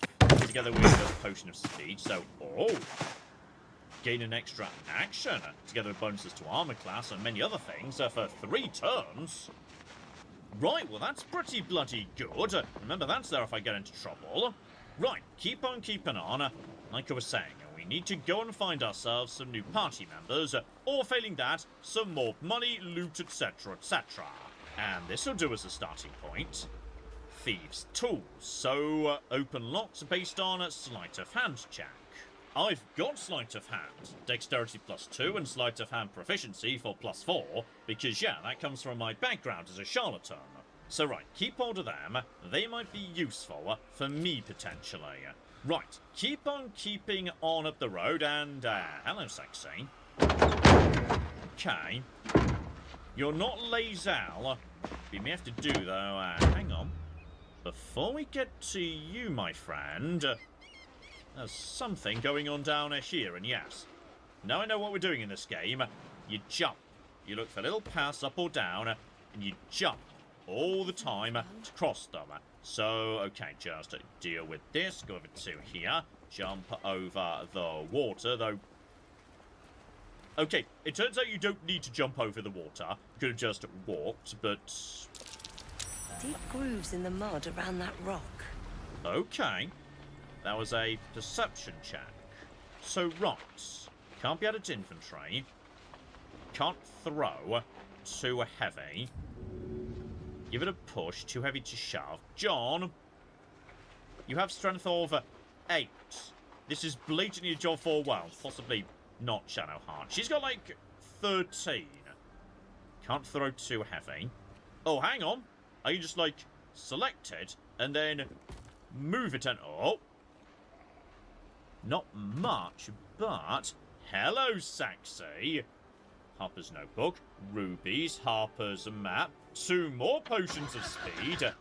Together with a potion of speed, so, oh, gain an extra action, together with bonuses to armor class and many other things for 3 turns. Right, well that's pretty bloody good. Remember, that's there if I get into trouble. Right, keep on keeping on. Like I was saying, we need to go and find ourselves some new party members, or failing that, some more money, loot, etc, etc. And this will do as a starting point. Thieves' tools. So, open locks based on a sleight of hand check. I've got sleight of hand, dexterity +2 and sleight of hand proficiency for +4, because yeah, that comes from my background as a charlatan. So right, keep hold of them, they might be useful for me potentially. Right, keep on keeping on up the road, and hello sexy. Okay. You're not Lae'zel. We may have to do though, hang on. Before we get to you, my friend, There's something going on down here, and yes. Now I know what we're doing in this game. You jump. You look for little paths up or down, and you jump all the time to cross them. So, okay, just deal with this. Go over to here. Jump over the water, though. Okay, it turns out you don't need to jump over the water. You could have just walked, but... Deep grooves in the mud around that rock. Okay. That was a perception check. So, right. Can't be added to infantry. Can't throw. Too heavy. Give it a push. Too heavy to shove. John, you have strength of 8. This is blatantly a job for, well, possibly not Shadowheart. She's got, like, 13. Can't throw too heavy. Oh, hang on. Are you just, like, select it and then move it and... Oh. Not much, but... Hello, Saxy. Harper's notebook. Rubies. Harper's map. 2 more potions of speed.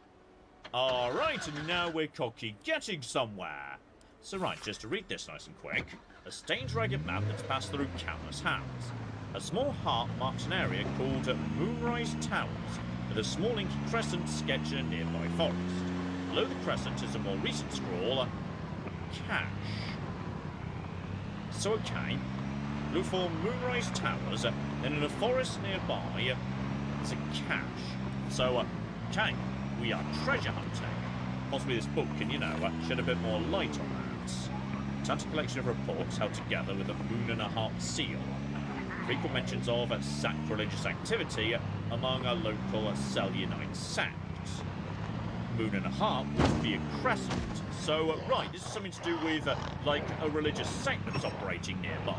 Alright, and now we're cocky getting somewhere. So right, just to read this nice and quick. A stained ragged map that's passed through countless hands. A small heart marks an area called Moonrise Towers, with a small inky crescent sketched in a nearby forest. Below the crescent is a more recent scrawl, Cache. So okay, look for Moonrise Towers, then in a forest nearby, it's a cache. So, okay, we are treasure hunting. Possibly this book can, you know, shed a bit more light on that. It's a collection of reports held together with a moon and a heart seal. Frequent mentions of sacrilegious activity among a local Selionite sect. Moon and a heart would be a crescent. So, right, this is something to do with, like, a religious sect that's operating nearby.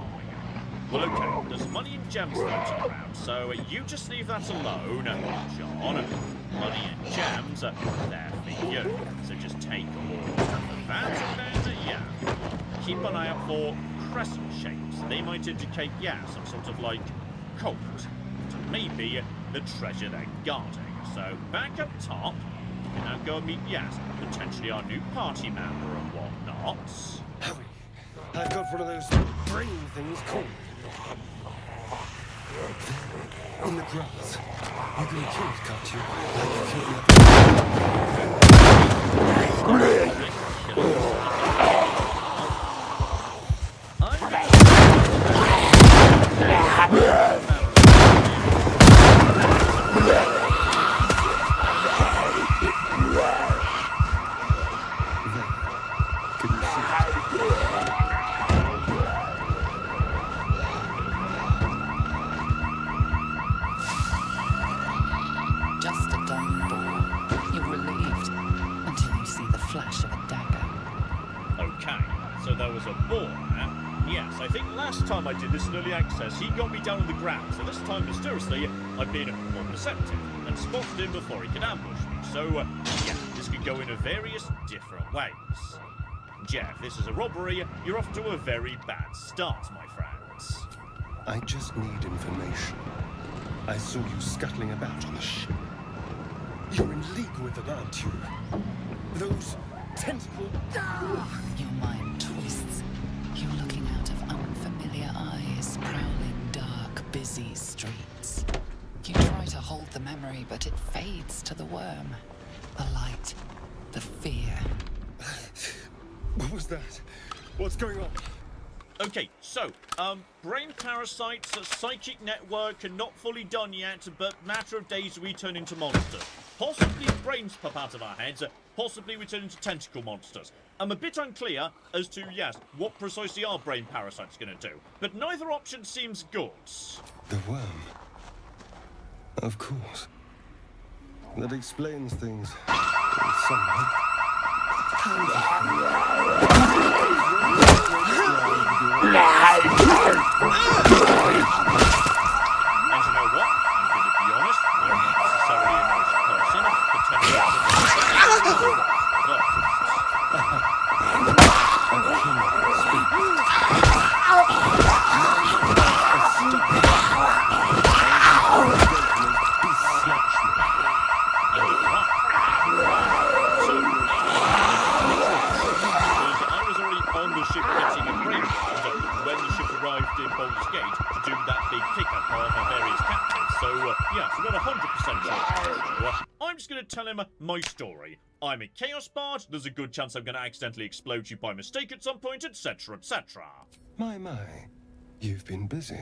Well, okay, there's money and gems floating around, so you just leave that alone, John. Money and gems, they're for you. So just take all of that, and then, yeah, keep an eye out for crescent shapes. They might indicate, yeah, some sort of, like, cult. Maybe the treasure they're guarding. So, back up top, you can now go and meet, yes, potentially our new party member and whatnot. Harry, I've got one of those brain things called... in the grass. You can kill it, can't you? I did this in early access, he got me down on the ground, so this time, mysteriously, I've been more perceptive and spotted him before he could ambush me. So, yeah, this could go in various different ways. Jeff, this is a robbery. You're off to a very bad start, my friends. I just need information. I saw you scuttling about on the ship. You're in league with them, aren't you? Those tentacle... Your mind twists. You're looking out of unfamiliar eyes, prowling dark, busy streets. You try to hold the memory, but it fades to the worm. The light, the fear. What was that? What's going on? Okay, so, brain parasites, psychic network, not fully done yet, but matter of days we turn into monsters. Possibly brains pop out of our heads, possibly we turn into tentacle monsters. I'm a bit unclear as to, yes, what precisely our brain parasite's gonna do, but neither option seems good. The worm. Of course. That explains things. Somehow. And you know what? I'm going to be honest, I'm not necessarily a nice person, potentially. waiting at Braveland when the ship arrived in Baldur's Gate to do that big pickup of various captives. So, yeah, so we're not 100% sure. I'm just going to tell him my story. I'm a Chaos Bard, there's a good chance I'm going to accidentally explode you by mistake at some point, etc., etc. My, you've been busy.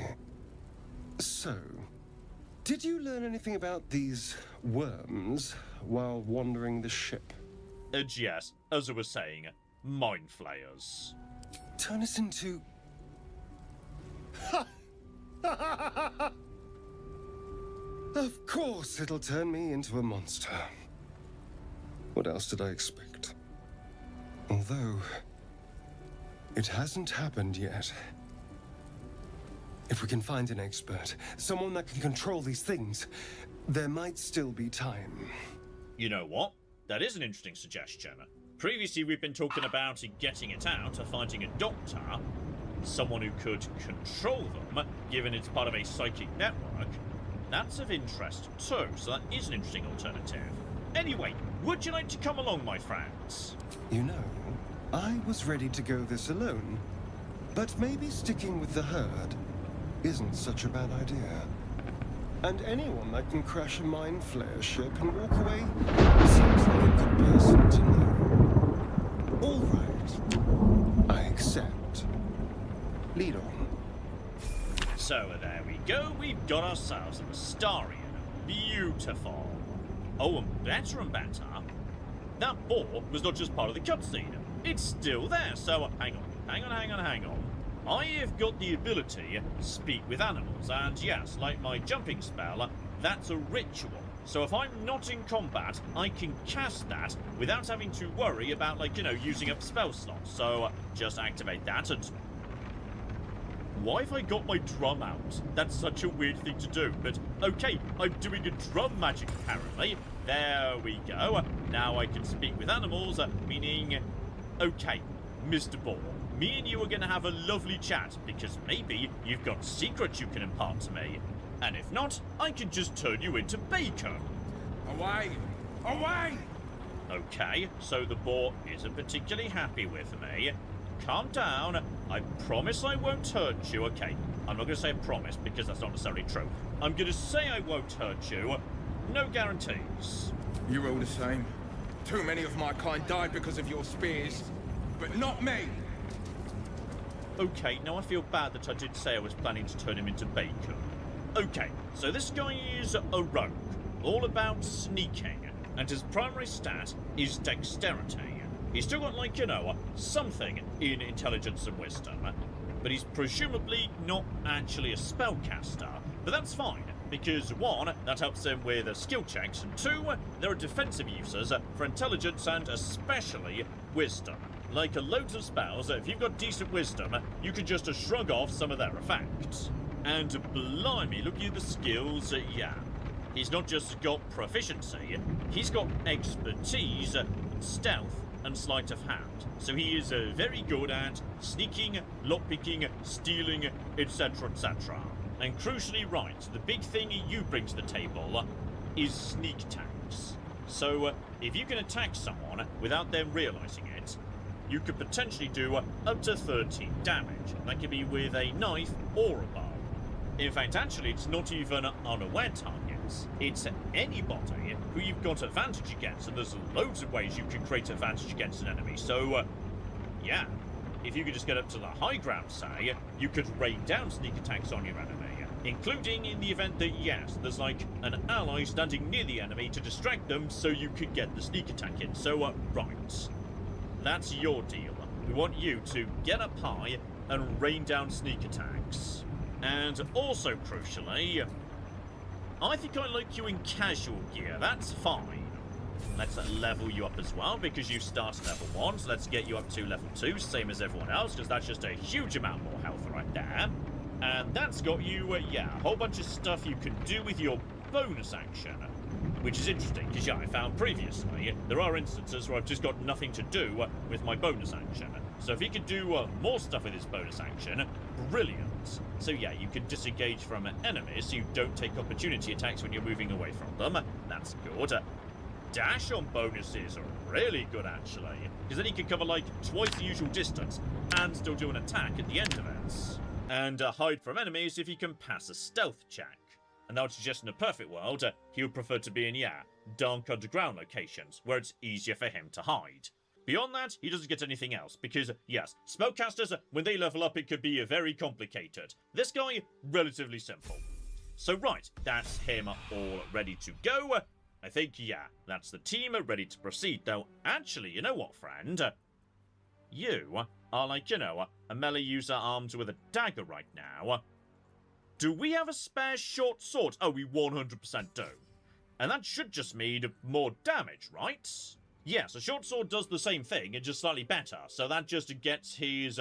So, did you learn anything about these worms while wandering the ship? Yes, as I was saying, mind flayers. Turn us into... Of course it'll turn me into a monster. What else did I expect? Although, it hasn't happened yet. If we can find an expert, someone that can control these things, there might still be time. You know what? That is an interesting suggestion. Previously, we've been talking about getting it out, or finding a doctor, someone who could control them, given it's part of a psychic network. That's of interest too, so that is an interesting alternative. Anyway, would you like to come along, my friends? You know, I was ready to go this alone, but maybe sticking with the herd isn't such a bad idea. And anyone that can crash a mind flare ship and walk away seems like a good person to know. All right, I accept. Lead on. So there we go, we've got ourselves an Astarion. Beautiful. Oh, and better, that boar was not just part of the cutscene. It's still there, so hang on. I have got the ability to speak with animals, and yes, like my jumping spell, that's a ritual. So if I'm not in combat, I can cast that without having to worry about, like, you know, using up spell slots. So just activate that and... Why have I got my drum out? That's such a weird thing to do, but okay, I'm doing a drum magic apparently. There we go. Now I can speak with animals, meaning... Okay, Mr. Boar, me and you are going to have a lovely chat, because maybe you've got secrets you can impart to me. And if not, I can just turn you into bacon. Away! Away! Okay, so the boar isn't particularly happy with me. Calm down. I promise I won't hurt you. Okay, I'm not going to say promise because that's not necessarily true. I'm going to say I won't hurt you. No guarantees. You're all the same. Too many of my kind died because of your spears, but not me. Okay, now I feel bad that I did say I was planning to turn him into bacon. Okay, so this guy is a rogue, all about sneaking, and his primary stat is dexterity. He's still got, like, you know, something in intelligence and wisdom, but he's presumably not actually a spellcaster. But that's fine, because one, that helps him with skill checks, and two, there are defensive uses for intelligence and especially wisdom. Like loads of spells, if you've got decent wisdom, you can just shrug off some of their effects. And blimey, looking at the skills, yeah. He's not just got proficiency, he's got expertise, stealth, and sleight of hand. So he is very good at sneaking, lockpicking, stealing, etc., etc. And crucially right, the big thing you bring to the table is sneak attacks. So if you can attack someone without them realising it, you could potentially do up to 13 damage. That could be with a knife or a bow. In fact, actually, it's not even unaware targets. It's anybody who you've got advantage against, and there's loads of ways you can create advantage against an enemy. So, yeah, if you could just get up to the high ground, say, you could rain down sneak attacks on your enemy. Including in the event that, yes, there's like an ally standing near the enemy to distract them so you could get the sneak attack in. So, right. That's your deal. We want you to get up high and rain down sneak attacks. And also, crucially, I think I like you in casual gear. That's fine. Let's level you up as well, because you start at level 1, so let's get you up to level 2, same as everyone else, because that's just a huge amount more health right there. And that's got you, yeah, a whole bunch of stuff you can do with your bonus action. Which is interesting, because yeah, I found previously, there are instances where I've just got nothing to do with my bonus action. So if he could do more stuff with his bonus action, brilliant. So yeah, you can disengage from enemies, so you don't take opportunity attacks when you're moving away from them. That's good. dash on bonuses are really good, actually. Because then he can cover, like, twice the usual distance and still do an attack at the end of it. And hide from enemies if he can pass a stealth check. And I would suggest in a perfect world, he would prefer to be in, dark underground locations, where it's easier for him to hide. Beyond that, he doesn't get anything else, because, yes, spellcasters, when they level up, it could be very complicated. This guy, relatively simple. So right, that's him all ready to go. I think, that's the team ready to proceed, though actually, you know what, friend? You are like, a melee user armed with a dagger right now. Do we have a spare short sword? Oh, we 100% do. And that should just mean more damage, right? Yes, a short sword does the same thing, and just slightly better, so that just gets his